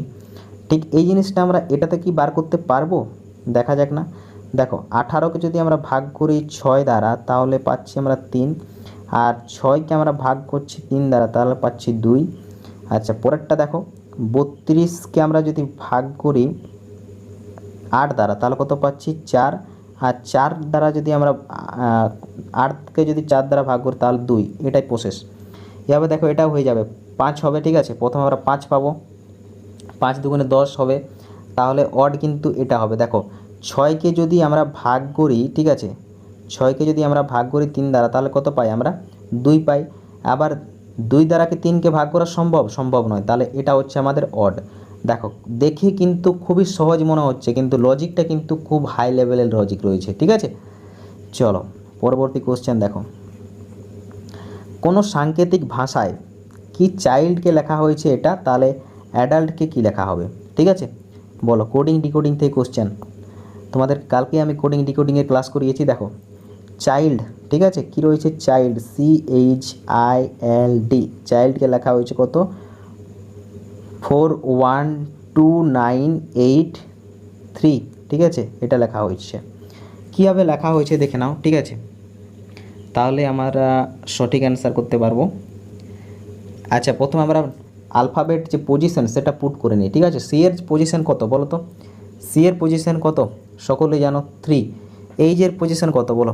Speaker 1: ঠিক এই জিনিসটা আমরা এটাতে কি বার করতে পারবো? দেখা যাক না। দেখো 18কে যদি আমরা ভাগ করি 6 দ্বারা তাহলে পাচ্ছি আমরা 3, আর 6কে আমরা ভাগ করছি 3 দ্বারা তাহলে পাচ্ছি 2। আচ্ছা পরেরটা দেখো 32কে আমরা যদি ভাগ করি 8 দ্বারা তাহলে কত পাচ্ছি? 4, আর 4 দ্বারা যদি আমরা 8কে যদি 4 দ্বারা ভাগ করি তাহলে 2। এটাই প্রসেস। এভাবে দেখো এটাও হয়ে যাবে, 5 হবে, ঠিক আছে। প্রথমে আমরা 5 পাবো, 5 দুগুণে 10 হবে, তাহলে অড কিন্তু এটা হবে। দেখো 6কে যদি আমরা ভাগ করি, ঠিক আছে, 6কে যদি আমরা ভাগ করি 3 দ্বারা তাহলে কত পাই আমরা? 2 পাই। আবার 2 দ্বারা কি 3কে ভাগ করা সম্ভব নয়, তাহলে এটা হচ্ছে আমাদের অড। দেখো দেখে কিন্তু খুবই সহজ মনে হচ্ছে, কিন্তু লজিকটা কিন্তু খুব হাই লেভেলের লজিক রয়েছে, ঠিক আছে। চলো পরবর্তী কোশ্চেন দেখো, কোনো সাংকেতিক ভাষায় কি চাইল্ডকে লেখা হয়েছে এটা, তাহলে অ্যাডাল্টকে কি লেখা হবে? ঠিক আছে, বলো কোডিং ডিকোডিং থেকে কোশ্চেন, তোমাদের কালকে আমি কোডিং ডিকোডিংয়ের ক্লাস করিয়েছি। দেখো চাইল্ড, ঠিক আছে, কী রয়েছে চাইল্ড, CHILD, চাইল্ডকে লেখা হয়েছে কত 4129883, ঠিক আছে, এটা লেখা হয়েছে। কীভাবে লেখা হয়েছে দেখে নাও, ঠিক আছে, তাহলে আমরা সঠিক অ্যান্সার করতে পারবো। আচ্ছা, প্রথমে আমরা আলফাবেট যে পজিশন সেটা পুট করে নিই, ঠিক আছে। সি এর পজিশন কত বলো তো, সি এর পজিশন কত সকলেই জানো 3। এইজের পজিশন কত বলো,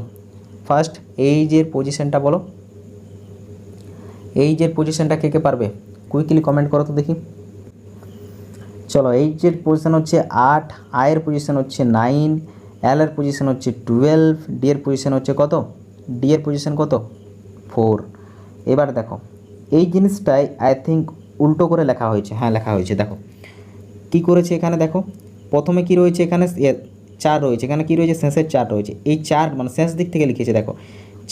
Speaker 1: ফার্স্ট এইজের পজিশনটা বলো, এইজের পজিশনটা কে কে পারবে কুইকলি কমেন্ট করো তো দেখি। চলো, এইজের পজিশন হচ্ছে 8, আয়ের পজিশন হচ্ছে 9, এল এর পজিশন হচ্ছে 12, ডি এর পজিশন হচ্ছে কত, ডি এর পজিশন কত 4। এবার দেখো এই জিনিসটাই আই থিঙ্ক উল্টো করে লেখা হয়েছে, হ্যাঁ লেখা হয়েছে। দেখো কি করেছে এখানে, দেখো প্রথমে কি রয়েছে এখানে 4 রয়েছে, এখানে কি রয়েছে শেষের 4 রয়েছে, এই 4 মানে শেষ দিক থেকে লিখেছে। দেখো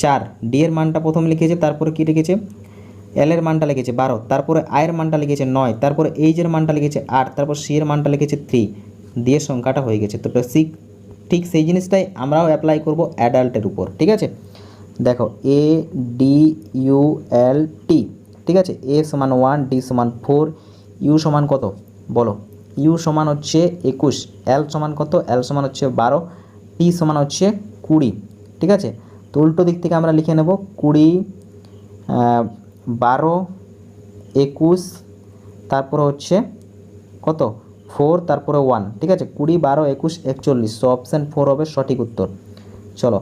Speaker 1: 4, ডি এর মানটা প্রথমে লিখেছে, তারপরে কি লিখেছে এল এর মানটা লিখেছে 12, তারপরে আয়ের মানটা লিখেছে 9, তারপরে এইজের মানটা লিখেছে 8, তারপর সি এর মানটা লিখেছে 3, দিয়ে সংখ্যাটা হয়ে গেছে। তো ঠিক সেই জিনিসটাই আমরাও অ্যাপ্লাই করব অ্যাডাল্টের উপর, ঠিক আছে। দেখো ADULT, ঠিক আছে, এ সমান 1, ডি সমান 4, ইউ সমান কত বলো, ইউ সমান হচ্ছে 21, এল সমান কত, এল সমান হচ্ছে 12, টি সমান হচ্ছে 20, ঠিক আছে। তো উল্টো দিক থেকে আমরা লিখে নেব 20, 12, 21, তারপরে হচ্ছে কত 4, তারপরে 1, ঠিক আছে, 20, 12, 21, 41, সো অপশান 4 হবে সঠিক উত্তর। চলো,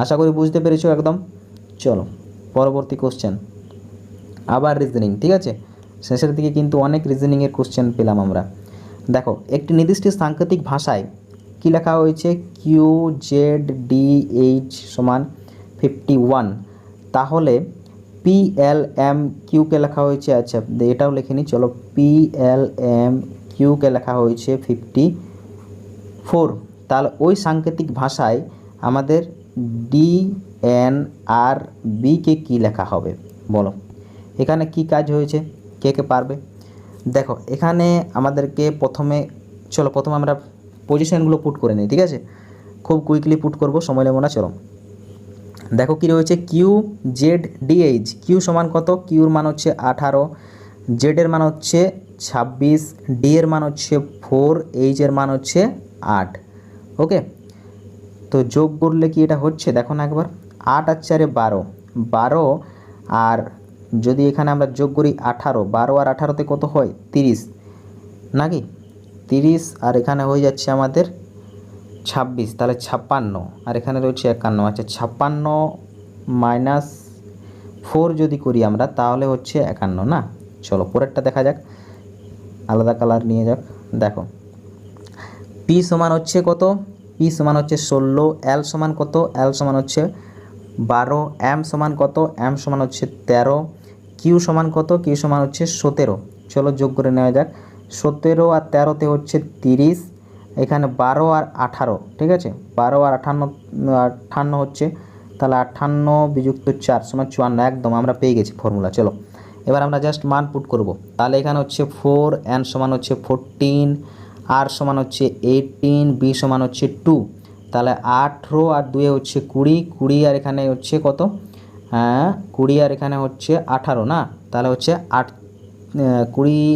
Speaker 1: আশা করি বুঝতে পেরেছো একদম। চলো পরবর্তী কোশ্চেন, আবার রিজনিং, ঠিক আছে, শেষের দিকে কিন্তু অনেক রিজনিংয়ের কোশ্চেন পেলাম আমরা। দেখো একটি নির্দিষ্ট সাংকেতিক ভাষায় কী লেখা হয়েছে, QZDH সমান 51, তাহলে PLMQ কে লেখা হয়েছে, আচ্ছা এটাও লিখে নিই, চলো PLMQ কে লেখা হয়েছে 54, তাহলে ওই সাংকেতিক ভাষায় আমাদের DNRB কে কী লেখা হবে বলো। এখানে কি কাজ হয়েছে, কে কে পারবে। দেখো এখানে আমাদেরকে প্রথমে আমরা পজিশনগুলো পুট করে নিই, ঠিক আছে, খুব কুইকলি পুট করব, সময় নেব না। চলো দেখো কি রয়েছে QZDH, কিউ সমান কত, কিউর মান হচ্ছে 18, জেড এর মান হচ্ছে 26, ডি এর মান হচ্ছে 4, এইচ এর মান হচ্ছে 8। ওকে, তো যোগ করলে কি এটা হচ্ছে দেখো না একবার, 8 আর 4 12, 12, আর যদি এখানে আমরা যোগ করি 18, 12 আর 18তে কত হয় 30 নাকি, 30, আর এখানে হয়ে যাচ্ছে আমাদের 26, তাহলে 56, আর এখানে রয়েছে 51, আচ্ছা 56 মাইনাস 4 যদি করি আমরা তাহলে হচ্ছে 51 না। চলো পরেরটা দেখা যাক, আলাদা কালার নিয়ে যাক। দেখো পি সমান হচ্ছে কত, পি সমান হচ্ছে 16, এল সমান কত, এল সমান হচ্ছে 12, এম সমান কত, এম সমান হচ্ছে 13, কিউ সমান কত, কিউ সমান হচ্ছে 17। চলো যোগ করে নেওয়া যাক, 17 আর 13তে হচ্ছে 30, এখানে 12 আর 18, ঠিক আছে, 12 আর 58 হচ্ছে, তাহলে 58 বিযুক্ত 4 সমান 54, একদম আমরা পেয়ে গেছি ফর্মুলা। চলো এবার আমরা জাস্ট মান পুট করব, তাহলে এখানে হচ্ছে 4, এন সমান হচ্ছে 14, আর সমান হচ্ছে 18, বি সমান হচ্ছে 2, তাহলে 18 আর 2 হচ্ছে 20, 20 আর এখানে হচ্ছে কত, হ্যাঁ 20 আর এখানে হচ্ছে 18 না, তাহলে হচ্ছে 20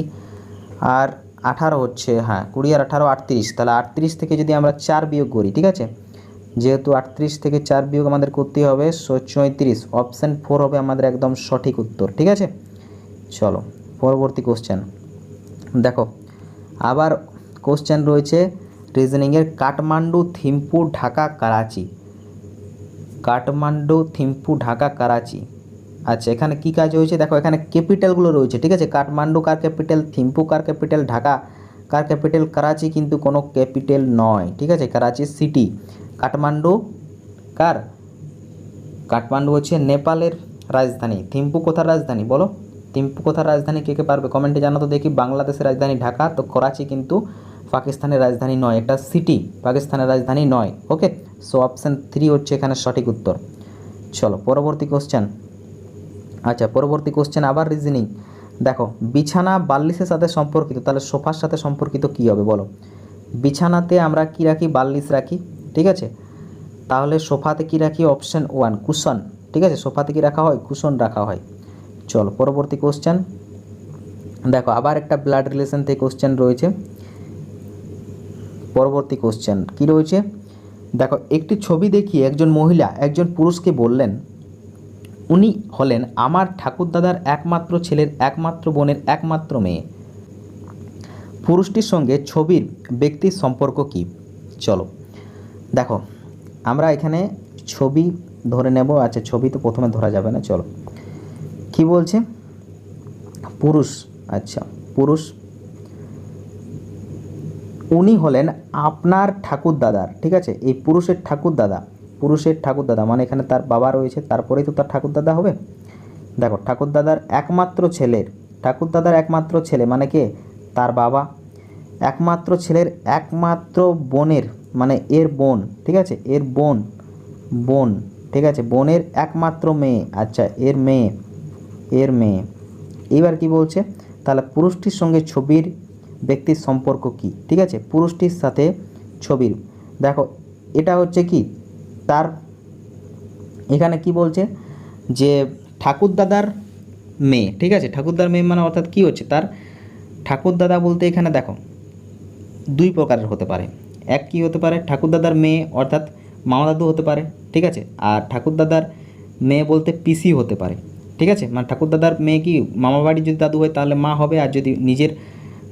Speaker 1: আর 18 হচ্ছে, হ্যাঁ 20 আর 18 38, তাহলে 38 থেকে যদি আমরা 4 বিয়োগ করি, ঠিক আছে, যেহেতু 38 থেকে 4 বিয়োগ আমাদের করতে হবে 34, অপশান 4 হবে আমাদের একদম সঠিক উত্তর, ঠিক আছে। চলো পরবর্তী কোশ্চেন দেখো, আবার কোশ্চেন রয়েছে রিজনিংয়ের, কাঠমান্ডু, থিম্পু, ঢাকা, করাচি, কাঠমান্ডু, থিম্পু, ঢাকা, করাচি। আচ্ছা এখানে কি কাজ হয়েছে দেখো, এখানে ক্যাপিটালগুলো রয়েছে, ঠিক আছে, কাঠমান্ডু কার ক্যাপিটাল, থিম্পু কার ক্যাপিটাল, ঢাকা কার ক্যাপিটাল, করাচি কিন্তু কোনো ক্যাপিটাল নয়, ঠিক আছে, করাচি সিটি। কাঠমান্ডু কার, কাঠমান্ডু হচ্ছে নেপালের রাজধানী, থিম্পু কোথার রাজধানী বলো, থিম্পু কোথার রাজধানী কে কে পারবে কমেন্টে জানাতো দেখি। বাংলাদেশের রাজধানী ঢাকা, তো করাচি কিন্তু পাকিস্তানের রাজধানী নয়, এটা সিটি, পাকিস্তানের রাজধানী নয়। ওকে, সো অপশান 3 হচ্ছে এখানে সঠিক উত্তর। চলো পরবর্তী কোশ্চেন, আচ্ছা পরবর্তী কোশ্চেন আবার রিজনিং। দেখো বিছানা বাল্লিশের সাথে সম্পর্কিত, তাহলে সোফার সাথে সম্পর্কিত কী হবে বলো? বিছানাতে আমরা কী রাখি? বাল্লিশ রাখি, ঠিক আছে। তাহলে সোফাতে কী রাখি? অপশান 1 কুশন, ঠিক আছে। সোফাতে কী রাখা হয়? কুশন রাখা হয়। চলো পরবর্তী কোশ্চেন দেখো, আবার একটা ব্লাড রিলেশন থেকে কোশ্চেন রয়েছে। পরবর্তী কোশ্চেন কী রয়েছে দেখো, একটি ছবি দেখিয়ে একজন মহিলা একজন পুরুষকে বললেন, উনি হলেন আমার ঠাকুরদাদার একমাত্র ছেলের একমাত্র বোনের একমাত্র মেয়ে। পুরুষটির সঙ্গে ছবির ব্যক্তির সম্পর্ক কী? চলো দেখো, আমরা এখানে ছবি ধরে নেব। আচ্ছা ছবি তো প্রথমে ধরা যাবে না, চলো কি বলছে? পুরুষ, আচ্ছা পুরুষ, উনি হলেন আপনার ঠাকুরদাদার, ঠিক আছে। এই পুরুষের ঠাকুরদাদা মানে এখানে তার বাবা রয়েছে, তারপরেই তো তার ঠাকুরদাদা হবে। দেখো ঠাকুরদাদার একমাত্র ছেলে মানে কে? তার বাবা। একমাত্র ছেলের একমাত্র বোনের মানে এর বোন, ঠিক আছে, এর বোন, ঠিক আছে, বোনের একমাত্র মেয়ে, আচ্ছা এর মেয়ে। এবার কি বলছে? তাহলে পুরুষটির সঙ্গে ছবির ব্যক্তির সম্পর্ক কি? ঠিক আছে, পুরুষটির সাথে ছবির, দেখো এটা হচ্ছে কি তার, এখানে কি বলছে যে ঠাকুরদাদার মেয়ে, ঠিক আছে। ঠাকুরদার মেয়ে মানে অর্থাৎ কি হচ্ছে? তার ঠাকুরদাদা বলতে এখানে দেখো দুই প্রকারের হতে পারে। এক কি হতে পারে? ঠাকুরদাদার মেয়ে অর্থাৎ মামা দাদু হতে পারে, ঠিক আছে। আর ঠাকুরদাদার মেয়ে বলতে পিসি হতে পারে, ঠিক আছে। মানে ঠাকুরদাদার মেয়ে কি মামা বাড়ির যদি দাদু হয় তাহলে মা হবে, আর যদি নিজের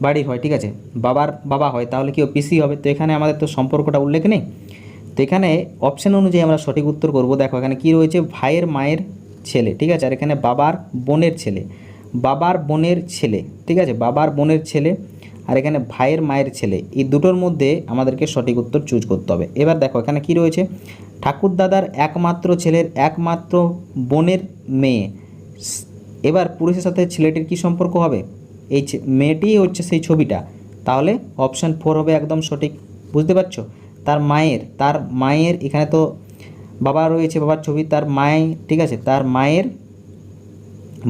Speaker 1: বাড়ির হয়, ঠিক আছে, বাবার বাবা হয় তাহলে কি পিসি হবে। তো এখানে আমাদের তো সম্পর্কটা উল্লেখ নেই, তো এখানে অপশান অনুযায়ী আমরা সঠিক উত্তর করব। দেখো এখানে কি রয়েছে? ভাইয়ের মায়ের ছেলে, ঠিক আছে। আর এখানে বাবার বোনের ছেলে, ঠিক আছে, বাবার বোনের ছেলে। আর এখানে ভাইয়ের মায়ের ছেলে, এই দুটোর মধ্যে আমাদেরকে সঠিক উত্তর চুজ করতে হবে। এবার দেখো এখানে কি রয়েছে? ঠাকুরদাদার একমাত্র ছেলের একমাত্র বোনের মেয়ে। এবার পুরুষের সাথে ছেলেটির কি সম্পর্ক হবে? এই মেয়েটিই হচ্ছে সেই ছবিটা, তাহলে অপশান 4 হবে একদম সঠিক। বুঝতে পারছো? তার মায়ের এখানে তো বাবা রয়েছে, বাবার ছবি, তার মায়ের, ঠিক আছে, তার মায়ের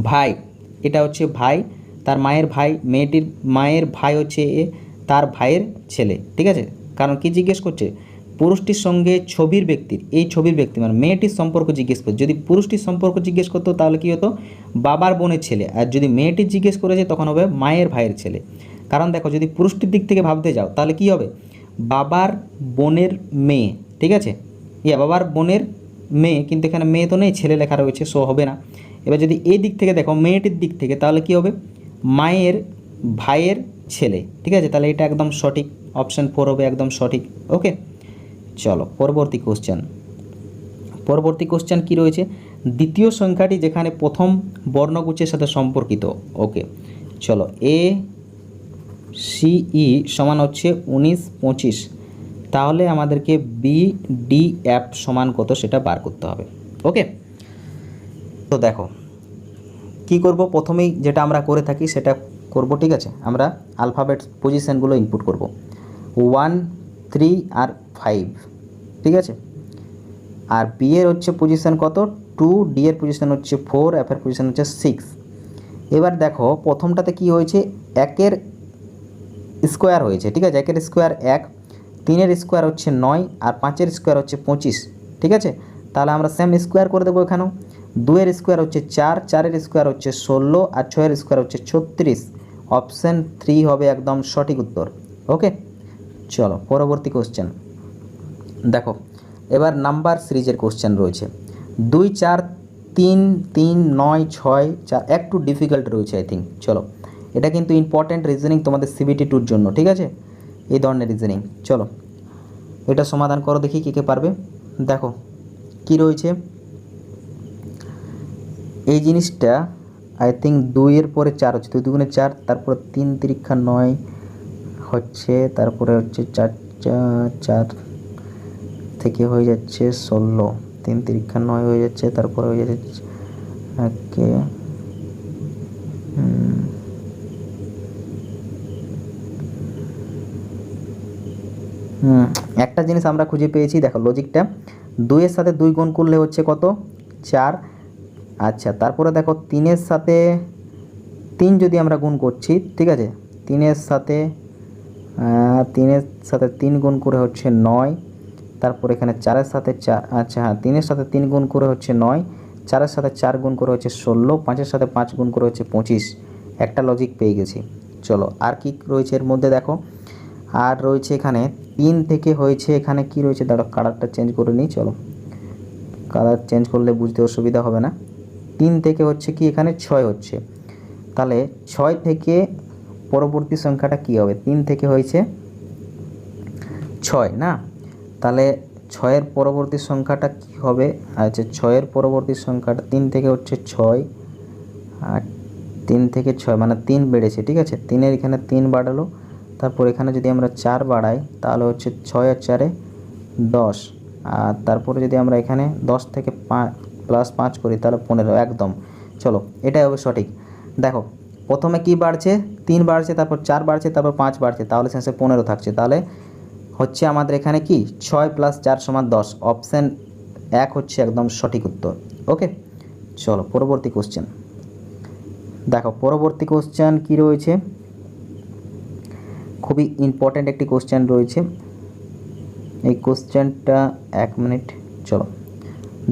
Speaker 1: ভাই, এটা হচ্ছে ভাই, তার মায়ের ভাই, মেয়েটির মায়ের ভাই হচ্ছে এ, তার ভাইয়ের ছেলে, ঠিক আছে। কারণ কি জিজ্ঞেস করছে? পুরুষটির সঙ্গে ছবির ব্যক্তির, এই ছবির ব্যক্তি মানে মেয়েটির সম্পর্ক জিজ্ঞেস করছে। যদি পুরুষটির সম্পর্ক জিজ্ঞেস করতো তাহলে কী হতো? বাবার বোনের ছেলে। আর যদি মেয়েটির জিজ্ঞেস করেছে তখন হবে মায়ের ভাইয়ের ছেলে। কারণ দেখো যদি পুরুষটির দিক থেকে ভাবতে যাও তাহলে কি হবে? বাবার বোনের মেয়ে, ঠিক আছে, বাবার বোনের মেয়ে, কিন্তু এখানে মেয়ে তো নেই, ছেলে লেখা রয়েছে, সো হবে না। এবার যদি এই দিক থেকে দেখো মেয়েটির দিক থেকে, তাহলে কি হবে? মায়ের ভাইয়ের ছেলে, ঠিক আছে। তাহলে এটা একদম সঠিক, অপশান 4 হবে একদম সঠিক। ওকে, চলো পরবর্তী কোশ্চেন কি রয়েছে? দ্বিতীয় সংখ্যাটি যেখানে প্রথম বর্ণগুচ্ছের সাথে সম্পর্কিত। ওকে, চলো ACE সমান হচ্ছে 19 25, তাহলে আমাদেরকে BDF সমান কত সেটা বার করতে হবে। ওকে, তো দেখো কি করব, প্রথমেই যেটা আমরা করে থাকি সেটা করব, ঠিক আছে। আমরা অ্যালফাবেট পজিশনগুলো ইনপুট করব 1 3 আর 5, ঠিক আছে। আর বি এর হচ্ছে পজিশন কত? 2, ডি এর পজিশন হচ্ছে 4, এফ এর পজিশন হচ্ছে 6। এবার দেখো প্রথমটাতে কি হয়েছে? একের স্কোয়ার হয়েছে, ঠিক আছে, একের স্কোয়ার 1, 3-এর স্কোয়ার হচ্ছে 9, আর 5-এর স্কোয়ার হচ্ছে 25, ঠিক আছে। তাহলে আমরা সেম স্কোয়ার করে দেবো এখানেও। 2-এর স্কোয়ার হচ্ছে 4, 4-এর স্কোয়ার হচ্ছে 16, আর 6-এর স্কোয়ার হচ্ছে 36। অপশান 3 হবে একদম সঠিক উত্তর। ওকে, চলো পরবর্তী কোশ্চেন দেখো। এবার নাম্বার সিরিজের কোশ্চেন রয়েছে 2 4 3 3 9 6 4, একটু ডিফিকাল্ট রয়েছে আই থিঙ্ক। চলো এটা কিন্তু ইম্পর্ট্যান্ট রিজনিং তোমাদের CBT 2-র জন্য, ঠিক আছে, এই ধরনের রিজনিং। চলো এটা সমাধান করো দেখি কে পারবে। দেখো কি রয়েছে এই জিনিসটা, আই থিঙ্ক 2-এর পরে 4 হচ্ছে, 2 2 4, তারপরে 3 3 9 হচ্ছে, তারপরে হচ্ছে 4 4 থেকে হয়ে যাচ্ছে 16, 3 3 9 হয়ে যাচ্ছে, তারপরে হয়ে যাচ্ছে ওকে একটা জিনিস আমরা খুঁজে পেয়েছি, দেখো লজিকটা। 2-এর সাথে 2 গুণ করলে হচ্ছে কত? 4। আচ্ছা তারপরে দেখো 3-এর সাথে তিন যদি আমরা গুণ করছি, ঠিক আছে, তিনের সাথে তিন গুণ করে হচ্ছে 9, তারপর এখানে চারের সাথে আচ্ছা হ্যাঁ, তিনের সাথে 3 গুণ করে হচ্ছে 9, চারের সাথে 4 গুণ করে হচ্ছে 16, 5-এর সাথে 5 গুণ করে হচ্ছে 25। একটা লজিক পেয়ে গেছি। চলো আর কি রয়েছে এর মধ্যে দেখো, আর রয়েছে এখানে 3 থেকে হয়েছে, এখানে কি রয়েছে দাঁড়াও কালারটা চেঞ্জ করে নিই। চলো, কালার চেঞ্জ করলে বুঝতে অসুবিধা হবে না। 3 থেকে হচ্ছে কি এখানে 6 হচ্ছে, তাহলে 6 থেকে পরবর্তী সংখ্যাটা কি হবে? 3 থেকে হয়েছে 6 না, তাহলে 6-এর পরবর্তী সংখ্যাটা কি হবে? আচ্ছা, 6-এর পরবর্তী সংখ্যাটা 3 থেকে হচ্ছে 6, আর 3 থেকে 6 মানে 3 বেড়েছে, ঠিক আছে, 3-এর এখানে 3 বাড়ালো, তারপর এখানে যদি আমরা 4 বাড়াই তাহলে হচ্ছে 6 আর 4-এ 10, আর তারপরে যদি আমরা এখানে 10 থেকে প্লাস 5 করি তাহলে 15 একদম। চলো, এটাই হবে সঠিক। দেখো প্রথমে কি বাড়ছে? 3 বাড়ছে, তারপর 4 বাড়ছে, তারপর 5 বাড়ছে, তাহলে শেষে 15 থাকছে। তাহলে হচ্ছে আমাদের এখানে কি 6 + 4 = 10, অপশান 1 হচ্ছে একদম সঠিক উত্তর। ওকে, চলো পরবর্তী কোশ্চেন দেখো। পরবর্তী কোশ্চেন কি রয়েছে? খুবই ইম্পর্ট্যান্ট একটি কোশ্চেন রয়েছে, এই কোশ্চেনটা 1 মিনিট। চলো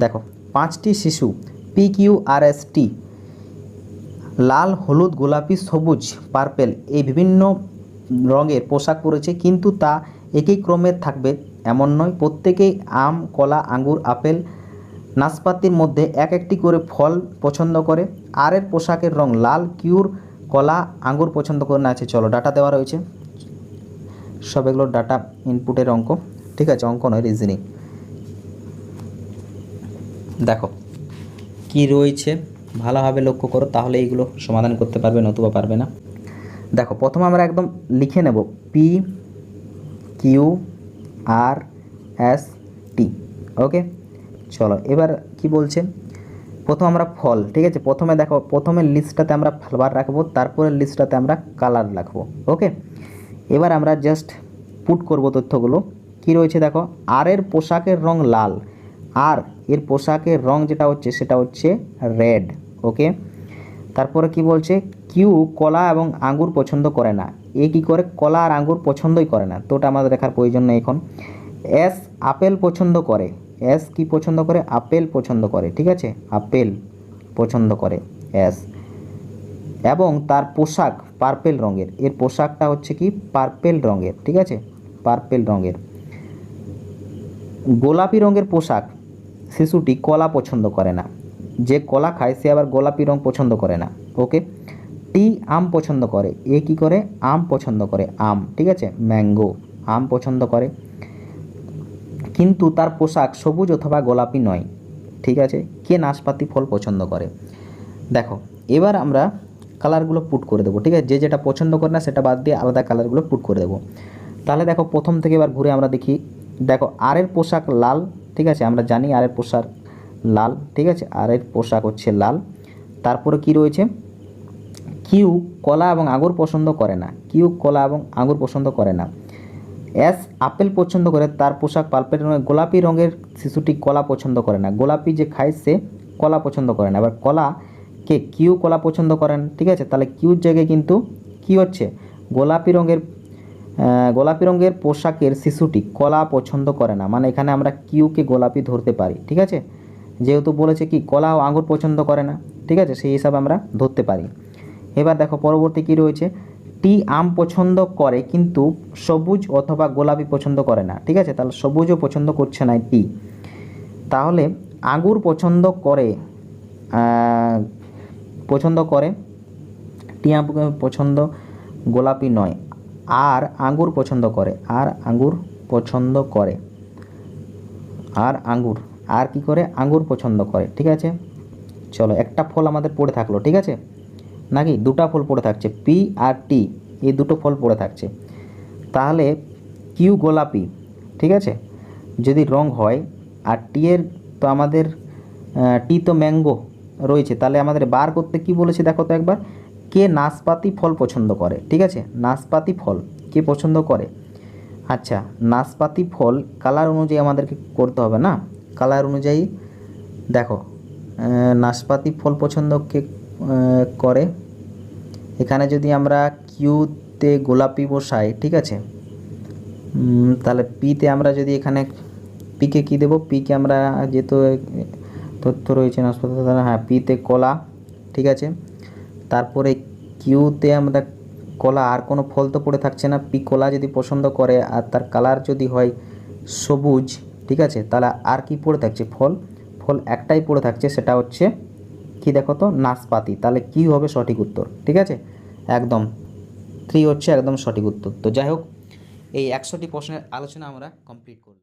Speaker 1: দেখো, 5টি শিশু PQRST লাল, হলুদ, গোলাপি, সবুজ, পার্পেল এই বিভিন্ন রঙের পোশাক পরেছে, কিন্তু তা একই ক্রমে থাকবে এমন নয়। প্রত্যেকেই আম, কলা, আঙ্গুর, আপেল, নাশপাতির মধ্যে এক একটি করে ফল পছন্দ করে। আর এর পোশাকের রং লাল, কিউর কলা, আঙ্গুর পছন্দ করে না। আছে, চলো ডাটা দেওয়া রয়েছে, সব এগুলো ডাটা ইনপুটের অঙ্ক, ঠিক আছে, অঙ্ক নয়, রিজনিং। দেখো কি রয়েছে ভালোভাবে লক্ষ্য করো, তাহলে এইগুলো সমাধান করতে পারবে, নতুবা পারবে না। দেখো প্রথমে আমরা একদম লিখে নেব PQRST। ওকে, চলো এবার কি বলছে, প্রথম আমরা ফল, ঠিক আছে, প্রথমে দেখো প্রথমের লিস্টটাতে আমরা ফ্লাওয়ার রাখবো, তারপরের লিস্টটাতে আমরা কালার রাখবো। ওকে, এবার আমরা জাস্ট পুট করব তথ্যগুলো। কি রয়েছে দেখো, আর এর পোশাকের রং লাল, আর এর পোশাকের রং যেটা হচ্ছে সেটা হচ্ছে রেড। ওকে, তারপরে কি বলছে, কিউ কলা এবং আঙ্গুর পছন্দ করে না। এ কী করে? কলা আর আঙ্গুর পছন্দই করে না, তো ওটা আমাদের দেখার প্রয়োজন নেই এখন। এস আপেল পছন্দ করে, এস কি পছন্দ করে? আপেল পছন্দ করে, ঠিক আছে, আপেল পছন্দ করে এস, এবং তার পোশাক পার্পেল রঙের, এর পোশাকটা হচ্ছে কি পার্পেল রঙের, ঠিক আছে, পার্পেল রঙের। গোলাপি রঙের পোশাক শিশুটি কলা পছন্দ করে না, যে কলা খায় সে আবার গোলাপি রং পছন্দ করে না। ওকে, টি আম পছন্দ করে, এ কি করে? আম পছন্দ করে, আম, ঠিক আছে, ম্যাঙ্গো, আম পছন্দ করে, কিন্তু তার পোশাক সবুজ অথবা গোলাপি নয়, ঠিক আছে। কে নাশপাতি ফল পছন্দ করে? দেখো এবার আমরা কালারগুলো পুট করে দেবো, ঠিক আছে, যে যেটা পছন্দ করে না সেটা বাদ দিয়ে আলাদা কালারগুলো পুট করে দেবো। তাহলে দেখো প্রথম থেকে এবার ঘুরে আমরা দেখি। দেখো আর এর পোশাক লাল, ঠিক আছে, আমরা জানি আর এর পোশাক লাল, ঠিক আছে, আর এর পোশাক হচ্ছে লাল। তারপরে কি রয়েছে, কিউ কলা এবং আঙ্গুর পছন্দ করে না, কিউ কলা এবং আঙ্গুর পছন্দ করে না। এস আপেল পছন্দ করে, তার পোশাক পার্পেল রঙের। গোলাপি রঙের শিশুটি কলা পছন্দ করে না, গোলাপি যে খায় সে কলা পছন্দ করে না। এবার কলা কে? কিউ কলা পছন্দ করেন, ঠিক আছে, তাহলে কিউর জায়গায় কিন্তু কি হচ্ছে, গোলাপি রঙের পোশাকের শিশুটি কলা পছন্দ করে না, মানে এখানে আমরা কিউকে গোলাপি ধরতে পারি, ঠিক আছে, যেহেতু বলেছে কি কলা ও আঙ্গুর পছন্দ করে না, ঠিক আছে, সেই হিসাবে আমরা ধরতে পারি। এবার দেখো পরবর্তী কি রয়েছে, টি আম পছন্দ করে কিন্তু সবুজ অথবা গোলাপি পছন্দ করে না, ঠিক আছে, তাহলে সবুজও পছন্দ করছে না টি। তাহলে আঙ্গুর পছন্দ করে, টি আম পছন্দ গোলাপি নয়, আর আঙ্গুর পছন্দ করে, আর আঙ্গুর পছন্দ করে, আর কি করে? আঙ্গুর পছন্দ করে, ঠিক আছে। চলো একটা ফল আমাদের পড়ে থাকলো, ঠিক আছে, নাকি দুটা ফল পড়ে থাকছে, পি আর টি, এই দুটো ফল পড়ে থাকছে। তাহলে কিউ গোলাপি, ঠিক আছে, যদি রং হয়, আর টি এর তো আমাদের টি তো ম্যাঙ্গো রয়েছে, তাহলে আমাদের বার করতে কি বলেছে দেখো তো একবার, কে নাশপাতি ফল পছন্দ করে, ঠিক আছে, নাশপাতি ফল কে পছন্দ করে? আচ্ছা, নাশপাতি ফল কালার অনুযায়ী আমাদেরকে করতে হবে না, কালার অনুযায়ী দেখো নাশপাতি ফল পছন্দ কে করে? এখানে যদি আমরা কিউতে গোলাপি বসাই, ঠিক আছে, তাহলে পিতে আমরা যদি এখানে পিকে কী দেবো, পিকে আমরা যেহেতু তথ্য রয়েছে নাশপাতি, হ্যাঁ পিতে কলা, ঠিক আছে। তারপরে কিউতে আমরা কলা, আর কোনো ফল তো পড়ে থাকছে না, পি কলা যদি পছন্দ করে আর তার কালার যদি হয় সবুজ, ঠিক আছে, তাহলে আর কি পড়ে থাকছে, ফল, ফল একটাই পড়ে থাকছে, সেটা হচ্ছে কি দেখো তো, নাশপাতি। তাহলে কি হবে সঠিক উত্তর, ঠিক আছে, একদম 3 হচ্ছে একদম সঠিক উত্তর। তো যাই হোক, এই 100টি প্রশ্নের আলোচনা আমরা কমপ্লিট করলাম।